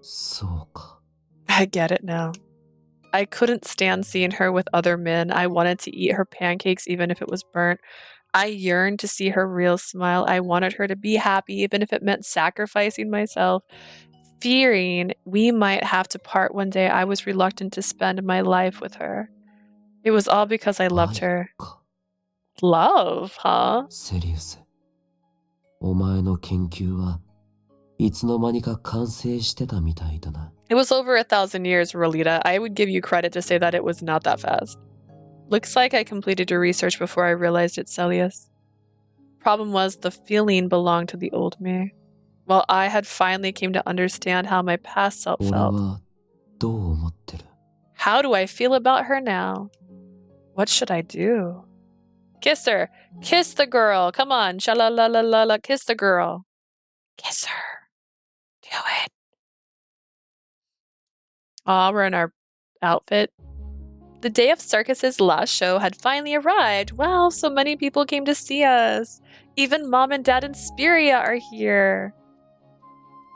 そうか。 I get it now. I couldn't stand seeing her with other men. I wanted to eat her pancakes even if it was burnt. I yearned to see her real smile. I wanted her to be happy even if it meant sacrificing myself. Fearing we might have to part one day, I was reluctant to spend my life with her. It was all because I loved her. 愛か。 Love, huh? セリウス。お前の研究はいつの間にか完成してたみたいだな。 It was over 1,000 years, Rolita. I would give you credit to say that it was not that fast. Looks like I completed your research before I realized it, Celius. Problem was, the feeling belonged to the old me. Well, I had finally came to understand how my past self 俺 felt. はどう思ってる？ How do I feel about her now? What should I do? Kiss her. Kiss the girl. Come on. Sha-la-la-la-la-la. Kiss the girl. Kiss her. Do it. Aw, we're in our outfit. The day of Circus's last show had finally arrived. Wow, so many people came to see us. Even Mom and Dad and Spiria are here.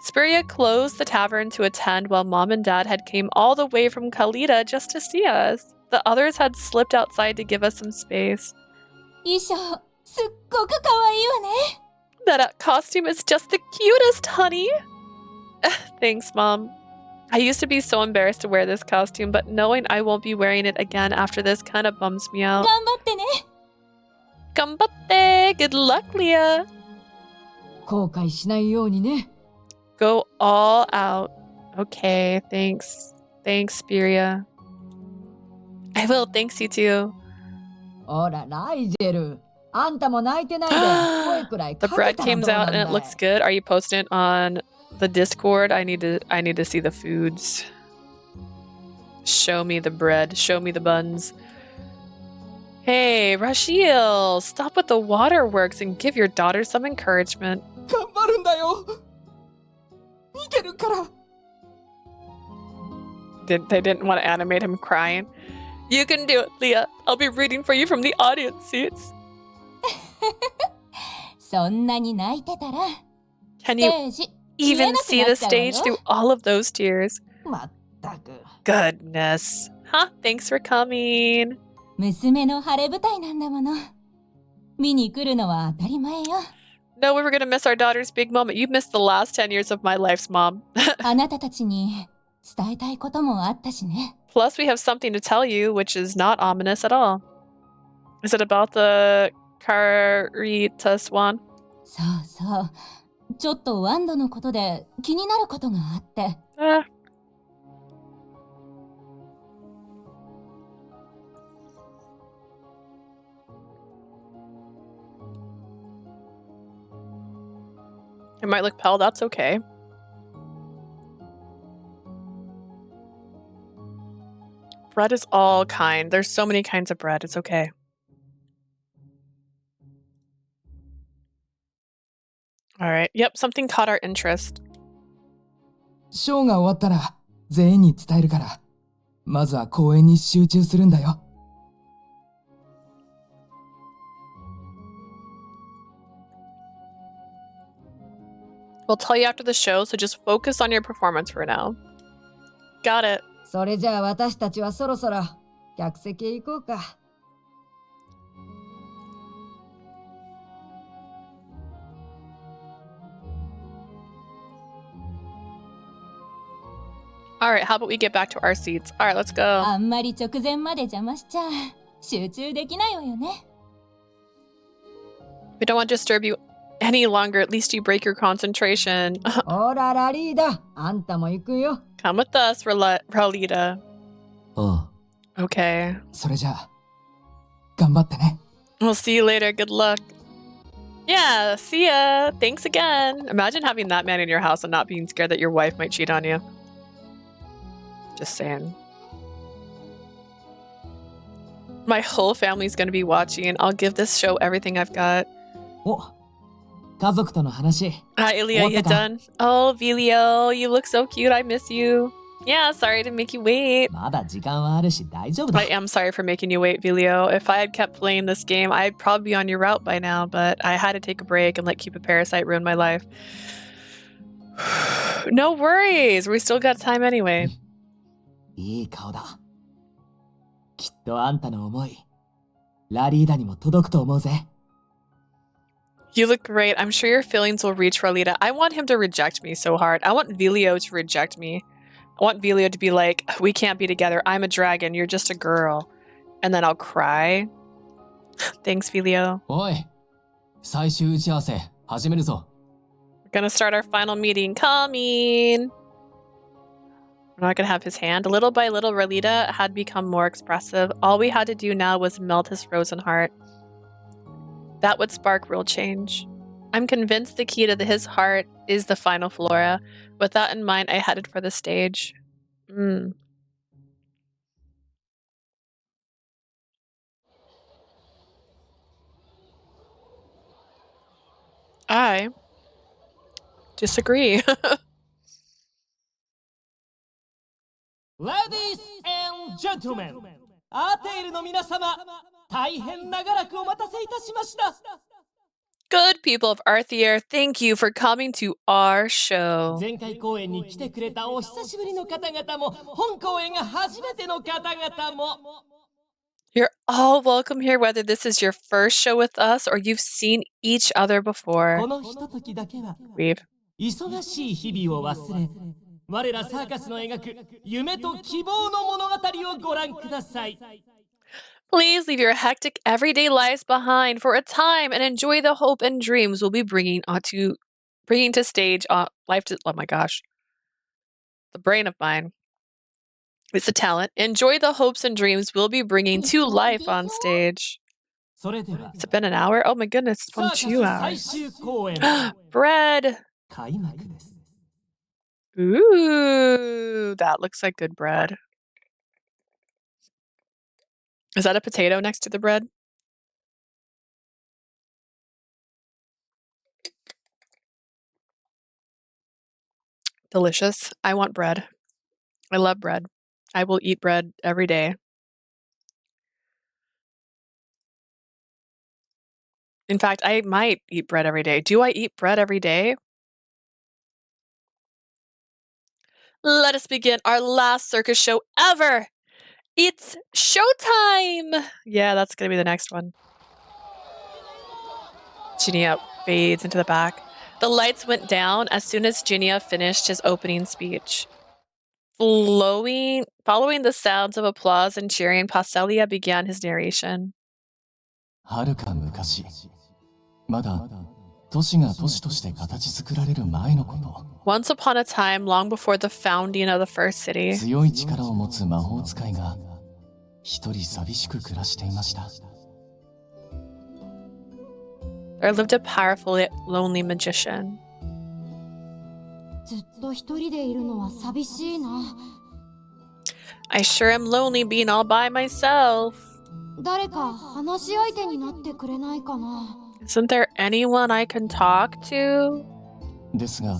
Spiria closed the tavern to attend while Mom and Dad had came all the way from Kalita just to see us. The others had slipped outside to give us some space. 衣装すっごく可愛いわね。 That costume is just the cutest, honey. Thanks, Mom. I used to be so embarrassed to wear this costume, but knowing I won't be wearing it again after this kind of bums me out. 頑張ってね。 Gambatte! Good luck, Leah. 後悔しないようにね。 Go all out. Okay, thanks. Thanks, Spiria. I will, thanks you too. ほら、ライジェル。あんたも泣いてないで、声くらい The か bread けたら came どうな out んだ and い it looks good. Are you posting it on the Discord? I need to see the foods. Show me the bread. Show me the buns. Hey, Rashiel, stop with the waterworks and give your daughter some encouragement. 頑張るんだよ。見てるから。They didn't want to animate him crying. You can do it, Leah. I'll be reading for you from the audience seats. そんなに泣いてたら、 Can ス you テージ even see the 見えなくなっちゃうわよ。 stage through all of those tears? まったく。 Goodness. Huh? Thanks for coming. 娘の晴れ舞台なんだもの。見に来るのは当たり前よ。 No, we were gonna miss our daughter's big moment. You missed the last 10 years of my life's mom. あなたたちに伝えたいこともあったしね。Plus, we have something to tell you, which is not ominous at all. Is it about the Caritas one? そうそう。ちょっとワンドのことで気になることがあって。It might look pale, that's okay. Bread is all kind. There's so many kinds of bread, it's okay. Alright, yep, something caught our interest. ショーが終わったら全員に伝えるから、まずは公演に集中するんだよ。We'll tell you after the show, so just focus on your performance for now. Got it. それじゃあ私たちはそろそろ客席へ行こうか。Alright, how about we get back to our seats? Alright, let's go. あんまり直前まで邪魔しちゃ集中できないわよね。We don't want to disturb you any longer. At least you break your concentration. ほらラリーダ、あんたも行くよ。Come with us, Ralita. ああ。Okay. それじゃあ、頑張ってね。We'll see you later. Good luck. Yeah, see ya. Thanks again. Imagine having that man in your house and not being scared that your wife might cheat on you. Just saying. My whole family's gonna be watching. I'll give this show everything I've got. お、家族との話。Hi, Ilya, you done? Oh, Vilio, you look so cute. I miss you. Yeah, sorry to make you wait. まだ時間はあるし大丈夫だ。I am sorry for making you wait, Vilio. If I had kept playing this game, I'd probably be on your route by now, but I had to take a break and let Keep a Parasite ruin my life. No worries. We still got time anyway. いい顔だ。きっとあんたの思い、ラリーダにも届くと思うぜ。You look great. I'm sure your feelings will reach Ralita. I want him to reject me so hard. I want Vilio to reject me. I want Vilio to be like, we can't be together. I'm a dragon. You're just a girl. And then I'll cry. Thanks, Vilio. おい、最終打ち合わせ始めるぞ。We're gonna start our final meeting. Coming. I'm not gonna have his hand. Little by little, Ralita had become more expressive. All we had to do now was melt his frozen heart. That would spark real change. I'm convinced the key to his heart is the final flora. With that in mind, I headed for the stage. I disagree. Ladies and gentlemen, アーテールの皆様、大変長らくお待たせいたしました。Good people of Arthier, thank you for coming to our show. 前回公演に来てくれたお久しぶりの方々も、本公演が初めての方々も。You're all welcome here, whether this is your first show with us or you've seen each other before. このひとときだけは、 We've. 忙しい日々を忘れ、我らサーカスの描く夢と希望の物語をご覧ください。Please leave your hectic everyday lives behind for a time and enjoy the hope and dreams we'll be bringing to stage. Life to, oh my gosh, the brain of mine. It's a talent. Enjoy the hopes and dreams we'll be bringing to life on stage. It's been an hour. Oh my goodness, it's been 2 hours. Bread. Ooh, that looks like good bread. Is that a potato next to the bread? Delicious. I want bread. I love bread. I will eat bread every day. In fact, I might eat bread every day. Do I eat bread every day? Let us begin our last circus show ever. It's showtime! Yeah, that's gonna be the next one. Ginia fades into the back. The lights went down as soon as Ginia finished his opening speech. Following the sounds of applause and cheering, Pastelia began his narration. はるか昔、まだ都市が都市として形作られる前のこと。Once upon a time, long before the founding of the first city, 強い力を持つ魔法使いが一人寂しく暮らしていました。there lived a powerful yet lonely magician. ずっと一人でいるのは寂しいな。I sure am lonely being all by myself. 誰か話し相手になってくれないかな。Isn't there anyone I can talk to? ですが、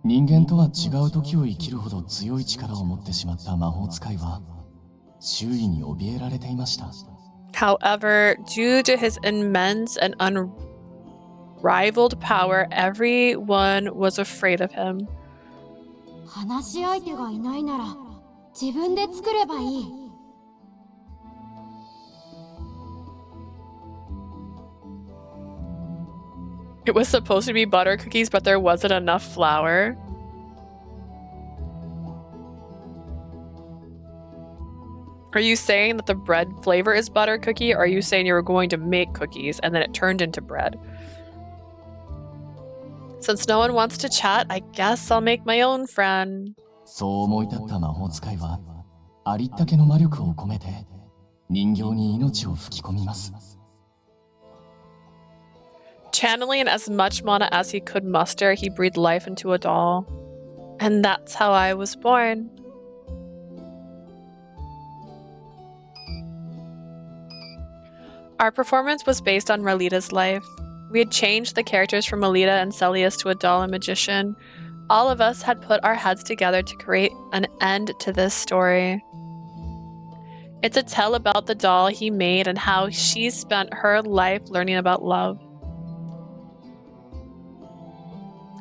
人間とは違う時を生きるほど強い力を持ってしまった魔法使いは、周囲に怯えられていました。However, due to his immense and unrivaled power, everyone was afraid of him. 話し相手がいないなら自分で作ればいい。It was supposed to be butter cookies, but there wasn't enough flour. Are you saying that the bread flavor is butter cookie, or are you saying you were going to make cookies and then it turned into bread? Since no one wants to chat, I guess I'll make my own friend. そう思い立った魔法使いは、ありったけの魔力を込めて人形に命を吹き込みます。Channeling as much mana as he could muster, he breathed life into a doll. And that's how I was born. Our performance was based on Ralita's life. We had changed the characters from Melita and Celius to a doll and magician. All of us had put our heads together to create an end to this story. It's a tale about the doll he made and how she spent her life learning about love.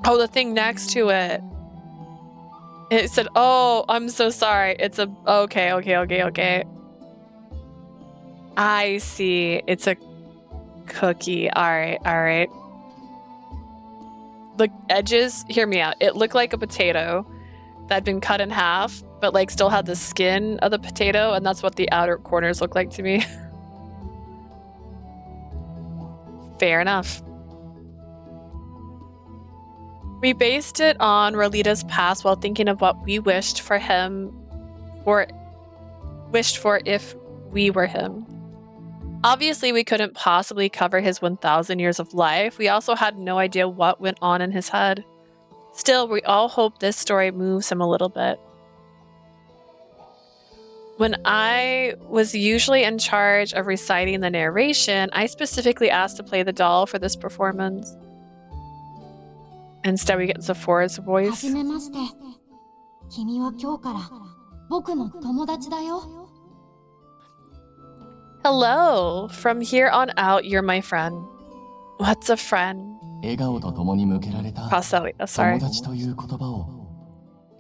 Oh, the thing next to it. It said, oh, I'm so sorry. It's a... Okay. I see. It's a cookie. Alright. The edges, hear me out. It looked like a potato that had been cut in half, but like still had the skin of the potato, and that's what the outer corners look like to me. Fair enough. We based it on Ralita's past while thinking of what we wished for if we were him. Obviously, we couldn't possibly cover his 1,000 years of life. We also had no idea what went on in his head. Still, we all hope this story moves him a little bit. When I was usually in charge of reciting the narration, I specifically asked to play the doll for this performance. Instead, we get Zephora's voice. はじめまして。君は今日から僕の友達だよ。Hello. From here on out, you're my friend. What's a friend? 笑顔と共に向けられた Pastelia, 友 sorry. 達という言葉を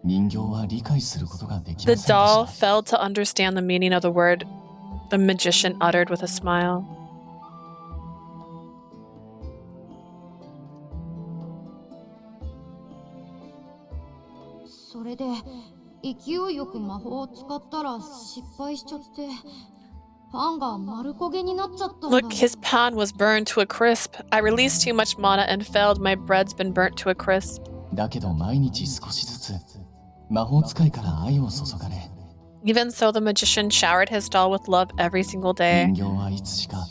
人形は理解することができ The ませんで doll した。 failed to understand the meaning of the word the magician uttered with a smile. それで勢いよく魔法を使ったら失敗しちゃって、パンが丸焦げになっちゃったんだ。 Look, his pan was burned to a crisp. I released too much mana and failed. My bread's been burnt to a crisp. だけど毎日少しずつ魔法使いから愛を注がれ、 Even so, the magician showered his doll with love every single day. 人形はいつしか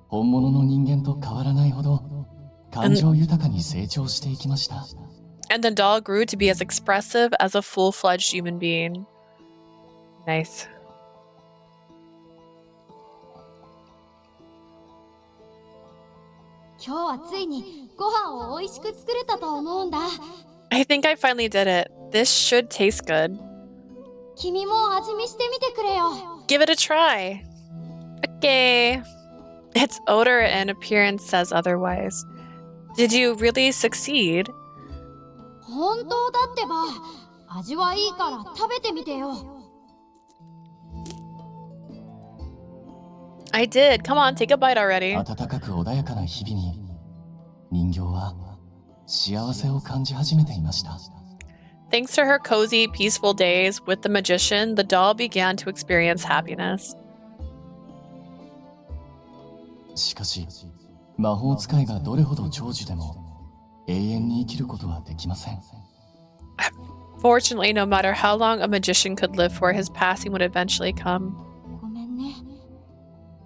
本物の人間と変わらないほど感情豊かに成長していきました。 And the doll grew to be as expressive as a full-fledged human being. Nice. 今日はついにご飯を美味しく作れたと思うんだ。 I think I finally did it. This should taste good. 君も味見してみてくれよ。 Give it a try. Okay. Its odor and appearance says otherwise. Did you really succeed? 本当だってば。味はいいから食べてみてよ。 I did. Come on, take a bite already. 温かく穏やかな日々に人形は幸せを感じ始めていました。Thanks to her cozy, peaceful days with the magician, the doll began to experience happiness. しかし、魔法使いがどれほど長寿でも永遠に生きることはできません。Fortunately, no matter how long a magician could live for, his passing would eventually come. ごめんね。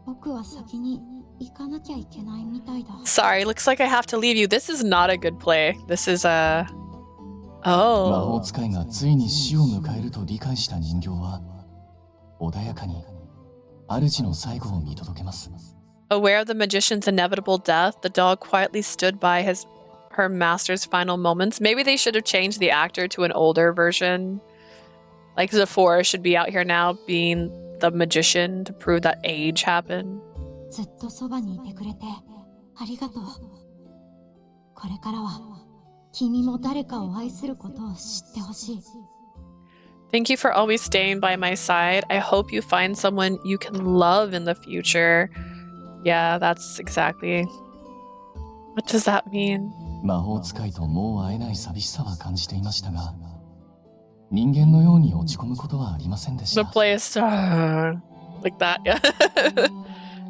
僕は先に行かなきゃいけないみたいだ。 Sorry, looks like I have to leave you. This is not a good play. This is a... 魔法 Oh. 使いがついに死を迎えると理解した人形は穏やかに主の最後を見届けます。 Aware of the magician's inevitable death, the doll quietly stood by her master's final moments. Maybe they should have changed the actor to an older version. Like Zephora should be out here now being the magician to prove that age happened. ずっとそばにいてくれてありがとう。これからは君も誰かを愛することを知ってほしい。 Thank you for always staying by my side. I hope you find someone you can love in the future. Yeah, that's exactly. What does that mean? 魔法使いともう会えない寂しさは感じていましたが、人間のように落ち込むことはありませんでし The た。 play is like that.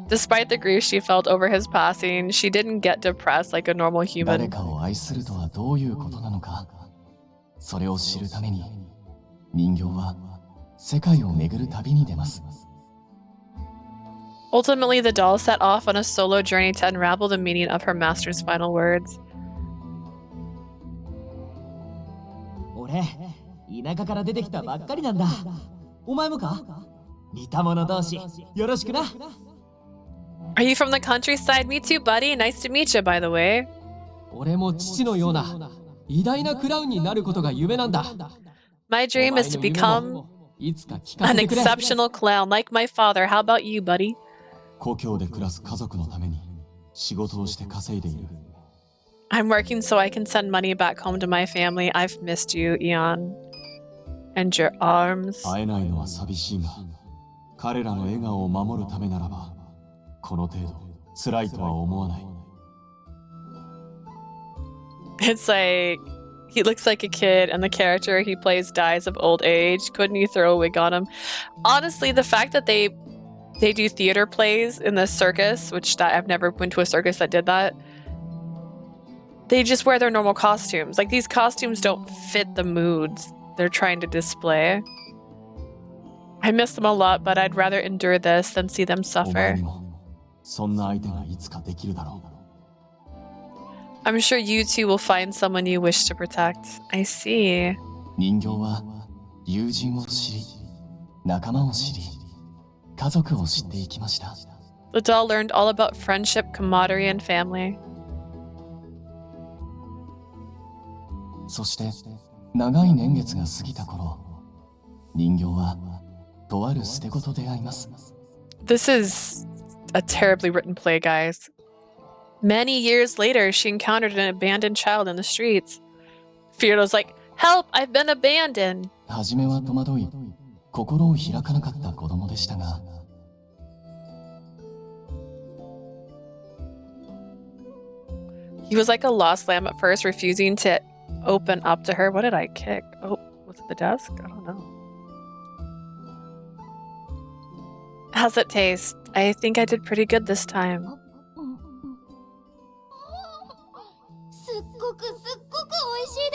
Despite the grief she felt over his passing, she didn't get depressed like a normal 誰 human. かを愛するとはどういうことなのか、それを知るために人形は世界を巡る旅に出ます。 Ultimately, the doll set off on a solo journey to unravel the meaning of her master's final words. 俺、田舎から出てきたばっかりなんだ。お前もか？似た者同士、よろしくな。 Are you from the countryside? Me too, buddy. Nice to meet you, by the way. 俺も父のような偉大なクラウンになることが夢なんだ。 My dream is to become an exceptional clown like my father. How about you, buddy? 故郷で暮らす家族のために仕事をして稼いでいる。 I'm working so I can send money back home to my family. I've missed you, Eon. And your arms. 会えないのは寂しいが、彼らの笑顔を守るためならば、この程度辛いとは思わない。 It's like he looks like a kid and the character he plays dies of old age. Couldn't you throw a wig on him? Honestly, the fact that they do theater plays in the circus, which I've never went to a circus that did that. They just wear their normal costumes. Like, these costumes don't fit the moods they're trying to display. I miss them a lot, but I'd rather endure this than see them お前 suffer. にもそんな相手がいつかできるだろう。 I'm sure you two will find someone you wish to protect. I see. 人形は友人を知り、仲間を知り、家族を知っていきました。 The doll learned all about friendship, camaraderie, and family. そして長い年月が過ぎた頃、人形はとある捨て子と出会います。 This is a terribly written play, guys. Many years later, she encountered an abandoned child in the streets. Fiodo's like, "Help! I've been abandoned!" 初めは戸惑い、心を開かなかった子供でしたが、 He was like a lost lamb at first, refusing to open up to her. What did I kick? Oh, was it the desk? I don't know. How's it taste? I think I did pretty good this time. すっごく美味しい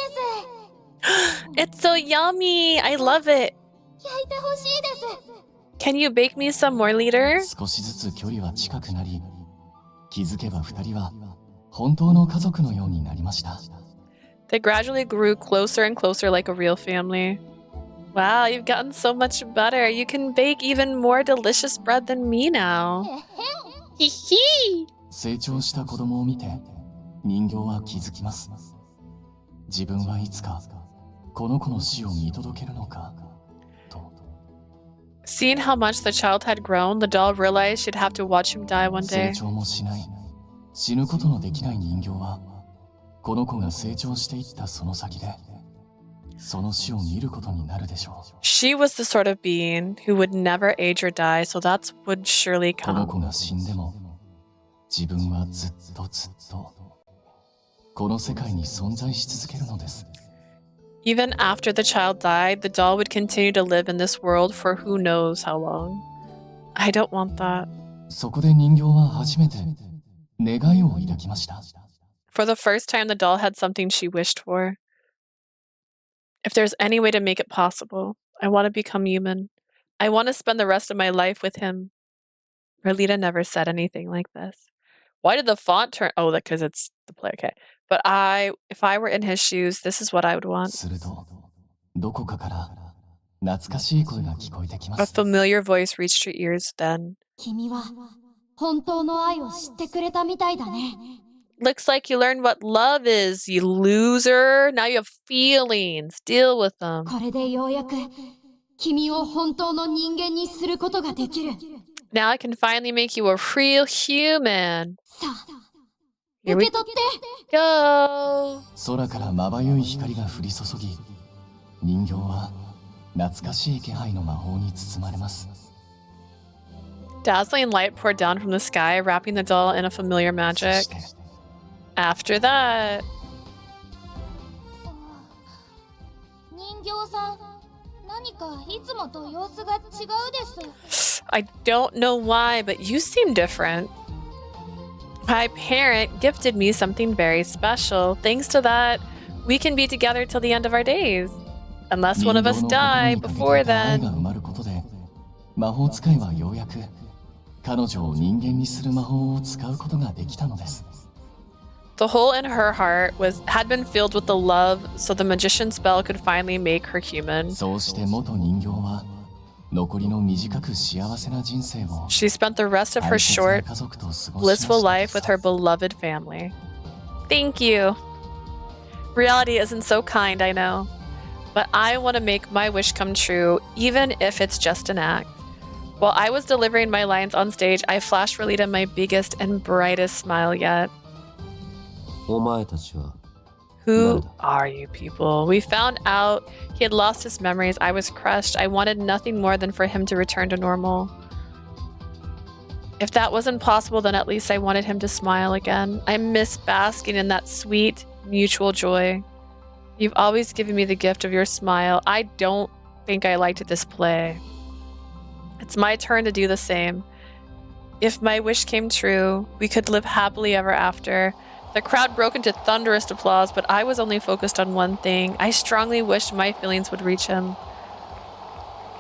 です。 It's so yummy! I love it! 焼いてほしいです。 Can you bake me some more, leader? 少しずつ距離は近くなり、気づけば二人は本当の家族のようになりました。 They gradually grew closer and closer like a real family. Wow, you've gotten so much better. You can bake even more delicious bread than me now. Hee hee! 成長した子供を見て、人形は気づきます。自分はいつかこの子の死を見届けるのかと。 Seeing how much the child had grown, the doll realized she'd have to watch him die one 成 day. 長もしない、死ぬことのできない人形は、この子が成長していったその先で、その死を見ることになるでしょう。 She was the sort of being who would never age or die, so that would surely この子 come. が死んでも、自分はずっとこの世界に存在し続けるのです。Even after the child died, the doll would continue to live in this world for who knows how long. I don't want that. そこで人形は初めて願いを抱きました。 For the first time, the doll had something she wished for. If there's any way to make it possible, I want to become human. I want to spend the rest of my life with him. Merlita never said anything like this. Why did the font turn? Oh, because it's the play. Okay. But if I were in his shoes, this is what I would want. すると、どこかから懐かしい声が聞こえてきま A す。 familiar voice reached your ears then. 君は本当の愛を知ってくれたみたいだね。 Looks like you learned what love is, you loser. Now you have feelings. Deal with them. これでようやく君を本当の人間にすることができる。 Now I can finally make you a real human. さあ、 Here 受 we け取って。 go. 空からまばゆい光が降り注ぎ、人形は懐かしい気配の魔法に包まれます。 Dazzling light poured down from the sky, wrapping the doll in a familiar そ magic. して After that, 人形さん、何かいつもと様子が違うです。 I don't know why, but you seem different. My parent gifted me something very special. Thanks to that, we can be together till the end of our days. Unless one of us 人形の die 心にかけ before ていた愛 then. が埋まることで、魔法使いはようやく彼女を人間にする魔法を使うことができたのです。 The hole in her heart had been filled with the love, so the magician spell could finally make her human. そうして元人形は残りの短く幸せな人生を She spent the rest of her 大切な short, 家族と過ごしま blissful した life with her beloved family. Thank you. Reality isn't so kind, I know. But I want to make my wish come true, even if it's just an act. While I was delivering my lines on stage, I flashed Relita my biggest and brightest smile yet. お前たちは Who Nada. are you people? We found out he had lost his memories. I was crushed. I wanted nothing more than for him to return to normal. If that wasn't possible, then at least I wanted him to smile again. I miss basking in that sweet, mutual joy. You've always given me the gift of your smile. I don't think I liked this play. It's my turn to do the same. If my wish came true, we could live happily ever after. The crowd broke into thunderous applause, but I was only focused on one thing. I strongly wished my feelings would reach him.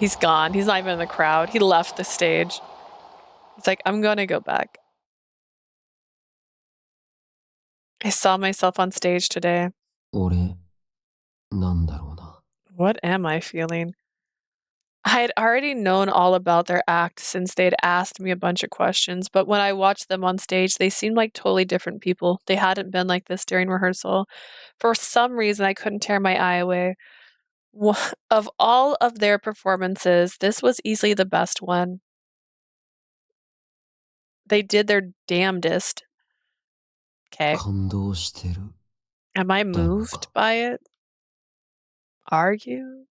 He's gone. He's not even in the crowd. He left the stage. It's like, I'm gonna go back. I saw myself on stage today. 俺なんだろうな。 What am I feeling? I had already known all about their act since they'd asked me a bunch of questions, but when I watched them on stage, they seemed like totally different people. They hadn't been like this during rehearsal. For some reason, I couldn't tear my eye away. Of all of their performances, this was easily the best one. They did their damnedest. Okay. 感動してる。 Am I moved by it? Are you?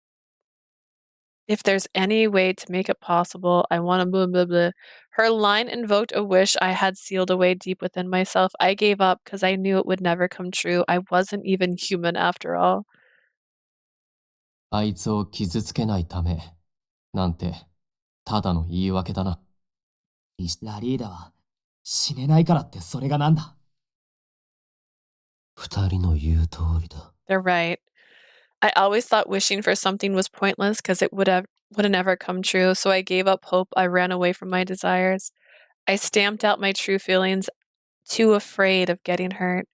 If there's any way to make it possible, I want to blah blah blah. Her line invoked a wish I had sealed away deep within myself. I gave up because I knew it would never come true. I wasn't even human after all. あいつを傷つけないためなんてただの言い訳だな。ラリーダは死ねないからってそれがなんだ。二人の言う通りだ。 They're right. I always thought wishing for something was pointless because it would have never come true, so I gave up hope. I ran away from my desires. I stamped out my true feelings, too afraid of getting hurt.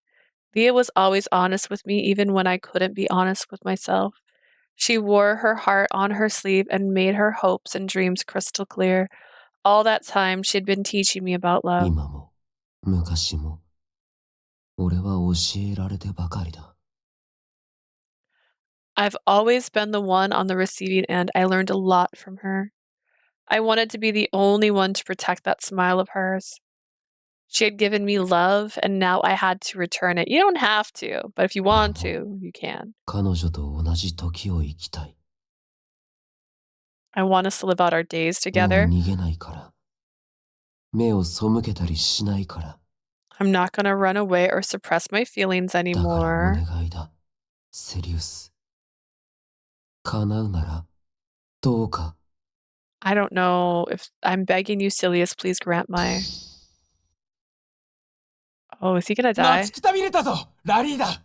Via was always honest with me, even when I couldn't be honest with myself. She wore her heart on her sleeve and made her hopes and dreams crystal clear. All that time, she'd been teaching me about love. 今も昔も俺は教えられてばかりだ。 I've always been the one on the receiving end. I learned a lot from her. I wanted to be the only one to protect that smile of hers. She had given me love, and now I had to return it. You don't have to, but if you want to, you can. 彼女と同じ時を生きたい。 I want us to live out our days もう together. 逃げないから。目を背けたりしないから。 I'm not going to run away or suppress my feelings だからお anymore. 願いだ。セリウス。叶うなら、どうか。 I don't know if I'm begging you, Silius, please grant my. Oh, is he gonna die? 待ちくたびれたぞ、ラリーダ。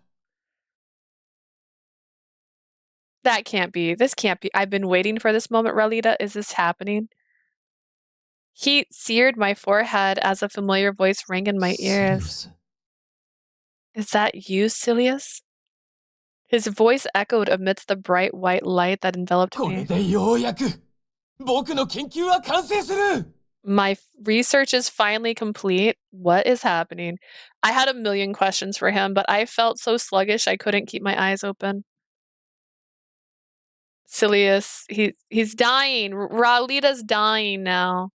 That can't be. This can't be. I've been waiting for this moment, Ralita. Is this happening? He seared my forehead as a familiar voice rang in my ears. Is that you, Silius? His voice echoed amidst the bright white light that enveloped これ me. でようやく僕の研究は完成する。 My research is finally complete. What is happening? I had a million questions for him, but I felt so sluggish I couldn't keep my eyes open. Silius, he's dying. Ralita's dying now.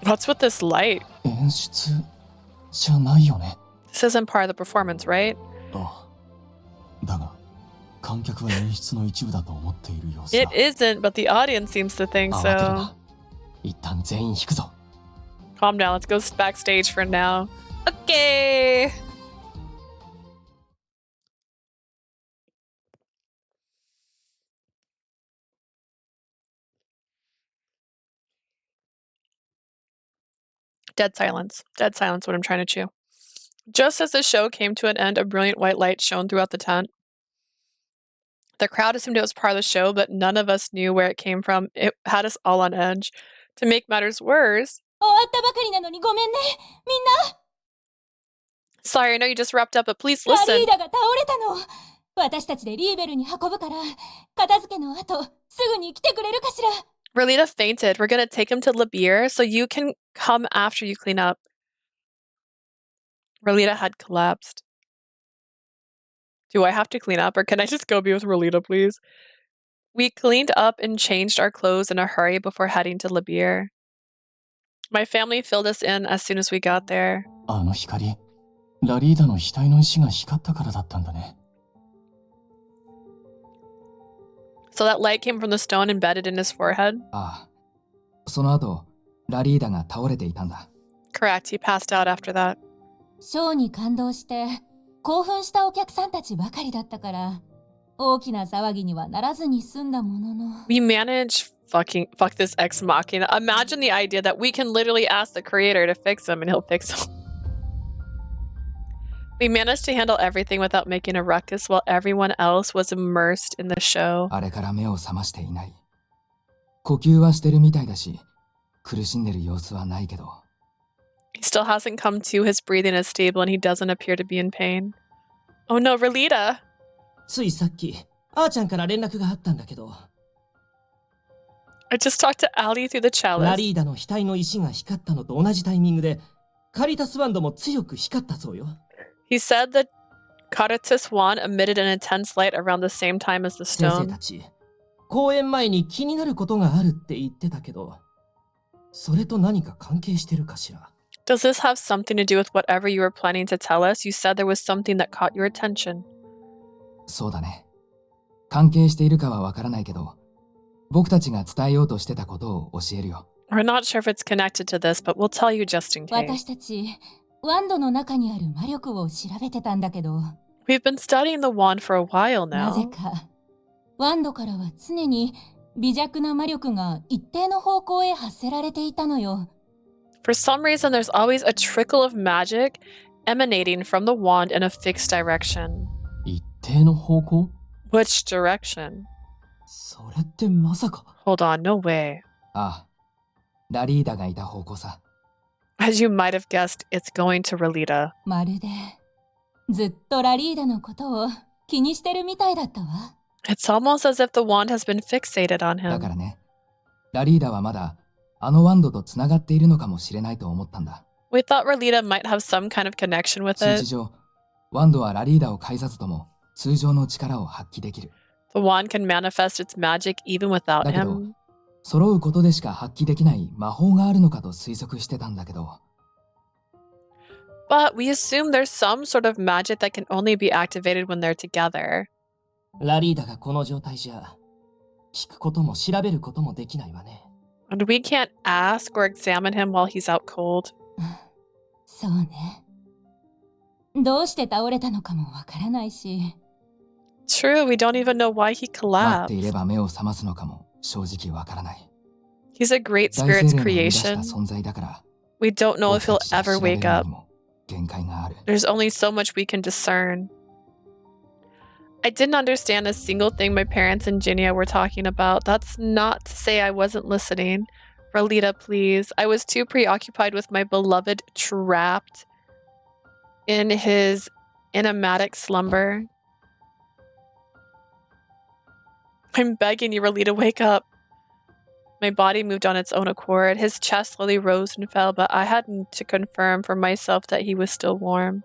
What's with this light? 演出じゃないよね。 This isn't part of the performance, right? ああ。だが、観客は演出の一部だと思っている様子だ。 It isn't, but the audience seems to think 慌てる so. な。一旦全員引くぞ。 Calm down. Let's go backstage for now. Okay. Dead silence. Dead silence, what I'm trying to chew. Just as the show came to an end, a brilliant white light shone throughout the tent. The crowd assumed it was part of the show, but none of us knew where it came from. It had us all on edge. To make matters worse... 終わったばかりなのにごめんね、みんな。 Sorry, I know you just wrapped up, but please ラ listen. リーダが倒れたの。私たちでリーベルに運ぶから、片付けの後、すぐに来てくれるかしら。 Ralita fainted. We're gonna take him to Labir so you can come after you clean up. Ralita had collapsed. Do I have to clean up or can I just go be with Ralita, please? We cleaned up and changed our clothes in a hurry before heading to Labir. My family filled us in as soon as we got there. あの光、ラリーダの額の石が光ったからだったんだね。 So that light came from the stone embedded in his forehead? ああ。その後、ラリーダが倒れていたんだ。 Correct, he passed out after that. ショーに感動して興奮したお客さんたちばかりだったから大きな騒ぎにはならずに済んだものの。 We managed fuck this ex machina. Imagine the idea that we can literally ask the creator to fix him and he'll fix him. We managed to handle everything without making a ruckus while everyone else was immersed in the show. あれから目を覚ましていない。呼吸はしてるみたいだし、苦しんでる様子はないけど。 He still hasn't come to. His breathing is stable and he doesn't appear to be in pain. Oh no, Ralita! ついさっき、あーちゃんから連絡があったんだけど、 I just talked to Ali through the ラ chalice. リーダの額の石が光ったのと同じタイミングで、カリタスワンドも強く光ったそうよ。 He said the Caritas wand emitted an intense light around the same time as the 先生 stone. たち、公演前に気になることがあるって言ってたけど、それと何か関係してるかしら。 Does this have something to do with whatever you were planning to tell us? You said there was something that caught your attention. そうだね。関係しているかはわからないけど、僕たちが伝えようとしてたことを教えるよ。We're not sure if it's connected to this, but we'll tell you just in case. 私たちワンドの中にある魔力を調べてたんだけど、 We've been studying the wand for a while なぜ now. かワンドからは常に微弱な魔力が一定の方向へ発せられていたのよ。 For some reason, there's always a trickle of magic emanating from the wand in a fixed direction. 一定の方向？ Which direction? それってまさか。 Hold on, no way. ああ。ラリーダがいた方向さ。 As you might have guessed, it's going to Ralita. まるでずっとラリーダのことを気にしてるみたいだったわ。 It's almost as if the wand has been fixated on だか him. らね、ラリーダはまだあのワンドとつながっているのかもしれないと思ったんだ。 We thought Ralita might have some kind of connection with 数 it. 値上、ワンドはラリーダを介さずとも通常の力を発揮できる。 The wand can manifest its magic even without だけど、 him. 揃うことでしか発揮できない魔法があるのかと推測してたんだけど。 But we assume there's some sort of magic that can only be activated when they're together. ラリーダがこの状態じゃ、聞くことも調べることもできないわね。 And we can't ask or examine him while he's out cold. そうね。どうして倒れたのかもわからないし。True, we don't even know why he 待っていれ collapsed. ば目を覚ますのかも正直わからない。 He's a great 大精 spirit's 霊の生み出した creation. 存在だから、 We don't know 僕 if た he'll ちじゃ ever 調べる wake の up. にも限界がある。 There's only so much we can discern. I didn't understand a single thing my parents and Ginia were talking about. That's not to say I wasn't listening. Rolita, please. I was too preoccupied with my beloved trapped in his enigmatic slumber. I'm begging you, Rolita, wake up. My body moved on its own accord. His chest slowly rose and fell, but I had to confirm for myself that he was still warm.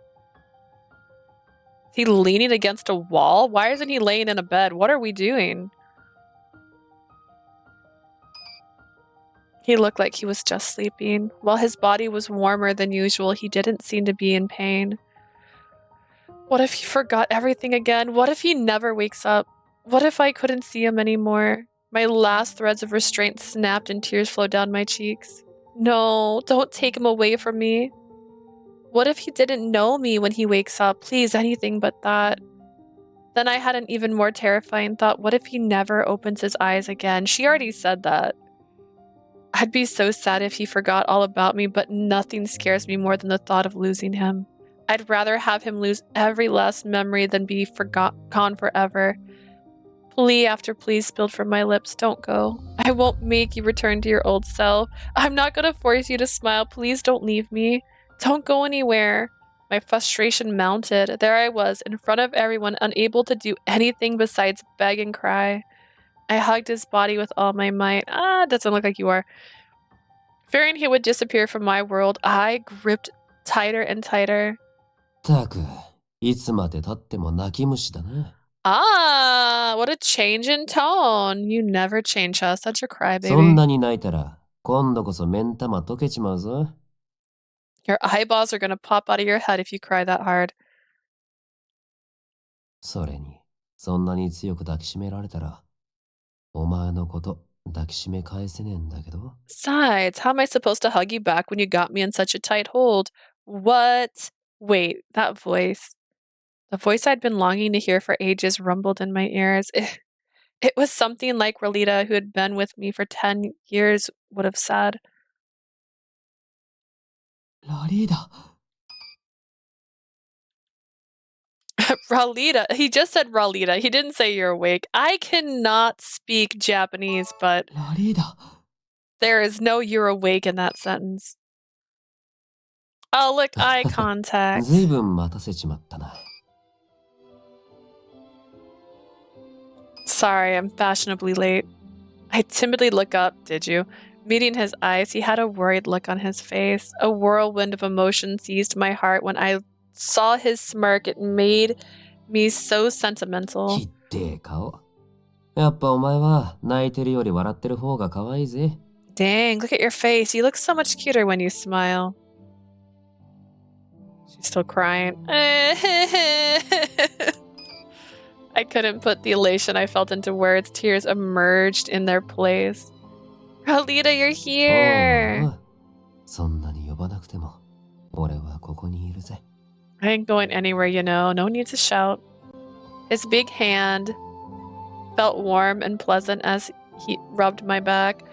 Is he leaning against a wall? Why isn't he laying in a bed? What are we doing? He looked like he was just sleeping. While his body was warmer than usual, he didn't seem to be in pain. What if he forgot everything again? What if he never wakes up? What if I couldn't see him anymore? My last threads of restraint snapped and tears flowed down my cheeks. No, don't take him away from me. What if he didn't know me when he wakes up? Please, anything but that. Then I had an even more terrifying thought. What if he never opens his eyes again? She already said that. I'd be so sad if he forgot all about me, but nothing scares me more than the thought of losing him. I'd rather have him lose every last memory than be gone forever. Plea after plea spilled from my lips. Don't go. I won't make you return to your old self. I'm not going to force you to smile. Please don't leave me. Don't go anywhere. My frustration mounted. There I was, in front of everyone, unable to do anything besides beg and cry. I hugged his body with all my might. Doesn't look like you are. Fearing he would disappear from my world, I gripped tighter and tighter. たく、いつまで経っても泣き虫だな。What a change in tone. You never change us. Such a crybaby. そんなに泣いたら、今度こそ目ん玉溶けちまうぞ。Your eyeballs are gonna pop out of your head if you cry that hard. それに、そんなに強く抱きしめられたら、お前のこと抱きしめ返せねえんだけど。Besides, how am I supposed to hug you back when you got me in such a tight hold? What? Wait, that voice. The voice I'd been longing to hear for ages rumbled in my ears. It was something like Rolita, who had been with me for 10 years, would have said. ラリーダ。 Ralita. He just said Ralita. He didn't say you're awake. I cannot speak Japanese, but ラリーダ。 there is no you're awake in that sentence. Oh, look, eye contact. ずいぶん待たせちまったな。Sorry, I'm fashionably late. I timidly look up, did you? Meeting his eyes, he had a worried look on his face. A whirlwind of emotion seized my heart when I saw his smirk. It made me so sentimental. ひってえ顔。やっぱお前は泣いてるより笑ってる方が可愛いぜ。Dang, look at your face. You look so much cuter when you smile. She's still crying. I couldn't put the elation I felt into words. Tears emerged in their place. Ralita, you're here. おう、そんなに呼ばなくても、俺はここにいるぜ。I ain't going anywhere, you know. No need to shout. His big hand felt warm and pleasant as he rubbed my back.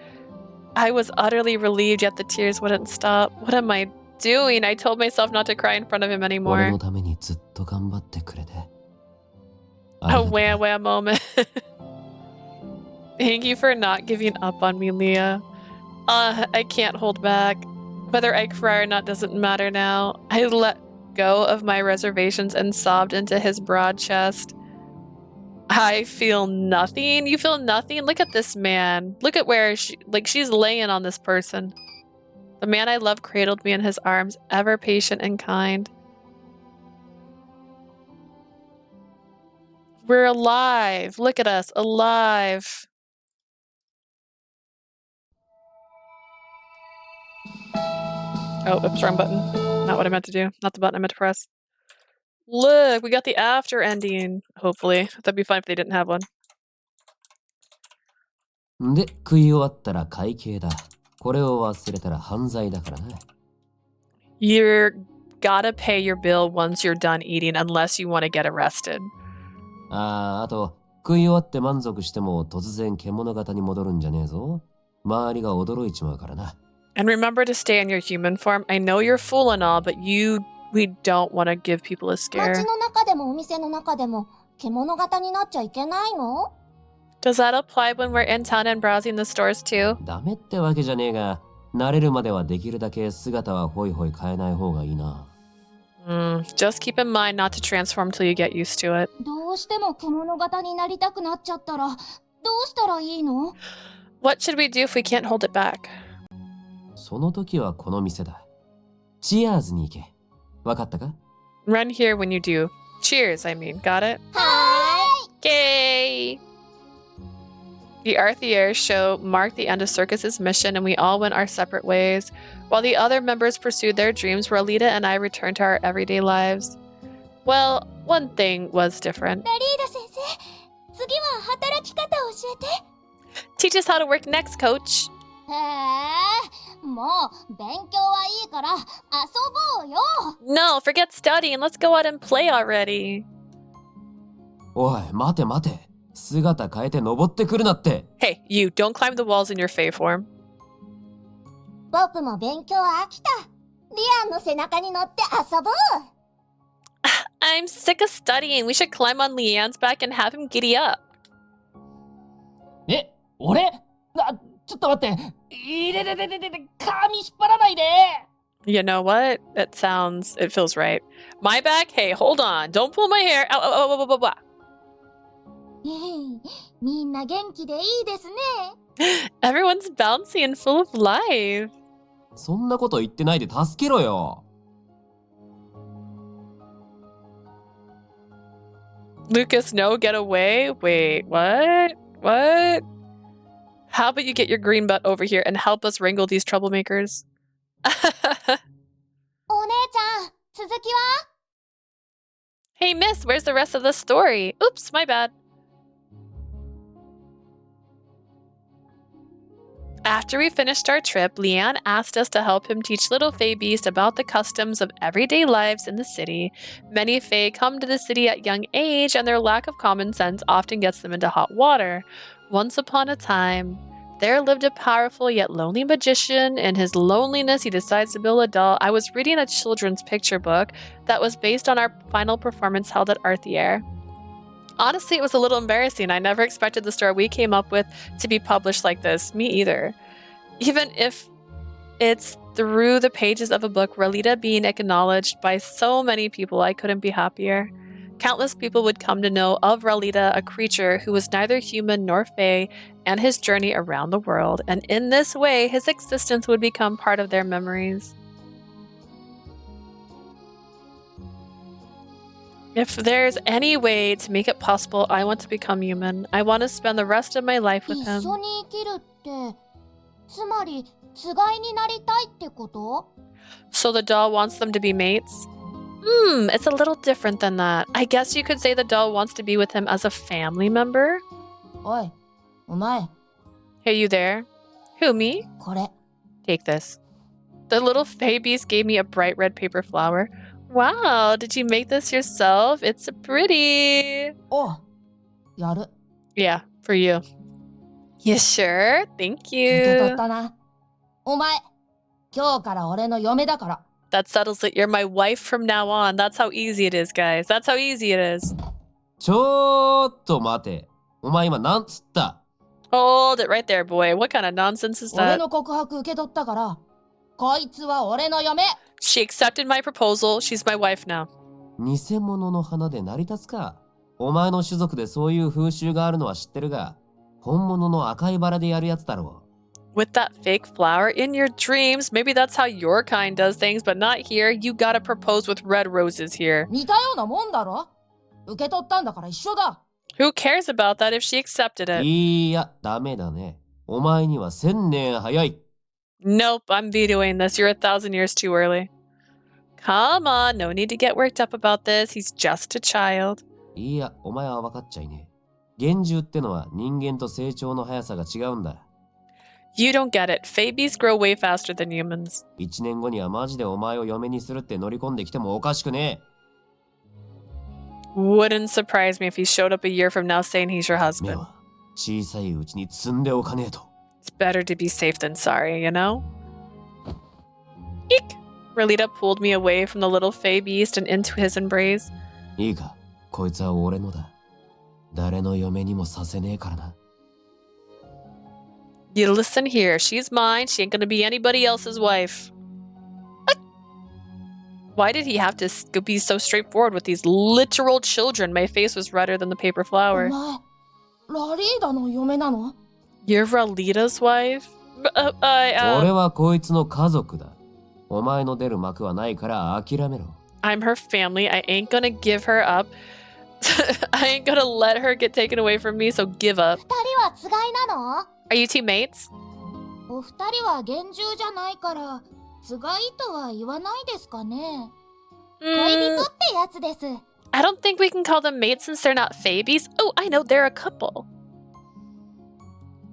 I was utterly relieved, yet the tears wouldn't stop. What am I doing? I told myself not to cry in front of him 俺 anymore. のためにずっと頑張ってくれて。A wah wah moment. Thank you for not giving up on me, Leah. I can't hold back. Whether I cry or not doesn't matter now. I let go of my reservations and sobbed into his broad chest. I feel nothing. You feel nothing? Look at this man. Look at where she's laying on this person. The man I love cradled me in his arms, ever patient and kind. We're alive. Look at us, alive. Oh, oops, wrong button. Not what I meant to do. Not the button I meant to press. Look, we got the after ending, hopefully. That'd be fun if they didn't have one. で、食い終わったら会計だ。これを忘れたら犯罪だからな。You're gotta pay your bill once you're done eating unless you want to get arrested. あと、食い終わって満足しても突然獣型に戻るんじゃねえぞ。周りが驚いちまうからな。And remember to stay in your human form. I know you're full and all, but we don't want to give people a 街 scare. の中でもお店の中でも獣型になっちゃいけないの？ Does that apply when we're in town and browsing the stores too? ダメってわけじゃねえが、慣れるまではできるだけ姿はホイホイ変えない方がいいな。Just keep in mind not to transform till you get used to it. どうしても獣型になりたくなっちゃったらどうしたらいいの？ What should we do if we can't hold it back? その時はこの店だ。チアーズに行け。わかったか？ Run here when you do. Cheers, I mean. Got it? はーい。 Yay! The Arthier show marked the end of Circus's mission, and we all went our separate ways. While the other members pursued their dreams, Rolita and I returned to our everyday lives. Well, one thing was different. ラリーダ先生、次は働き方教えて。 Teach us how to work next, coach. へえ、もう勉強はいいから遊ぼうよ。 No, forget studying. Let's go out and play already. おい、待て待て。姿変えて登ってくるなって。Hey, you, don't climb the walls in your Fae form. 僕も勉強飽きた。リアンの背中に乗って遊ぼう。 I'm sick of studying. We should climb on Leanne's back and have him giddy up. え、俺？ちょっと待って。いれれれれれれ、髪引っ張らないで。 You know what? It feels right. My back? Hey, hold on. Don't pull my hair. Ow, ow, ow, ow, ow, ow. みんな元気でいいですね。 Everyone's bouncy and full of life. そんなこと言ってないで助けろよ。Lucas, no, get away. Wait, what? What? How about you get your green butt over here and help us wrangle these troublemakers? お姉ちゃん、続きは？ Hey, miss, where's the rest of the story? Oops, my bad. After we finished our trip, Leanne asked us to help him teach little Fae Beast about the customs of everyday lives in the city. Many Fae come to the city at young age, and their lack of common sense often gets them into hot water. Once upon a time, there lived a powerful yet lonely magician. In his loneliness, he decides to build a doll. I was reading a children's picture book that was based on our final performance held at Arthier. Honestly, it was a little embarrassing. I never expected the story we came up with to be published like this. Me either. Even if it's through the pages of a book, Rolita being acknowledged by so many people, I couldn't be happier. Countless people would come to know of Rolita, a creature who was neither human nor Fae, and his journey around the world. And in this way, his existence would become part of their memories. If there's any way to make it possible, I want to become human. I want to spend the rest of my life with 一 him. 緒に生きるって、つまりつがいになりたいってこと？ So the doll wants them to be mates? It's a little different than that. I guess you could say the doll wants to be with him as a family member? おい、お前、 Hey, you there? Who, me? これ。 Take this. The little Fae Beast gave me a bright red paper flower. Wow, did you make this yourself? It's pretty. おう、やる。 Yeah, for you. You sure? Thank 受け取っ you. たな。お前、今日から俺の嫁だから。 That settles it. You're my wife from now on. That's how easy it is, guys. That's how easy it is. ちょっと待て。お前今なんつった？ Hold it right there, boy. What kind of nonsense is 俺 that? の告白受け取ったから、こいつは俺の嫁。 She accepted my proposal. She's my wife now. 偽物の花で成り立つか。お前の種族でそういう風習があるのは知ってるが、本物の赤いバラでやるやつだろう。 With that fake flower in your dreams, maybe that's how your kind does things, but not here. You gotta propose with red roses here. 似たようなもんだろ？受け取ったんだから一緒だ。 Who cares about that if she accepted it? いや、ダメだね。お前には1000年早い。 Nope, I'm vetoing this. You're 1,000 years too early. Come on, no need to get worked up about this. He's just a child. いや、お前は分かっちゃいねえ。幻獣ってのは人間と成長の速さが違うんだ。You don't get it. Fabies grow way faster than humans. 1年後にはマジでお前を嫁にするって乗り込んできてもおかしくねえ。 Wouldn't surprise me if he showed up a year from now saying he's your 目 husband. は小さいうちに積んでおかねえと。 It's better to be safe than sorry, you know? Eek! Relita pulled me away from the little Fae beast and into his embrace. いいか、こいつは俺のだ。誰の嫁にもさせねえからな。 You listen here. She's mine. She ain't gonna be anybody else's wife. What? Why did he have to be so straightforward with these literal children? My face was redder than the paper flower. お前、ラリーダの嫁なの？ You're Ralita's wife? 俺はこいつの家族だ。お前の出る幕はないから諦めろ。 I'm her family. I ain't gonna give her up. I ain't gonna let her get taken away from me, so give up. 二人はつがいなの？ Are you teammates? お二人は厳重じゃないから、つがいとは言わないですかね。恋人ってやつです。I don't think we can call them mates since they're not Fabies. Oh, I know, they're a couple.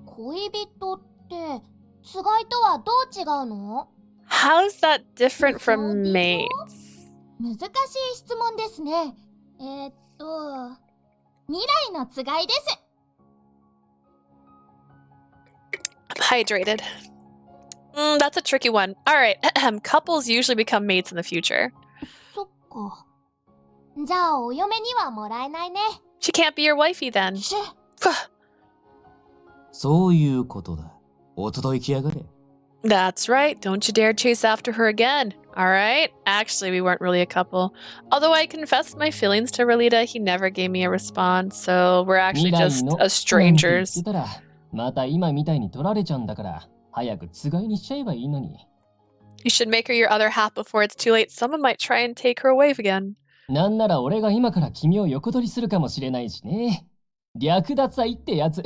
恋人って、つがいとはどう違うの？ How's that different from mates? 難しい質問ですね。未来のつがいです。I'm hydrated. That's a tricky one. All right, couples usually become mates in the future. そっか。じゃあお嫁にはもらえないね。 She can't be your wifey then. そういうことだ。おとといきやがれ。 That's right. Don't you dare chase after her again. All right? Actually, we weren't really a couple. Although I confessed my feelings to Relita, he never gave me a response, so we're actually just strangers. また今みたいに取られちゃうんだから、早くつがいにしちゃえばいいのに。 You should make her your other half before it's too late. Someone might try and take her away again. なんなら俺が今から君を横取りするかもしれないしね。略奪愛ってやつ。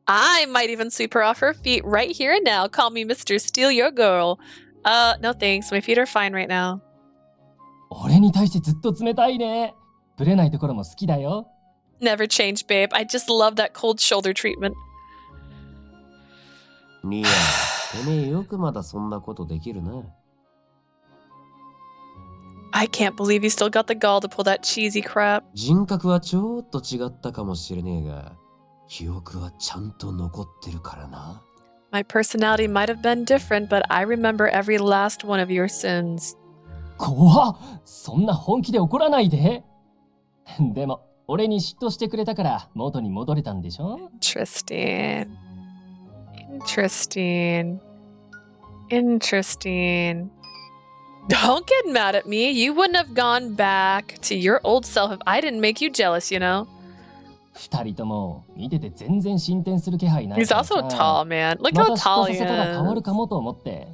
I might even sweep her off her feet right here and now. Call me Mr. Steal Your Girl. No thanks. My feet are fine right now. 俺に対してずっと冷たいね。ぶれないところも好きだよ。 Never change, babe. I just love that cold shoulder treatment. いや、てめえよくまだそんなことできるな。 I can't believe you still got the gall to pull that cheesy crap. 人格はちょっと違ったかもしれねえが、記憶はちゃんと残ってるからな。 My personality might have been different, but I remember every last one of your sins. 怖っ、そんな本気で怒らないで。でも、俺に嫉妬してくれたから元に戻れたんでしょ？ Interesting. Interesting. Don't get mad at me. You wouldn't have gone back to your old self if I didn't make you jealous, you know? 二人とも見てて全然進展する気配ない。 He's also a tall man. Look how tall he また嫉妬させたら変わる is. かもと思って。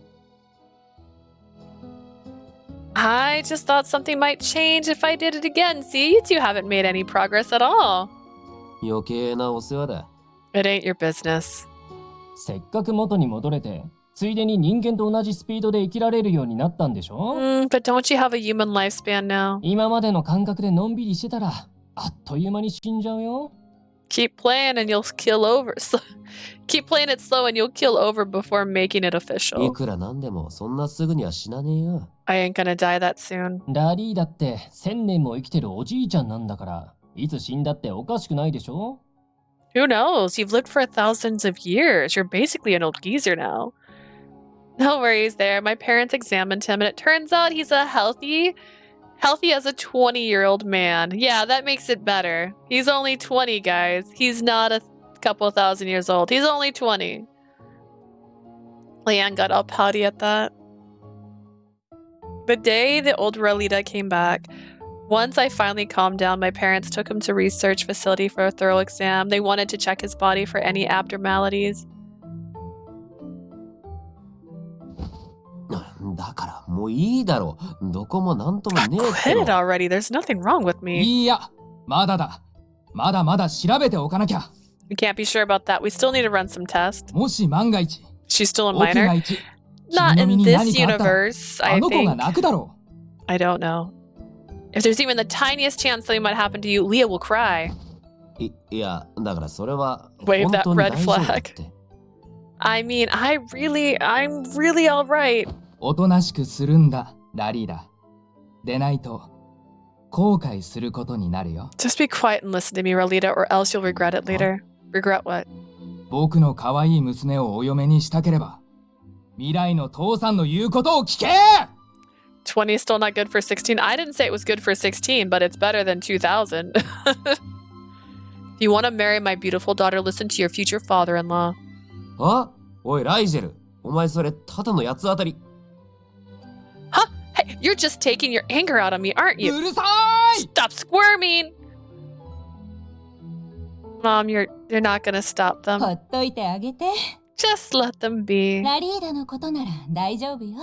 I just thought something might change if I did it again. See, you two haven't made any progress at all. 余計なお世話だ。 It ain't your business. せっかく元に戻れて、ついでに人間と同じスピードで生きられるようになったんでしょ？ But don't you have a human lifespan now? 今までの感覚でのんびりしてたら、あっという間に死んじゃうよ。 Keep playing and you'll kill over. Keep playing it slow and you'll kill over before making it い official. くらなんでもそんなすぐには死なねえよ。 I ain't gonna die that soon. ラリーだって1000年も生きてるおじいちゃんなんだから、いつ死んだっておかしくないでしょ？ Who knows? You've lived for thousands of years. You're basically an old geezer now. No worries there. My parents examined him and it turns out he's a healthy as a 20-year-old man. Yeah, that makes it better. He's only 20, guys. He's not a couple thousand years old. He's only 20. Leanne got all pouty at that. The day the old Relita came back, once I finally calmed down, my parents took him to research facility for a thorough exam. They wanted to check his body for any abnormalities. だからもういいだろう。どこもなんともねえって Quit it already. There's nothing wrong with me. いや、まだだ。まだまだ調べておかなきゃ。 We can't be sure about that. We still need to run some tests. もし万が一、 She's still a 奥が minor. 一、 Not 君の身 in に this 何かあったら、 universe, あ I の子が think. 泣くだろ I don't know. If there's even the tiniest chance something might happen to you, Leah will cry. いや、だからそれは Wave 本 that 当に red 大丈夫だっ flag. て。I mean, I'm really alright. おとなしくするんだ、ラリーダ。でないと、後悔することになるよ。Just be quiet and listen to me, Ralita, or else you'll regret it later. Regret what? 僕の可愛い娘をお嫁にしたければ、未来の父さんの言うことを聞け！20 is still not good for 16. I didn't say it was good for 16, but it's better than 2000. If you want to marry my beautiful daughter, listen to your future father-in-law. あ、おいライジェル、お前それただの八つ当たり。Huh? Hey, you're just taking your anger out on me, aren't you? うるさい Stop squirming! Mom, you're not gonna stop ほ them. っといてあげて。 Just let them be. ラリーダのことなら大丈夫よ。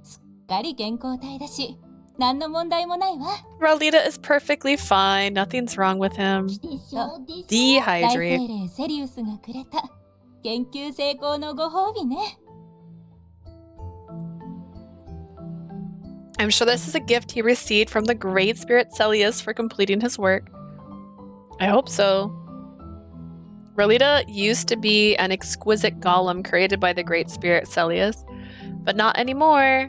すっかり健康体だし、何の問題もないわ。Ralita is perfectly fine. Nothing's wrong with him. 大 Dehydrate. 精霊セリウスがくれた研究成功のご褒美ね。I'm sure this is a gift he received from the great spirit Celius for completing his work. I hope so. Ralita used to be an exquisite golem created by the great spirit Celius, but not anymore.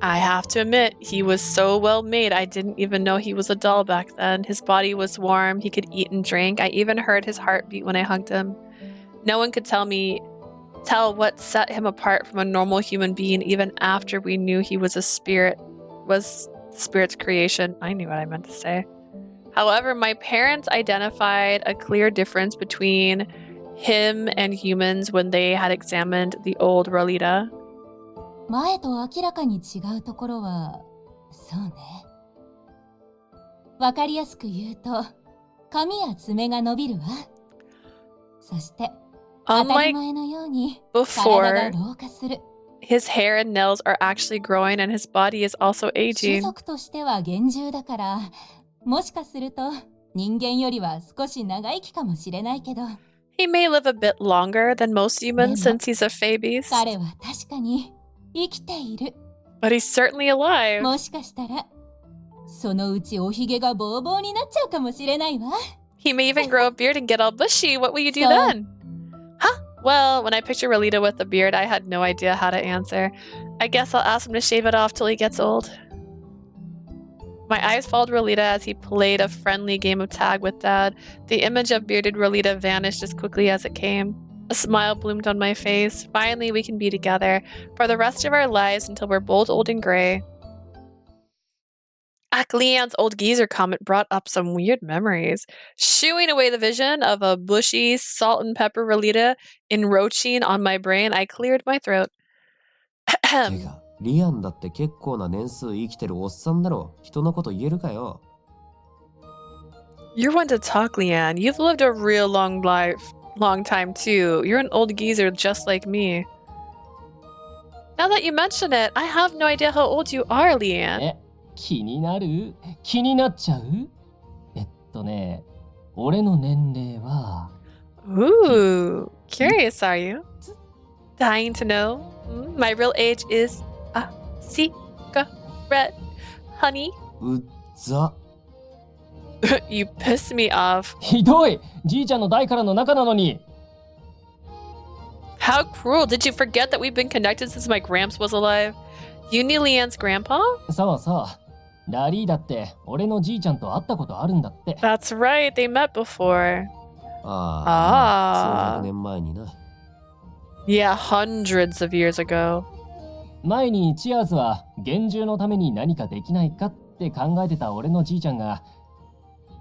I have to admit, he was so well made, I didn't even know he was a doll back then. His body was warm, he could eat and drink. I even heard his heartbeat when I hugged him. No one could tell what set him apart from a normal human being even after we knew he was was the spirit's creation. I knew what I meant to say. However, my parents identified a clear difference between him and humans when they had examined the old Ralita. 前と明らかに違うところは、そうね。わかりやすく言うと、髪や爪が伸びるわ。そして、当たり前のように体が老化する。His hair and nails are actually growing and his body is also 種 aging. 族としては厳重だから、もしかすると人間よりは少し長生きかもしれないけど。He may live a bit longer than most humans since he's a Fabies. 彼は確かに生きている。But he's certainly alive. もしかしたら、そのうちおひげがボーボーになっちゃうかもしれないわ。He may even grow a beard and get all bushy. What will you do So- then? Huh? Well, when I picture Ralita with a beard, I had no idea how to answer. I guess I'll ask him to shave it off till he gets old. My eyes followed Ralita as he played a friendly game of tag with Dad. The image of bearded Ralita vanished as quickly as it came. A smile bloomed on my face. Finally, we can be together for the rest of our lives until we're both old and gray. Leon's old geezer comment brought up some weird memories, shooing away the vision of a bushy, salt and pepper Ralita encroaching on my brain. I cleared my throat. てか、リアンだって結構な年数生きてるおっさんだろ。人のこと言えるかよ。You're one to talk, Leanne. You've lived a real long time too. You're an old geezer just like me. Now that you mention it, I have no idea how old you are, Leanne. 気になっちゃう？ね、俺の年齢は。Ooh, curious are you? Dying to know? My real age is a cigarette, honey. うっざ。You piss me off. ひどい！じいちゃんの代からの仲なのに。How cruel! Did you forget that we've been connected since my gramps was alive? You knew Leanne's grandpa? そうそう。ラリーだって俺のじいちゃんと会ったことあるんだって。That's right, they met before. 数百年前にな。Yeah, hundreds of years ago. 前にチアーズは幻獣のために何かできないかって考えてた俺のじいちゃんが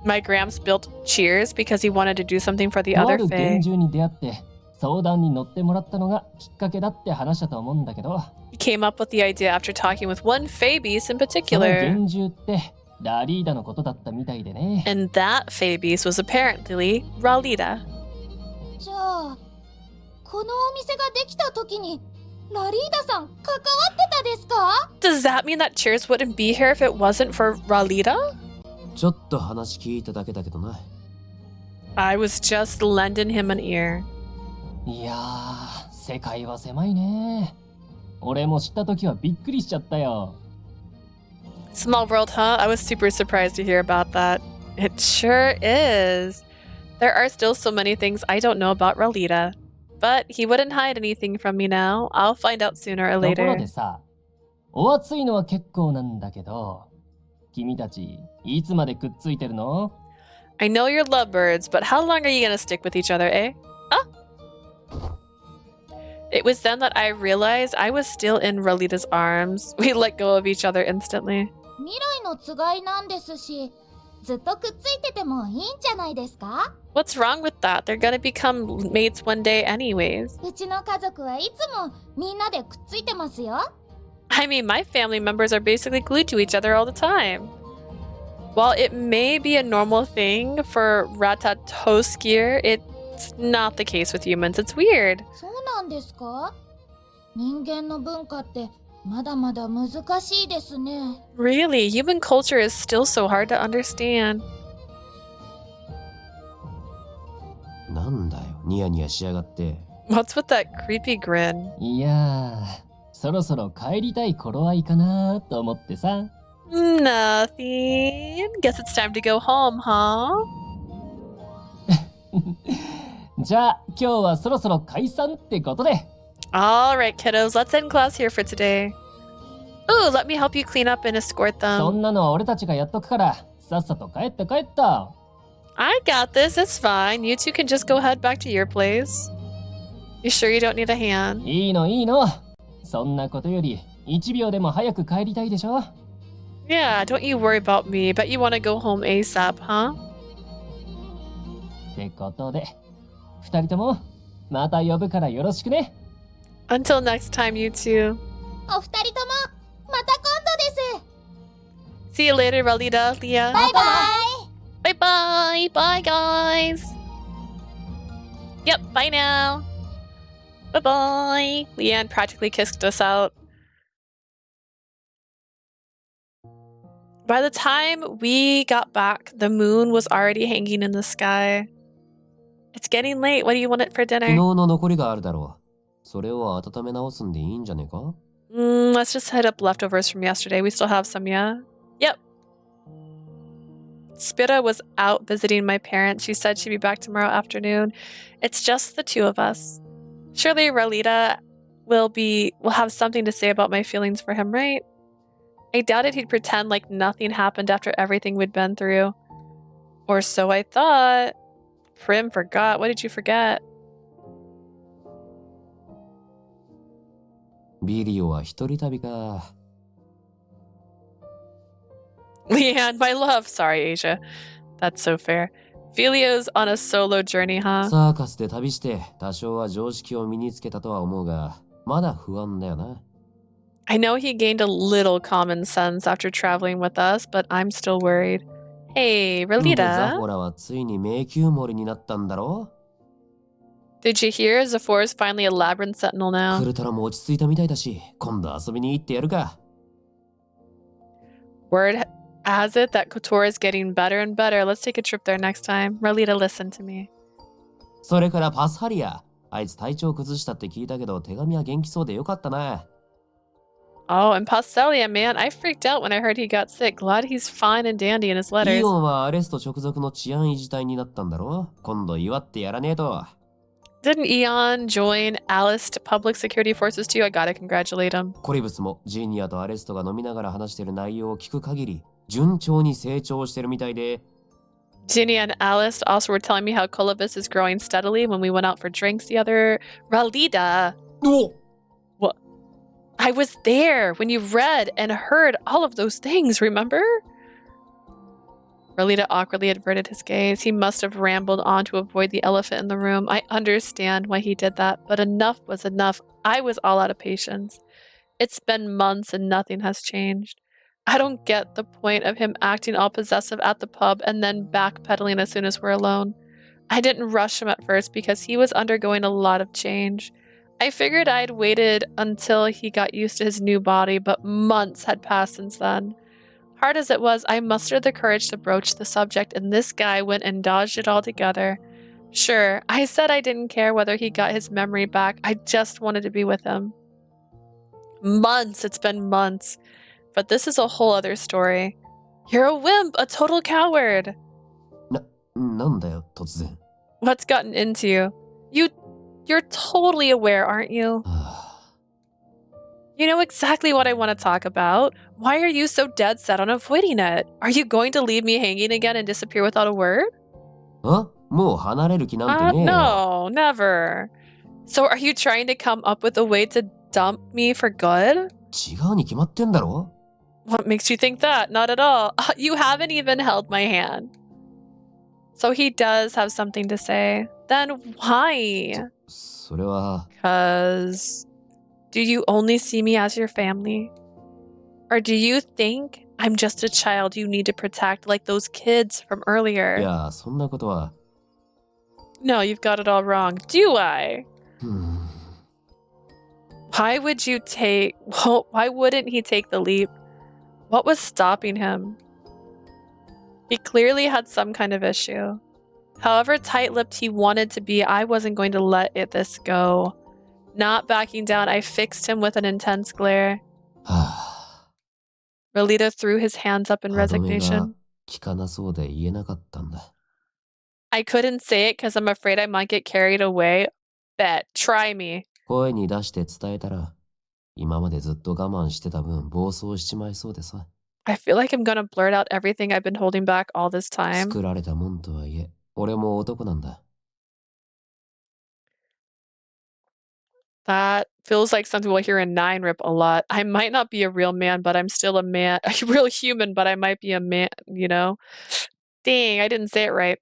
My gramps built Cheers because he wanted to do something for the とあ other る Fae. 幻獣に出会って相談に乗ってもらったのがきっかけだって話したと思うんだけど He came up with the idea after talking with one Fabies in その particular. 幻獣ってラリーダのことだったみたいでね。 And that Fabies was apparently Ralita. じゃあこのお店ができた時にラリーダさん関わってたですか？ Does that mean that Cheers wouldn't be here if it wasn't for Ralita? ちょっと話聞いただけだけどな。I was just lending him an ear. いやー、世界は狭いね。俺も知った時はびっくりしちゃったよ。 Small world, huh? I was super surprised to hear about that. It sure is. There are still so many things I don't know about Ralita. But he wouldn't hide anything from me now. I'll find out sooner or ところ later. でさ、お熱いのは結構なんだけど、君たちいつまでくっついてるの？ I know you're lovebirds, but how long are you gonna stick with each other, eh? Ah! It was then that I realized I was still in Ralita's arms. We let go of each other instantly. 未来のつがいなんですし、ずっとくっついててもいいんじゃないですか？ What's wrong with that? They're gonna become mates one day anyways. うちの家族はいつもみんなでくっついてますよ。I mean, my family members are basically glued to each other all the time. While it may be a normal thing for Ratatoskir, it's not the case with humans. It's weird. そうなんですか？人間の文化ってまだまだ難しいですね。 Really, human culture is still so hard to understand. なんだよ、ニヤニヤしやがって。What's with that creepy grin? いやー、そろそろ帰りたい頃合いかなと思ってさ。Nothing. Guess it's time to go home, huh? じゃあ今日はそろそろ解散ってことで。Alright, kiddos, let's end class here for today. Ooh, let me help you clean up and escort そ them. んなのは俺たちがやっとくから、さっさと帰った。I got this, it's fine. You two can just go head back to your place. You sure you don't need a hand? いいの。そんなことより1秒でも早く帰りたいでしょ。 Yeah, don't you worry about me. Bet you want to go home ASAP, huh? ってことで、2人ともまた呼ぶからよろしくね。 Until next time, you two. お二人ともまた今度です。 See you later, Ralita, Leah. バイバイ。 Bye bye. Bye, guys. Yep, bye now. Bye bye. Leanne practically kissed us out. By the time we got back, the moon was already hanging in the sky. It's getting late. What do you want it for 昨 dinner? 日の残りがあるだろう。それを温め直すんでいいんじゃねえか？ Let's just head up leftovers from yesterday. We still have some, yeah? Yep. Spira was out visiting my parents. She said she'd be back tomorrow afternoon. It's just the two of us. Surely Ralita will have something to say about my feelings for him, right? I doubted he'd pretend like nothing happened after everything we'd been through. Or so I thought. Prim forgot. What did you forget? ビリオは一人旅か。 Leanne, my love. Sorry, Asia. That's so fair. Filio's on a solo journey, huh? サーカスで旅して多少は常識を身につけたとは思うが、まだ不安だよな。I know he gained a little common sense after traveling with us, but I'm still worried. Hey, でザ Ralita. フォラはついに迷宮森になったんだろ？ Did you hear? Zephyr is finally a labyrinth sentinel ク now. ルトラも落ち着いたみたいだし、今度遊びに行ってやるか。 Word has it that Kotor is getting better and better. Let's take a trip there next time. Ralita, listen to me. それからパスハリア。あいつ体調崩したって聞いたけど、手紙は元気そうでよかったな。Oh, and Pastelia, man, I freaked out when I heard he got sick. Glad he's fine and dandy in his イ letters. オンはアレスト直属の治安維持隊になったんだろ？今度祝ってやらねえと。 Didn't Eon join Alice to public security forces too? I gotta congratulate him. コリブスもジーニアとアレストが飲みながら話してる内容を聞く限り、順調に成長してるみたいで。 Ginny and Alice also were telling me how Colobus is growing steadily when we went out for drinks the other... Ralita! What? I was there when you read and heard all of those things, remember? Ralita awkwardly averted his gaze. He must have rambled on to avoid the elephant in the room. I understand why he did that, but enough was enough. I was all out of patience. It's been months and nothing has changed. I don't get the point of him acting all possessive at the pub and then backpedaling as soon as we're alone. I didn't rush him at first because he was undergoing a lot of change. I figured I'd waited until he got used to his new body, but months had passed since then. Hard as it was, I mustered the courage to broach the subject, and this guy went and dodged it altogether. Sure, I said I didn't care whether he got his memory back. I just wanted to be with him. Months, it's been months. But this is a whole other story. You're a wimp, a total coward. なんだよ、突然。What's gotten into you? You're totally aware, aren't you? You know exactly what I want to talk about. Why are you so dead set on avoiding it? Are you going to leave me hanging again and disappear without a word? もう離れる気なんてねえよ。 No, never. So are you trying to come up with a way to dump me for good? 違うに決まってんだろ。 What makes you think that? Not at all. You haven't even held my hand. So he does have something to say. Then why? それは Because do you only see me as your family? Or do you think I'm just a child you need to protect like those kids from い earlier? やそんなことは No, you've got it all wrong. Do I? Why would you take... Well, why wouldn't he take the leap? What was stopping him? He clearly had some kind of issue. However tight-lipped he wanted to be, I wasn't going to let this go. Not backing down, I fixed him with an intense glare. Relita threw his hands up in 歯止めが resignation. 効かなそうで言えなかったんだ。 I couldn't say it because I'm afraid I might get carried away. Bet. Try me. 声に出して伝えたら今までずっと我慢してた分暴走しちまいそうでさ。 I feel like I'm gonna blurt out everything I've been holding back all this time. 作られたもんとはいえ俺も男なんだ。 That feels like something we'll hear in 9 Rip a lot. I might not be a real man, but I'm still a man. A real human, but I might be a man, you know? Dang, I didn't say it right.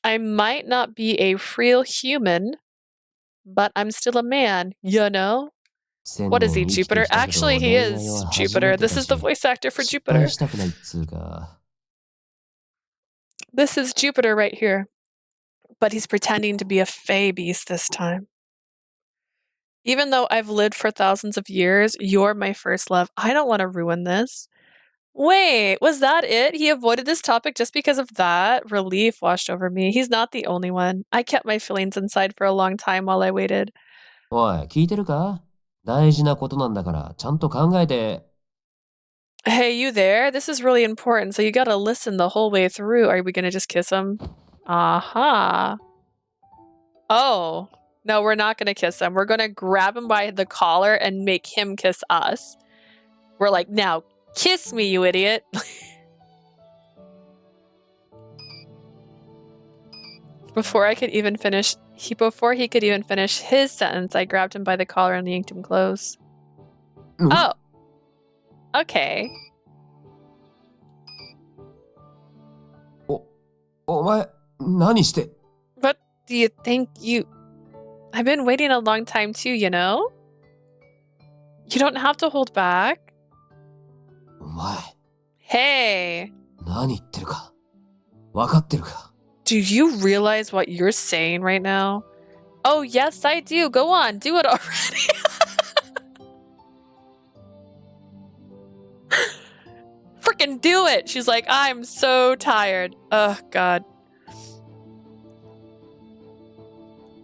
I might not be a real human, but I'm still a man, you know? What is he, Jupiter? Actually, he is Jupiter. This is the voice actor for Jupiter. したくないっつうか This is Jupiter right here. But he's pretending to be a fae beast this time. Even though I've lived for thousands of years, you're my first love. I don't want to ruin this. Wait, was that it? He avoided this topic just because of that? Relief washed over me. He's not the only one. I kept my feelings inside for a long time while I waited. おい聞いてるか。大事なことなんだからちゃんと考えて。 Hey, you there? This is really important, so you gotta listen the whole way through. Are we gonna just kiss him? Aha. Oh. No, we're not gonna kiss him. We're gonna grab him by the collar and make him kiss us. We're like, now, kiss me, you idiot. Before he could even finish his sentence, I grabbed him by the collar and yanked him close. Oh. Okay. お前何して。 What do you think you... I've been waiting a long time too, you know? You don't have to hold back. お前 Hey. 何言ってるか分かってるか。 Do you realize what you're saying right now? Oh, yes, I do. Go on. Do it already. Freaking do it. She's like, I'm so tired. Oh, God.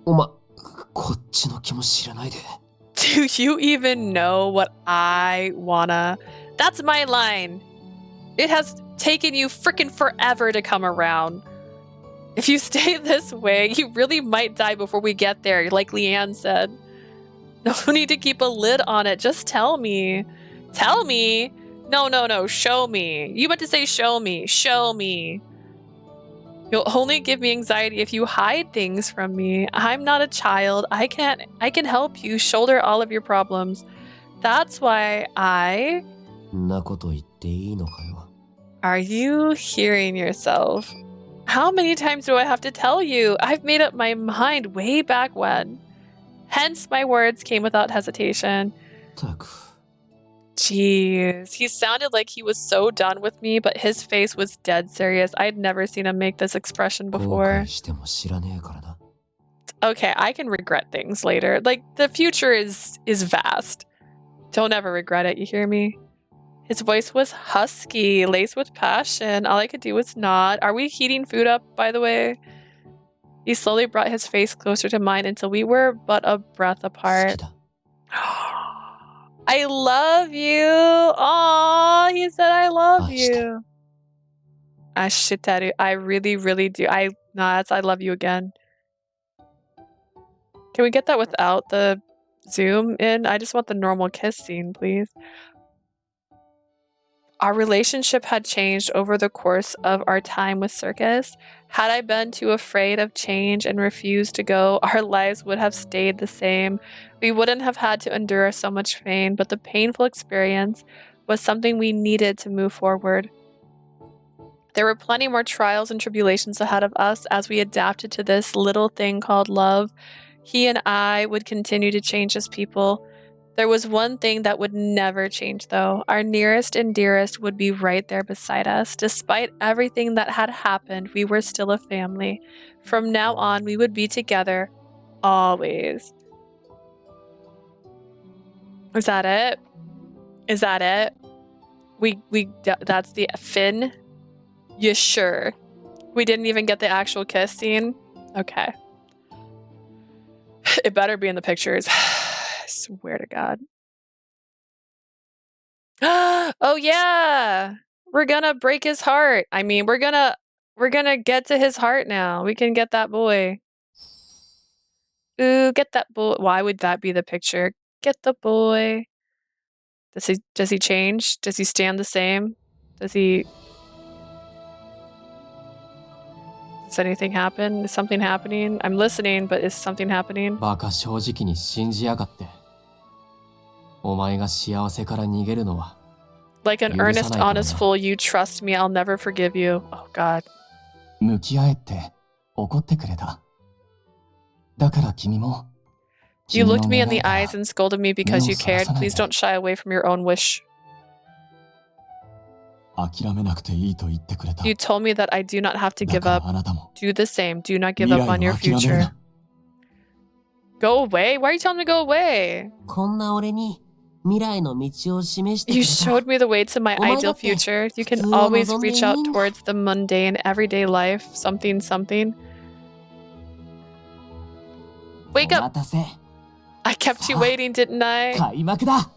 お前こっちの気も知らないで。 Do you even know what I wanna? That's my line. It has taken you freaking forever to come around. If you stay this way, you really might die before we get there, like Leanne said. No need to keep a lid on it. Just tell me. Tell me? No. Show me. You meant to say show me. Show me. You'll only give me anxiety if you hide things from me. I'm not a child. I can help you shoulder all of your problems. That's why I... んなこと言っていいのかよ。 Are you hearing yourself? How many times do I have to tell you? I've made up my mind way back when. Hence, my words came without hesitation. たく Jeez, he sounded like he was so done with me, but his face was dead serious. I'd never seen him make this expression 後 before. 悔しても知らねえからな。 Okay, I can regret things later. Like, the future is vast. Don't ever regret it, you hear me? His voice was husky, laced with passion. All I could do was nod. Are we heating food up, by the way? He slowly brought his face closer to mine until we were but a breath 好 apart. きだ。 I love you. Aw, he said I love you. Ashitaru. I really, really do. I love you again. Can we get that without the zoom in? I just want the normal kiss scene, please. Our relationship had changed over the course of our time with Circus. Had I been too afraid of change and refused to go, our lives would have stayed the same. We wouldn't have had to endure so much pain, but the painful experience was something we needed to move forward. There were plenty more trials and tribulations ahead of us as we adapted to this little thing called love. He and I would continue to change as people. There was one thing that would never change, though. Our nearest and dearest would be right there beside us. Despite everything that had happened, we were still a family. From now on, we would be together, always. Is that it? Is that it? That's the Finn? You sure? We didn't even get the actual kiss scene? Okay. It better be in the pictures. I swear to God. Oh yeah! We're gonna break his heart. I mean, we're gonna get to his heart now. We can get that boy. Ooh, get that boy. Why would that be the picture? Get the boy. Does he change? Does he stand the same? Does anything happen? Is something happening? I'm listening, but is something happening? バカ正直に信じやがって。お前が幸せから逃げるのは。Like an earnest, honest fool, you trust me, I'll never forgive you. Oh God. 向き合えって怒ってくれた。だから君も。You looked me in the eyes and scolded me because you cared. Please don't shy away from your own wish. 諦めなくていいと言ってくれた。 You told me that I do not have to give up. Do the same. Do not give up on your future. Go away? Why are you telling me to go away? こんな俺に未来の道を示してくれた。 You showed me the way to my ideal future. You can always reach out towards the mundane, everyday life. Something, something. Wake up! I kept you waiting, didn't I? 開幕だ。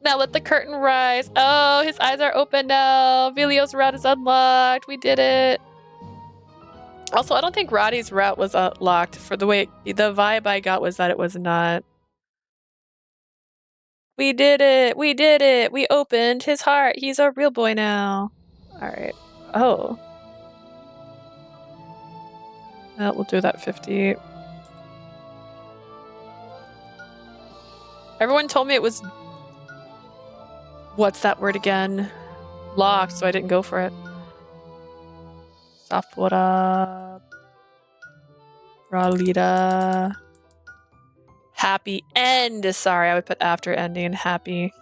Now let the curtain rise. Oh, his eyes are open now. Vilio's route is unlocked. We did it. Also, I don't think Radie's route was unlocked. For the way the vibe I got was that it was not. We did it. We did it. We opened his heart. He's a real boy now. All right. Oh. Well, we'll do that 50. Everyone told me it was... What's that word again? Locked, so I didn't go for it. Sapura. Ralita. Happy end. Sorry, I would put after ending happy.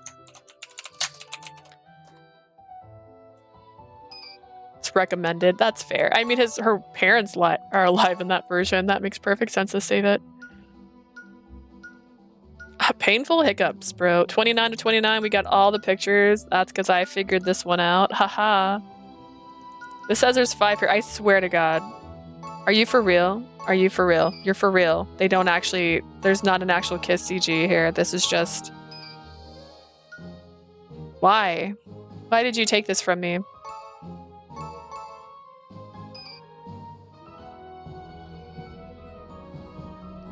It's recommended. That's fair. I mean, her parents are alive in that version. That makes perfect sense to save it. Painful hiccups, bro. 29 to 29, we got all the pictures. That's because I figured this one out. Haha. This says there's 5 here. I swear to God. Are you for real? Are you for real? You're for real. They don't actually... There's not an actual kiss CG here. This is just... Why? Why did you take this from me?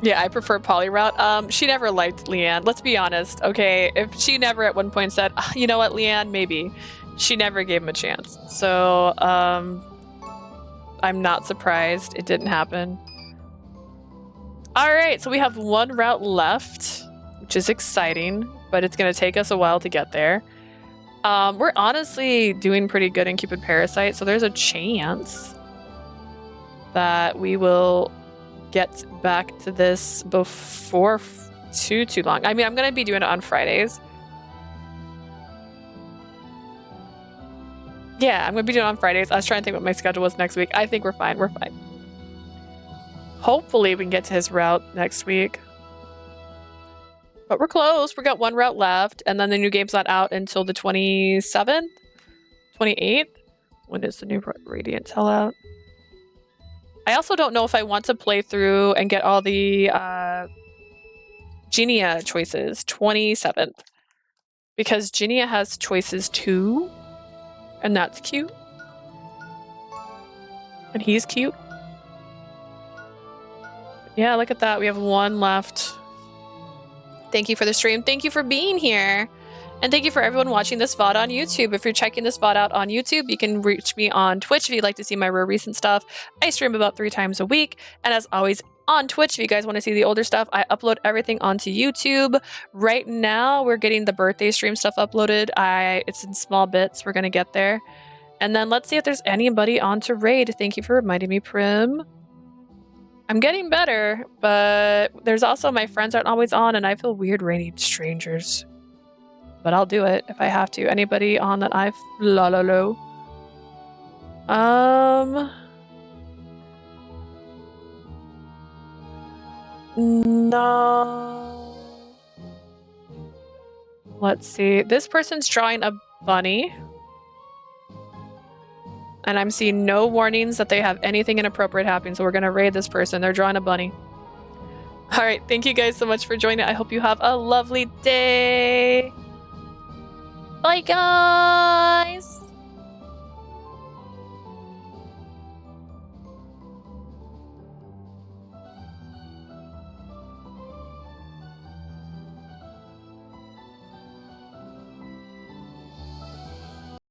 Yeah, I prefer poly route. She never liked Leanne. Let's be honest, okay? If she never at one point said, oh, you know what, Leanne, maybe. She never gave him a chance. So, I'm not surprised it didn't happen. Alright, so we have one route left, which is exciting, but it's going to take us a while to get there. We're honestly doing pretty good in Cupid Parasite, so there's a chance that we will get back to this before too long. I mean, I'm going to be doing it on Fridays. Yeah, I'm going to be doing it on Fridays. I was trying to think what my schedule was next week. I think we're fine. We're fine. Hopefully we can get to his route next week. But we're close. We got one route left, and then the new game's not out until the 27th? 28th? When is the new Radiant Tale out? I also don't know if I want to play through and get all the Genia choices. 27th. Because Genia has choices too. And that's cute. And he's cute. Yeah, look at that. We have one left. Thank you for the stream. Thank you for being here. And thank you for everyone watching this VOD on YouTube. If you're checking this VOD out on YouTube, you can reach me on Twitch if you'd like to see my more recent stuff. I stream about 3 times a week. And as always, on Twitch, if you guys want to see the older stuff, I upload everything onto YouTube. Right now, we're getting the birthday stream stuff uploaded. It's in small bits. We're going to get there. And then let's see if there's anybody on to raid. Thank you for reminding me, Prim. I'm getting better, but there's also my friends aren't always on, and I feel weird raiding strangers. But I'll do it if I have to. Anybody on that I've... La la lo. No. Let's see. This person's drawing a bunny. And I'm seeing no warnings that they have anything inappropriate happening, so we're going to raid this person. They're drawing a bunny. Alright, thank you guys so much for joining. I hope you have a lovely day. Bye, guys!